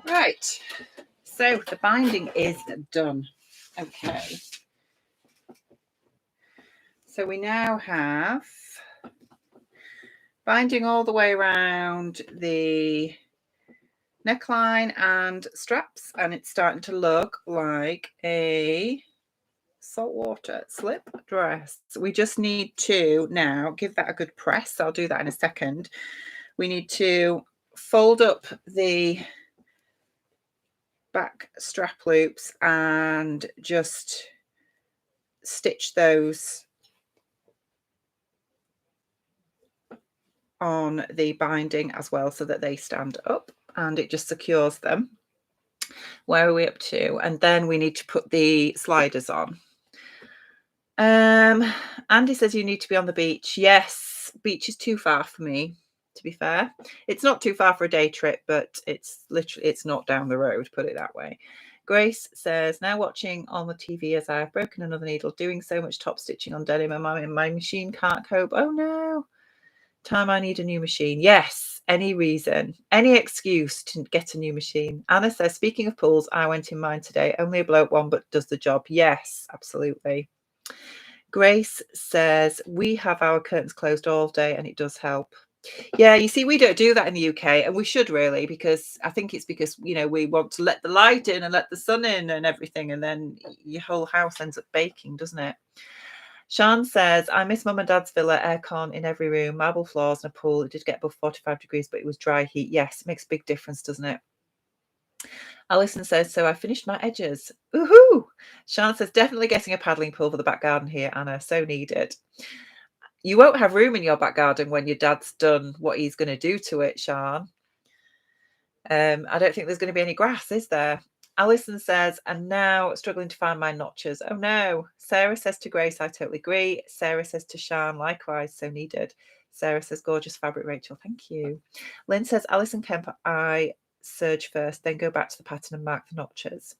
Right, so the binding is done. Okay, so we now have binding all the way around the neckline and straps, and it's starting to look like a saltwater slip dress. We just need to now give that a good press. I'll do that in a second. We need to fold up the back strap loops and just stitch those on the binding as well so that they stand up and it just secures them. Where are we up to? And then we need to put the sliders on. Andy says you need to be on the beach. Yes, beach is too far for me, to be fair. It's not too far for a day trip, but it's not down the road, put it that way. Grace says, now watching on the TV as I have broken another needle, doing so much top stitching on denim and my machine can't cope. Oh no. Time I need a new machine. Yes, any reason, any excuse to get a new machine. Anna says, speaking of pulls, I went in mine today. Only a bloke one, but does the job. Yes, absolutely. Grace says, we have our curtains closed all day and it does help. Yeah, you see, we don't do that in the UK, and we should really, because I think it's because, you know, we want to let the light in and let the sun in and everything, and then your whole house ends up baking, doesn't it? Sean says, I miss mum and dad's villa, aircon in every room, marble floors and a pool. It did get above 45 degrees, but it was dry heat. Yes, it makes a big difference, doesn't it? Alison says, so I finished my edges. Woohoo! Sean says, definitely getting a paddling pool for the back garden here, Anna. So needed. You won't have room in your back garden when your dad's done what he's going to do to it, Sean. I don't think there's going to be any grass, is there? Alison says, and now struggling to find my notches. Oh no. Sarah says to Grace, I totally agree. Sarah says to Sian, likewise, so needed. Sarah says, gorgeous fabric, Rachel. Thank you. Lynn says, Alison Kemp, I serge first, then go back to the pattern and mark the notches.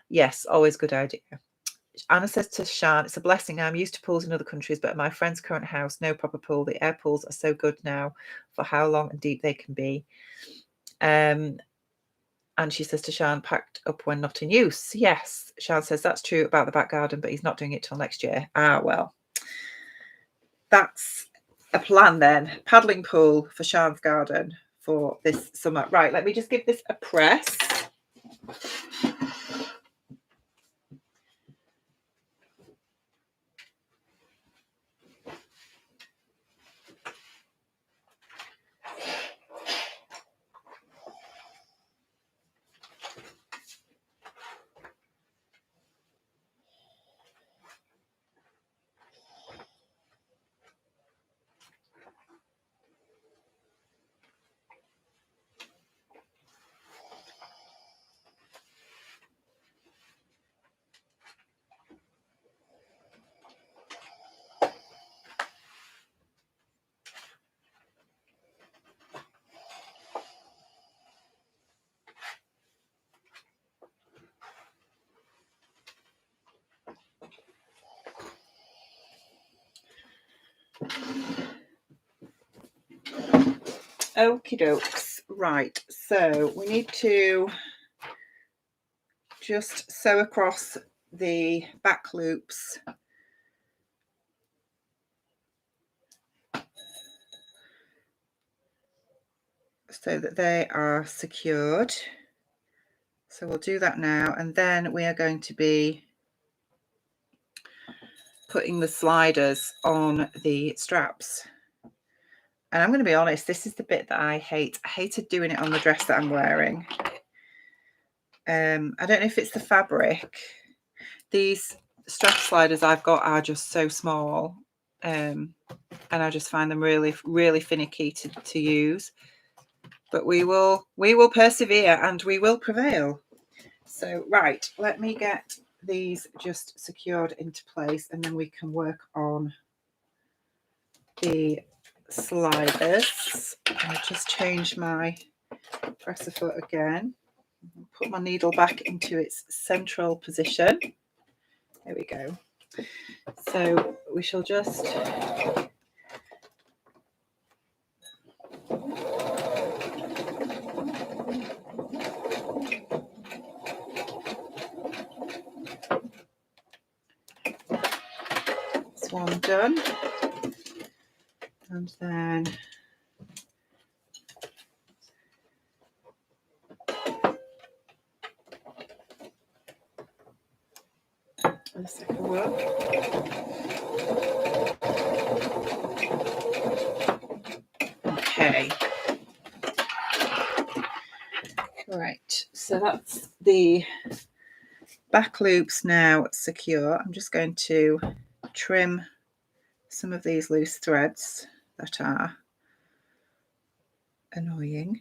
Yes, always good idea. Anna says to Sian, it's a blessing. I'm used to pools in other countries, but at my friend's current house, no proper pool. The air pools are so good now for how long and deep they can be. And she says to Sian, packed up when not in use. Yes, Sian says that's true about the back garden, but he's not doing it till next year. Ah, well, that's a plan then. Paddling pool for Sian's garden for this summer. Right, let me just give this a press. Okie dokes. Right, so we need to just sew across the back loops so that they are secured. So we'll do that now, and then we are going to be putting the sliders on the straps. And I'm going to be honest, this is the bit that I hate. I hated doing it on the dress that I'm wearing. I don't know if it's the fabric. These strap sliders I've got are just so small, and I just find them really, really finicky to use. But we will persevere and we will prevail. So right, let me get these just secured into place, and then we can work on the sliders. I'll just change my presser foot again. Put my needle back into its central position. There we go. So we shall just one done. And then the second one. Okay. Right, so that's the back loops now secure. I'm just going to trim some of these loose threads that are annoying.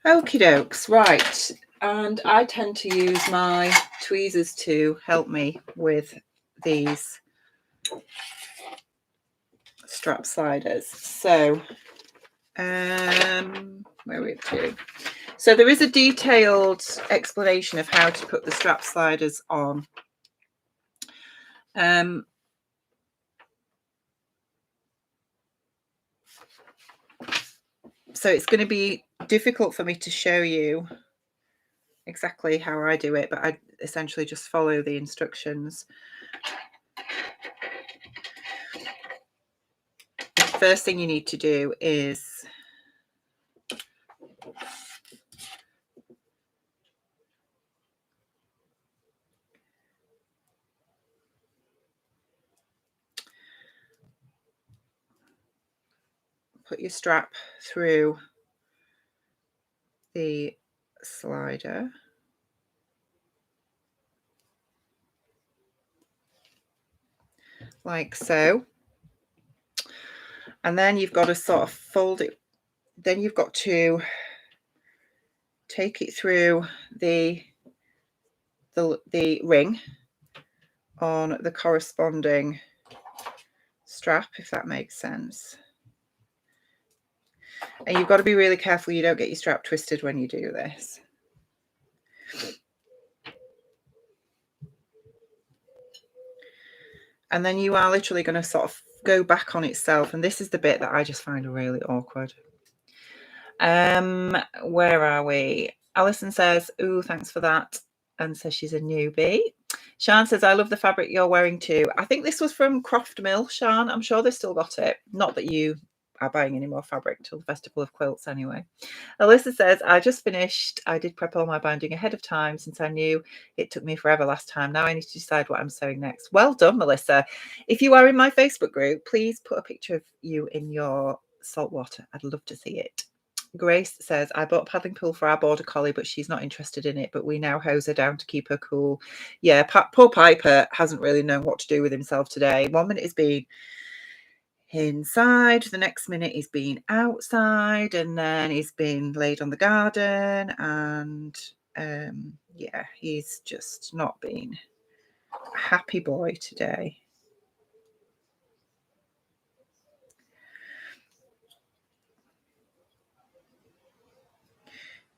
Okie dokes, right. And I tend to use my tweezers to help me with these strap sliders. So, where are we up to? So there is a detailed explanation of how to put the strap sliders on. So it's going to be difficult for me to show you exactly how I do it, but I essentially just follow the instructions. The first thing you need to do is put your strap through the slider. Like so. And then you've got to sort of fold it. Then you've got to take it through the ring on the corresponding strap, if that makes sense. And you've got to be really careful you don't get your strap twisted when you do this. And then you are literally going to sort of go back on itself. And this is the bit that I just find really awkward. Where are we? Alison says, ooh, thanks for that. And says she's a newbie. Sian says, I love the fabric you're wearing too. I think this was from Croft Mill, Sian. I'm sure they've still got it. Not that you are buying any more fabric till the Festival of Quilts anyway. Alyssa says, I just finished. I did prep all my binding ahead of time since I knew it took me forever last time. Now I need to decide what I'm sewing next. Well done, Melissa. If you are in my Facebook group, please put a picture of you in your saltwater. I'd love to see it. Grace says, I bought a paddling pool for our border collie, but she's not interested in it, but we now hose her down to keep her cool. Yeah, poor Piper hasn't really known what to do with himself today. 1 minute he's been inside, the next minute he's been outside, and then he's been laid on the garden, and yeah, he's just not been a happy boy today.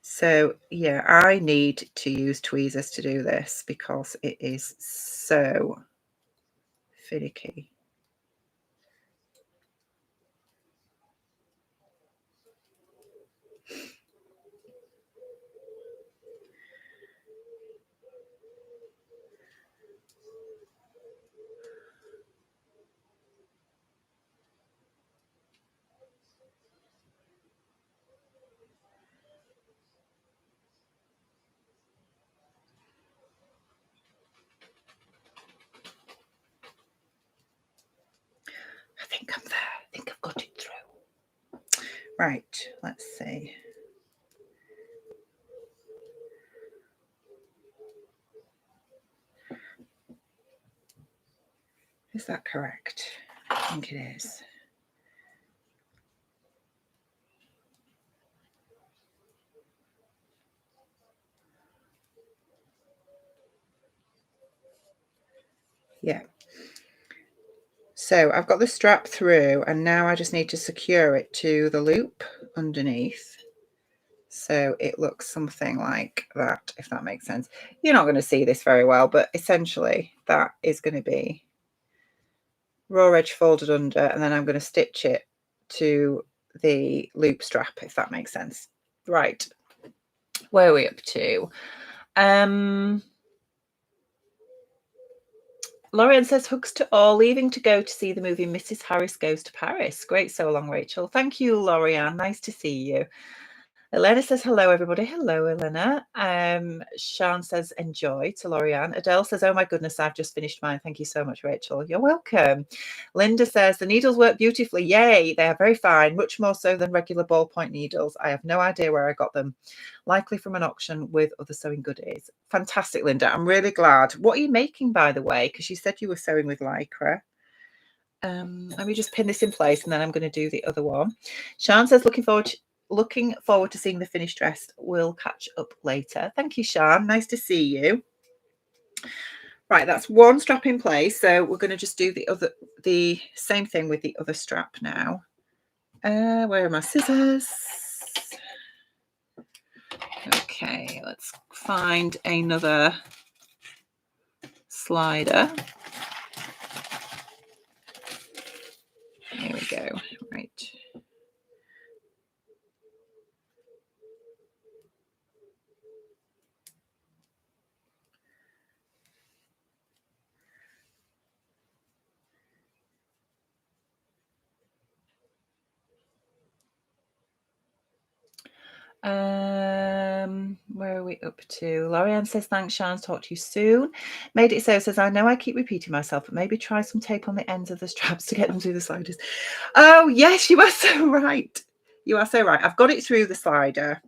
So yeah, I need to use tweezers to do this because it is so finicky. I think I'm there. I think I've got it through. Right, let's see. Is that correct? I think it is. Yeah. So I've got the strap through, and now I just need to secure it to the loop underneath. So it looks something like that, if that makes sense. You're not going to see this very well, but essentially that is going to be raw edge folded under, and then I'm going to stitch it to the loop strap, if that makes sense. Right, where are we up to? Lorian says, hugs to all, leaving to go to see the movie Mrs. Harris Goes to Paris. Great so long, Rachel. Thank you, Lorian. Nice to see you. Elena says, hello, everybody. Hello, Elena. Sean says, enjoy to Lorianne. Adele says, oh, my goodness, I've just finished mine. Thank you so much, Rachel. You're welcome. Linda says, the needles work beautifully. Yay, they are very fine, much more so than regular ballpoint needles. I have no idea where I got them. Likely from an auction with other sewing goodies. Fantastic, Linda. I'm really glad. What are you making, by the way? Because you said you were sewing with Lycra. Let me just pin this in place, and then I'm going to do the other one. Sean says, looking forward to seeing the finished dress. We'll catch up later. Thank you, Sean. Nice to see you. Right, that's one strap in place. So we're going to just do the same thing with the other strap now. Where are my scissors? Okay, let's find another slider. Here we go. Right. Where are we up to? Lorianne says, thanks, Shan. Talk to you soon. Made It So says, I know I keep repeating myself, but maybe try some tape on the ends of the straps to get them through the sliders. Oh, yes, you are so right. You are so right. I've got it through the slider.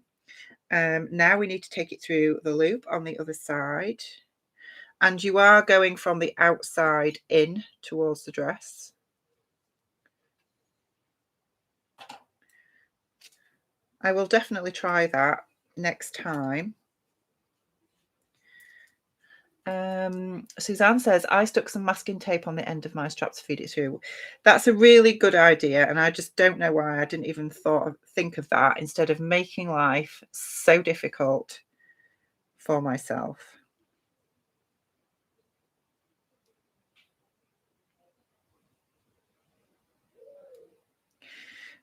Now we need to take it through the loop on the other side. And you are going from the outside in towards the dress. I will definitely try that next time. Suzanne says, I stuck some masking tape on the end of my strap to feed it through. That's a really good idea, and I just don't know why I didn't even think of that instead of making life so difficult for myself.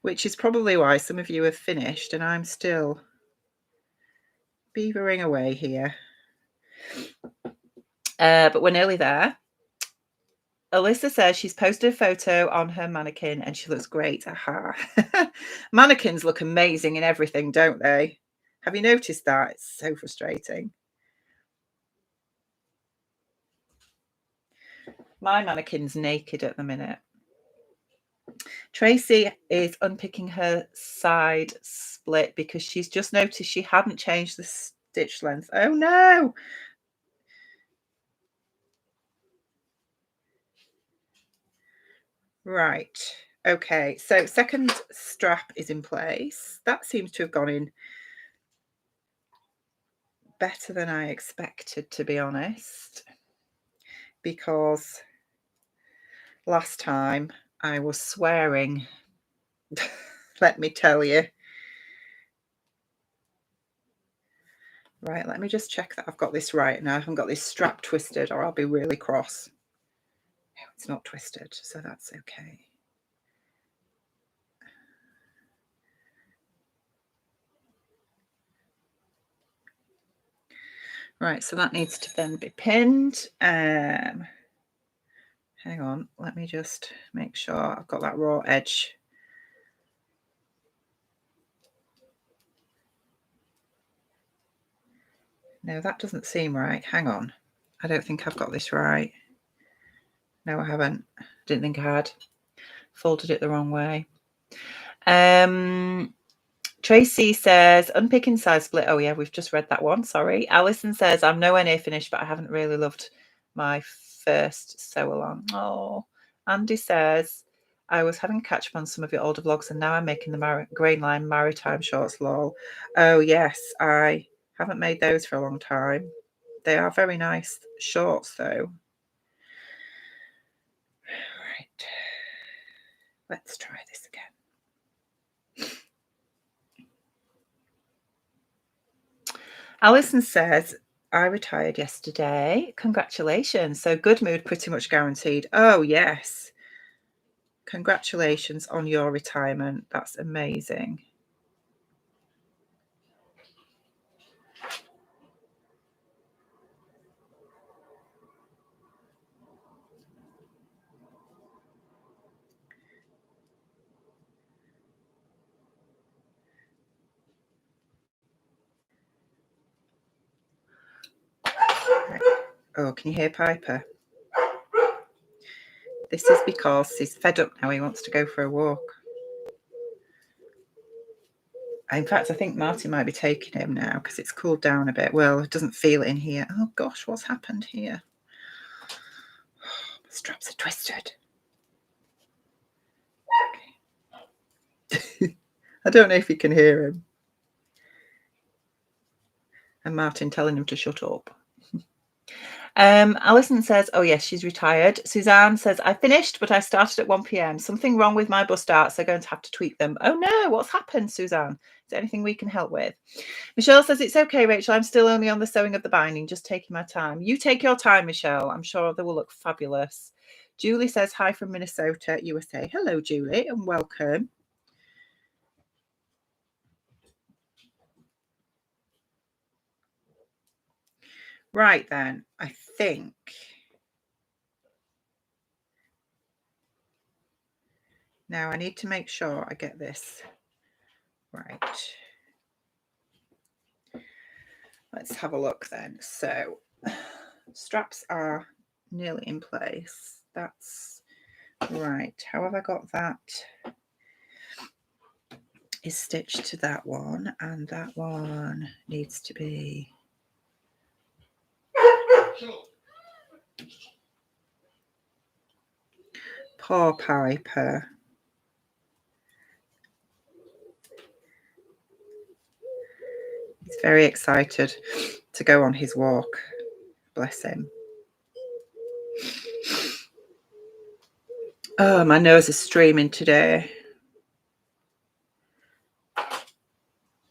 Which is probably why some of you have finished and I'm still beavering away here. But we're nearly there. Alyssa says she's posted a photo on her mannequin and she looks great. Aha. Mannequins look amazing in everything, don't they? Have you noticed that? It's so frustrating. My mannequin's naked at the minute. Tracy is unpicking her side split because she's just noticed she hadn't changed the stitch length. Oh no! Right. Okay. So second strap is in place. That seems to have gone in better than I expected, to be honest, because last time I was swearing. Let me tell you. Right, let me just check that I've got this right now. I haven't got this strap twisted or I'll be really cross. No, it's not twisted, so that's okay. Right, so that needs to then be pinned. Hang on, let me just make sure I've got that raw edge. No, that doesn't seem right. Hang on. I don't think I've got this right. No, I haven't. Didn't think I had. Folded it the wrong way. Tracy says, unpicking side split. Oh, yeah, we've just read that one. Sorry. Alison says, I'm nowhere near finished, but I haven't really loved my first sew along. Oh, Andy says, I was having a catch up on some of your older vlogs, and now I'm making the grain line maritime shorts, lol. Oh, yes, I haven't made those for a long time. They are very nice shorts, though. Right. Let's try this again. Alison says, I retired yesterday. Congratulations. So good mood, pretty much guaranteed. Oh, yes. Congratulations on your retirement. That's amazing. Oh, can you hear Piper? This is because he's fed up now. He wants to go for a walk. In fact, I think Martin might be taking him now because it's cooled down a bit. Well, it doesn't feel it in here. Oh gosh, what's happened here? The straps are twisted. Okay. I don't know if you can hear him. And Martin telling him to shut up. Alison says, oh yes, she's retired. Suzanne says, I finished, but I started at 1 p.m. Something wrong with my bust darts, so going to have to tweak them. Oh no, what's happened, Suzanne? Is there anything we can help with? Michelle says, it's okay, Rachel. I'm still only on the sewing of the binding, just taking my time. You take your time, Michelle. I'm sure they will look fabulous. Julie says, hi from Minnesota, USA. Hello, Julie, and welcome. Right then, I think now I need to make sure I get this right. Let's have a look then. So straps are nearly in place. That's right. How have I got that? Is stitched to that one, and that one needs to be poor Piper. He's very excited to go on his walk. Bless him. Oh, my nose is streaming today.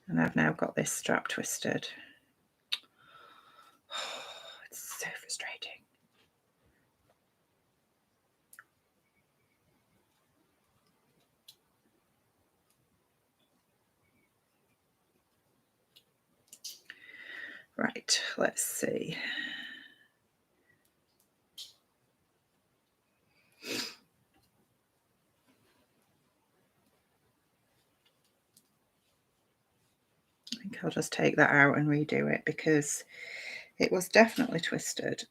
And I've now got this strap twisted. Oh, it's so frustrating. Right, let's see. I think I'll just take that out and redo it because it was definitely twisted.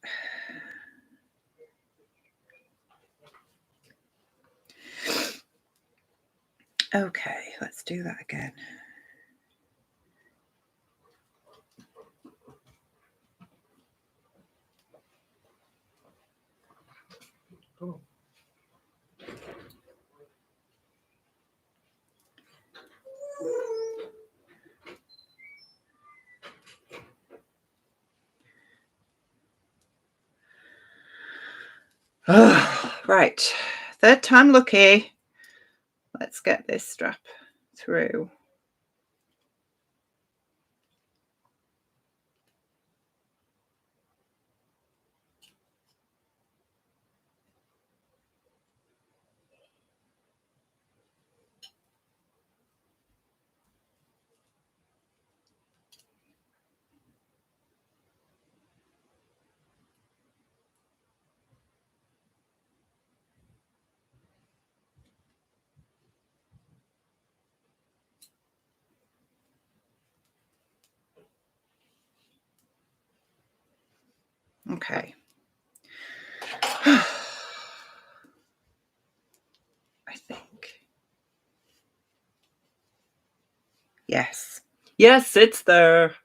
Okay, let's do that again. Oh. Oh, right, third time lucky. Let's get this strap through. Okay. I think. Yes. Yes, it's there.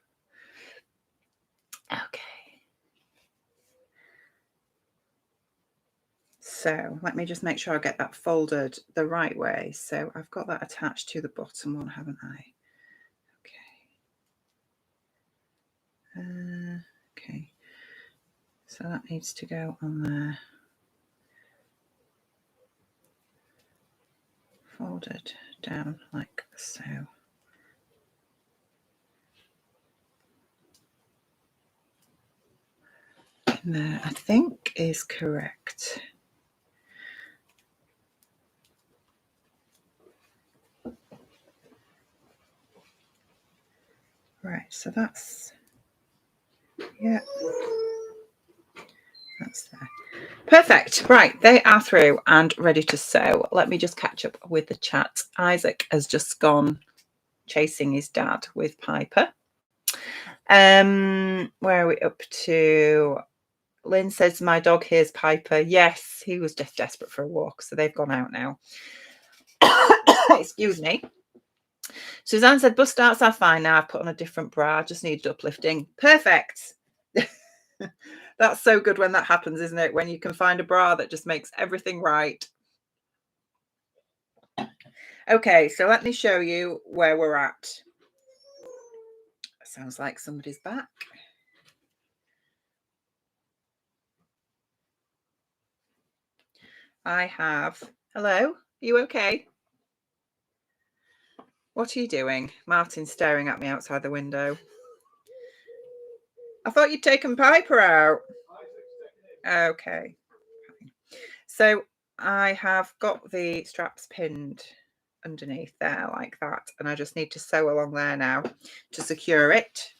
Okay. So let me just make sure I get that folded the right way. So I've got that attached to the bottom one, haven't I? Okay. Okay. So that needs to go on there. Folded down like so. And there, I think, is correct. Right, so that's, yeah, that's there. Perfect. Right, they are through and ready to sew. Let me just catch up with the chat. Isaac has just gone chasing his dad with Piper. Where are we up to? Lynn says my dog hears Piper. Yes, he was just desperate for a walk, so they've gone out now. Excuse me. Suzanne said bust starts are fine now. I've put on a different bra. Just needed uplifting. Perfect. That's so good when that happens, isn't it? When you can find a bra that just makes everything right. Okay, so let me show you where we're at. Sounds like somebody's back. I have. Hello, are you okay? What are you doing? Martin's staring at me outside the window. I thought you'd taken Piper out. Okay. So I have got the straps pinned underneath there like that, and I just need to sew along there now to secure it.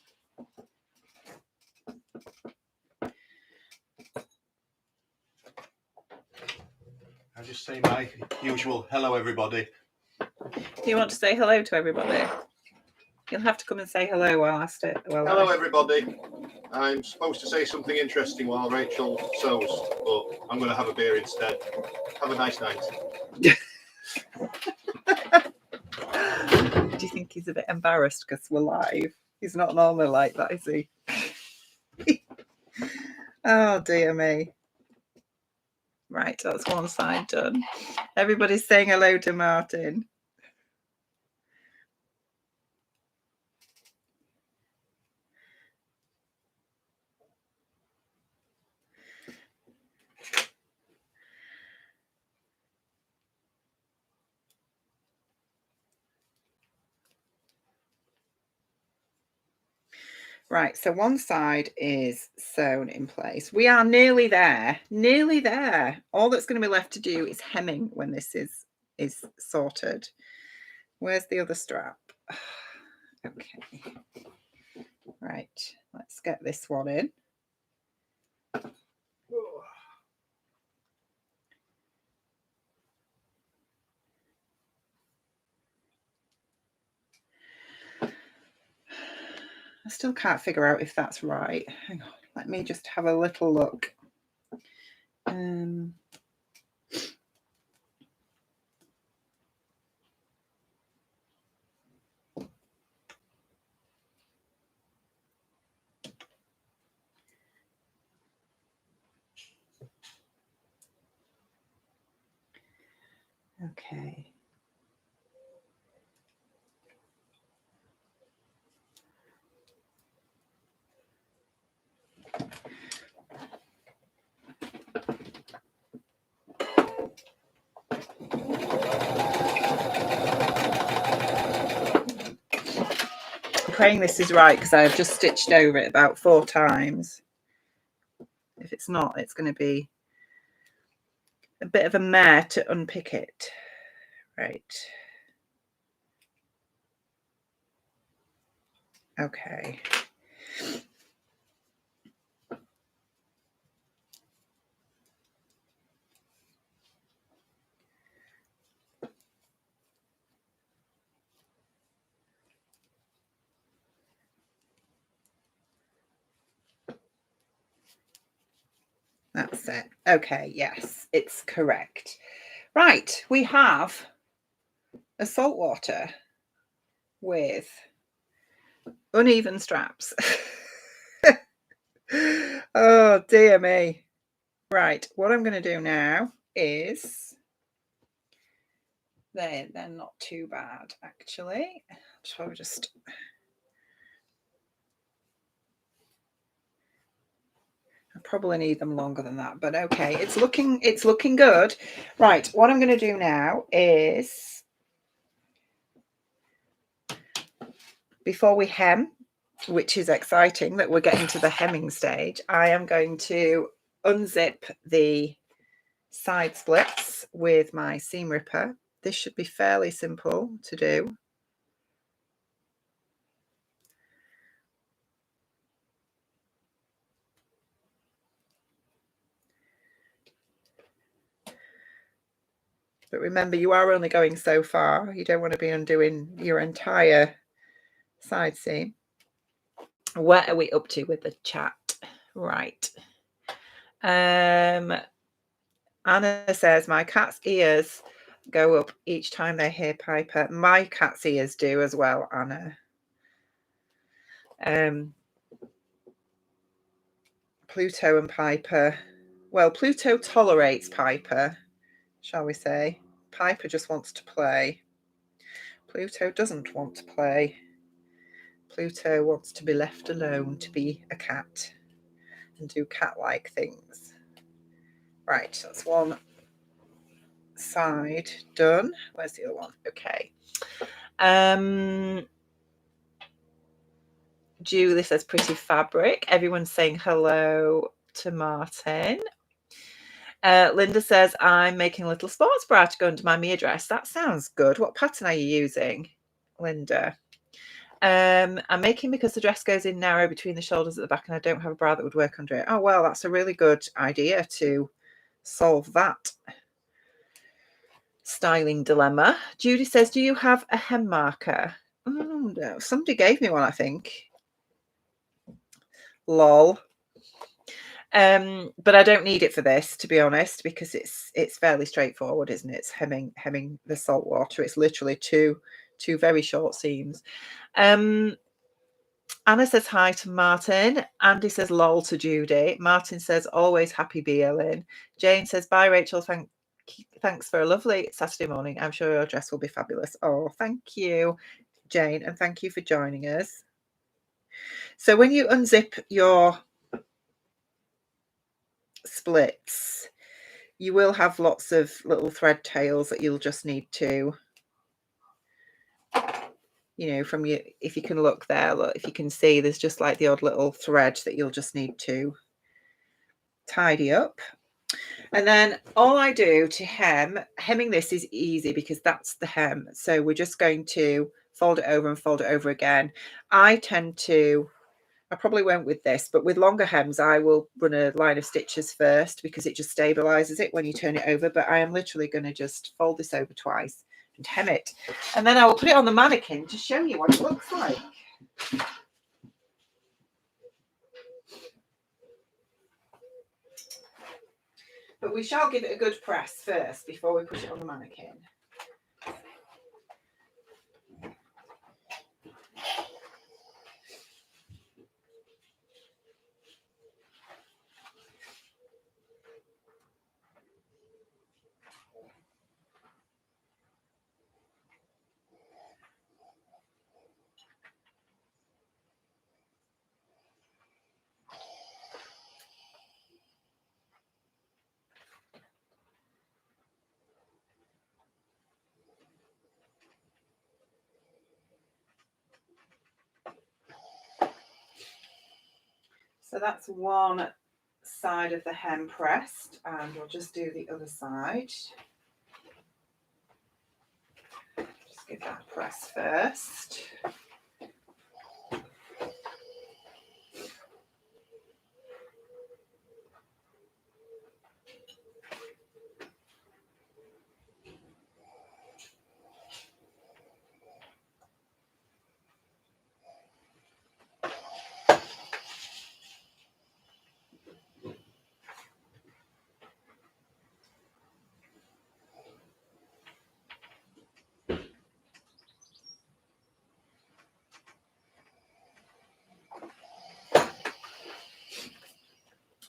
I just say my usual hello everybody. Do you want to say hello to everybody? You'll have to come and say hello while I stay. Hello everybody. I'm supposed to say something interesting while Rachel sews, but I'm going to have a beer instead. Have a nice night. Do you think he's a bit embarrassed because we're live? He's not normally like that, is he? Oh dear me. Right, that's one side done. Everybody's saying hello to Martin. Right, so one side is sewn in place. We are nearly there, nearly there. All that's going to be left to do is hemming when this is sorted. Where's the other strap? Okay. Right, let's get this one in. I still can't figure out if that's right. Hang on, let me just have a little look. Okay. I'm praying this is right because I've just stitched over it about 4 times. If it's not, it's going to be a bit of a mare to unpick it. Right. Okay. That's it. Okay, yes, it's correct. Right, we have a saltwater with uneven straps. Oh, dear me. Right, what I'm going to do now is... They're not too bad, actually. So just... I probably need them longer than that, but okay, it's looking good. Right, what I'm going to do now is, before we hem, which is exciting that we're getting to the hemming stage, I am going to unzip the side splits with my seam ripper. This should be fairly simple to do. But remember, you are only going so far. You don't want to be undoing your entire side seam. Where are we up to with the chat? Right. Anna says, my cat's ears go up each time they hear Piper. My cat's ears do as well, Anna. Pluto and Piper. Well, Pluto tolerates Piper, shall we say. Piper just wants to play. Pluto doesn't want to play. Pluto wants to be left alone, to be a cat and do cat-like things. Right, that's one side done. Where's the other one? Okay. Julie says pretty fabric. Everyone's saying hello to Martin. Linda says, I'm making a little sports bra to go under my Mia dress. That sounds good. What pattern are you using, Linda? I'm making because the dress goes in narrow between the shoulders at the back and I don't have a bra that would work under it. Oh, well, that's a really good idea to solve that styling dilemma. Judy says, do you have a hem marker? Oh, no. Somebody gave me one, I think. Lol. But I don't need it for this, to be honest, because it's fairly straightforward, isn't it? It's hemming the saltwater. It's literally two very short seams. Anna says hi to Martin. Andy says lol to Judy. Martin says always happy BLN. Jane says bye Rachel. Thanks for a lovely Saturday morning. I'm sure your dress will be fabulous. Oh, thank you, Jane, and thank you for joining us. So when you unzip your splits, you will have lots of little thread tails that you'll just need to, you know, from your, if you can look there, look, if you can see, there's just like the odd little thread that you'll just need to tidy up. And then all I do to hemming this is easy because that's the hem. So we're just going to fold it over and fold it over again. I probably won't with this, but with longer hems, I will run a line of stitches first because it just stabilizes it when you turn it over. But I am literally going to just fold this over twice and hem it. And then I will put it on the mannequin to show you what it looks like. But we shall give it a good press first before we put it on the mannequin. So that's one side of the hem pressed, and we'll just do the other side. Just give that a press first.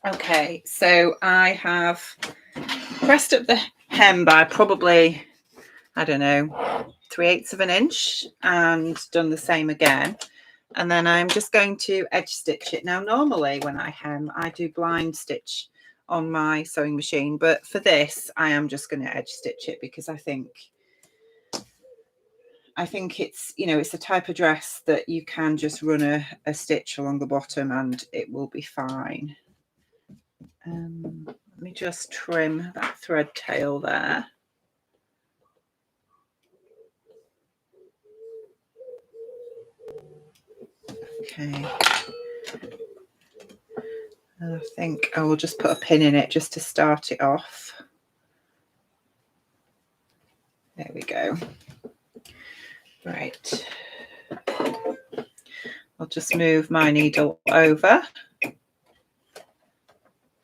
Okay, so I have pressed up the hem by probably, I don't know, 3/8 of an inch and done the same again. And then I'm just going to edge stitch it. Now, normally when I hem, I do blind stitch on my sewing machine, but for this, I am just going to edge stitch it because I think it's, you know, it's a type of dress that you can just run a stitch along the bottom and it will be fine. Let me just trim that thread tail there. Okay. And I think I will just put a pin in it just to start it off. we go. Right. I'll just move my needle over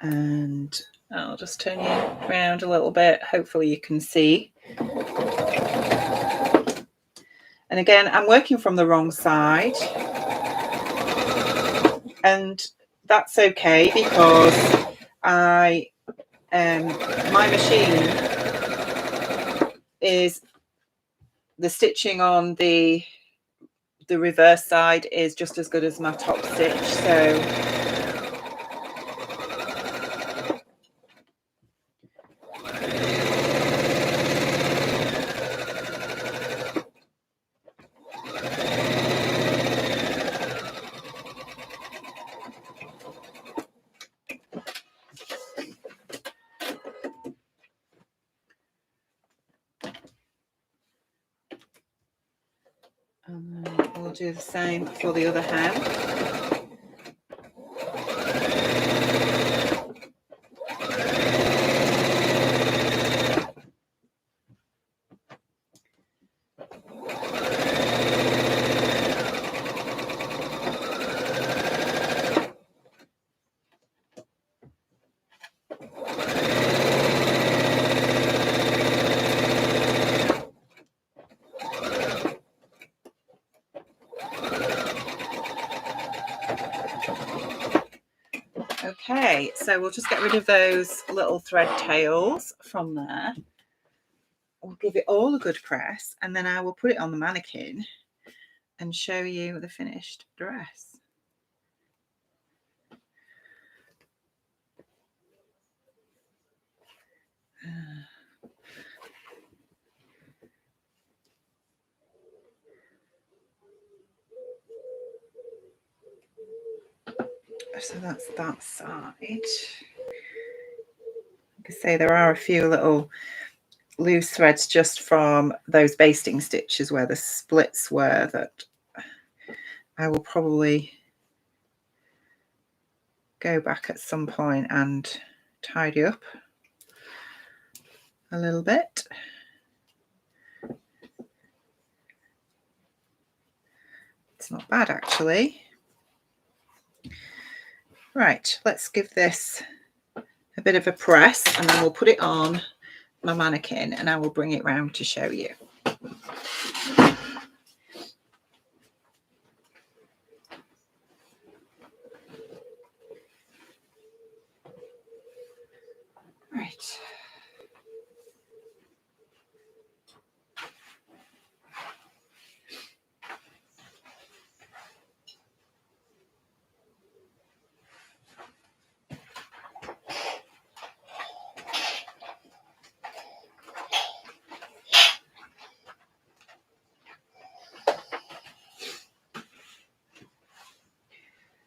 and I'll just turn you around a little bit. Hopefully you can see. And again, I'm working from the wrong side. And that's okay because my machine is the stitching on the reverse side is just as good as my top stitch. So we'll do the same for the other hem. Okay, so we'll just get rid of those little thread tails from there. We'll give it all a good press and then I will put it on the mannequin and show you the finished dress. So that's that side. Like I say, there are a few little loose threads just from those basting stitches where the splits were that I will probably go back at some point and tidy up a little bit. It's not bad actually. Right, let's give this a bit of a press and then we'll put it on my mannequin and I will bring it round to show you. Right.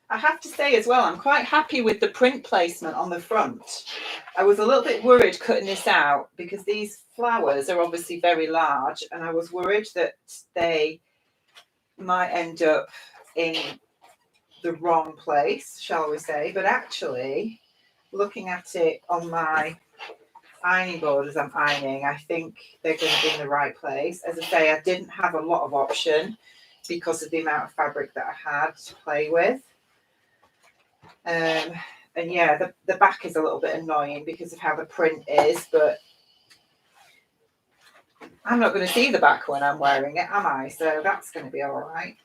I have to say as well, I'm quite happy with the print placement on the front. I was a little bit worried cutting this out because these flowers are obviously very large and I was worried that they might end up in the wrong place, shall we say. But actually, looking at it on my ironing board as I'm ironing, I think they're going to be in the right place. As I say, I didn't have a lot of option because of the amount of fabric that I had to play with. And yeah, the back is a little bit annoying because of how the print is, but I'm not going to see the back when I'm wearing it, am I? So that's going to be all right.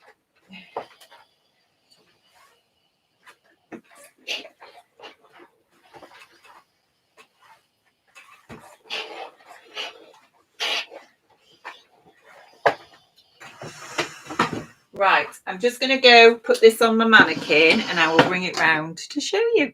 Right, I'm just going to go put this on my mannequin and I will bring it round to show you.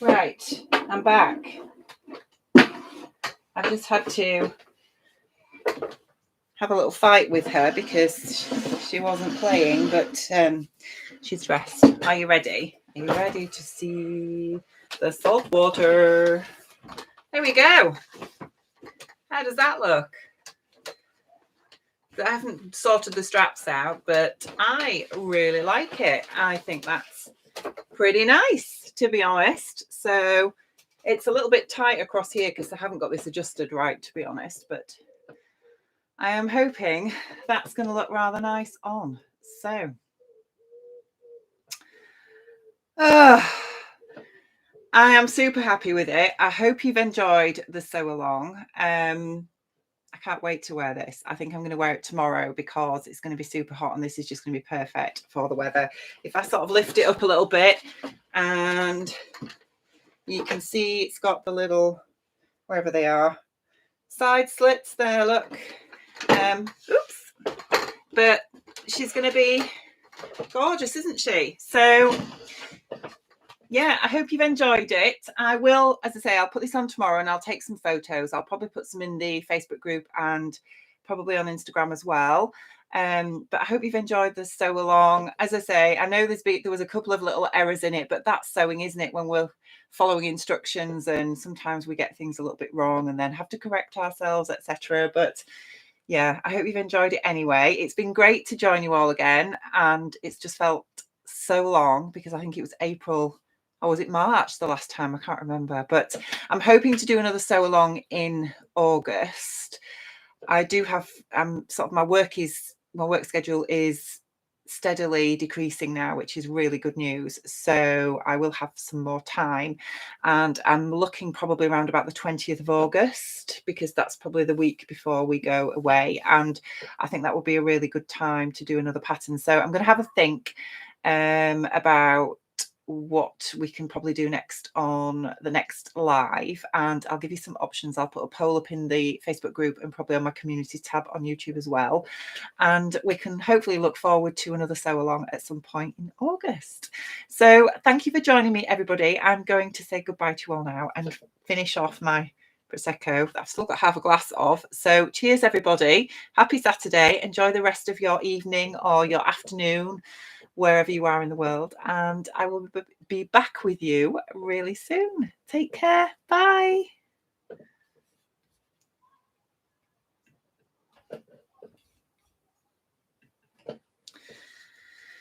Right, I'm back. I just had to have a little fight with her because she wasn't playing, but she's dressed. Are you ready? Are you ready to see the saltwater? There we go. How does that look? I haven't sorted the straps out, but I really like it. I think that's pretty nice, to be honest. So it's a little bit tight across here because I haven't got this adjusted right, to be honest, but I am hoping that's going to look rather nice on. So I am super happy with it. I hope you've enjoyed the sew along. I can't wait to wear this. I think I'm going to wear it tomorrow because it's going to be super hot and this is just going to be perfect for the weather. If I sort of lift it up a little bit, and you can see it's got the little, wherever they are, side slits there, look. Oops. But she's going to be gorgeous, isn't she? So yeah, I hope you've enjoyed it. I will, as I say, I'll put this on tomorrow and I'll take some photos. I'll probably put some in the Facebook group and probably on Instagram as well. But I hope you've enjoyed the sew along. As I say, I know there was a couple of little errors in it, but that's sewing, isn't it? When we're following instructions and sometimes we get things a little bit wrong and then have to correct ourselves, etc. But yeah, I hope you've enjoyed it anyway. It's been great to join you all again, and it's just felt so long because I think it was April, or was it March the last time? I can't remember, but I'm hoping to do another sew along in August. I do have sort of my work schedule is steadily decreasing now, which is really good news. So I will have some more time, and I'm looking probably around about the 20th of August because that's probably the week before we go away, and I think that will be a really good time to do another pattern. So I'm going to have a think about what we can probably do next on the next live, and I'll give you some options. I'll put a poll up in the Facebook group and probably on my community tab on YouTube as well, and we can hopefully look forward to another sew along at some point in August. So thank you for joining me, everybody. I'm going to say goodbye to you all now and finish off my Prosecco that I've still got half a glass of. So cheers, everybody. Happy Saturday. Enjoy the rest of your evening or your afternoon, wherever you are in the world, and I will be back with you really soon. Take care. Bye.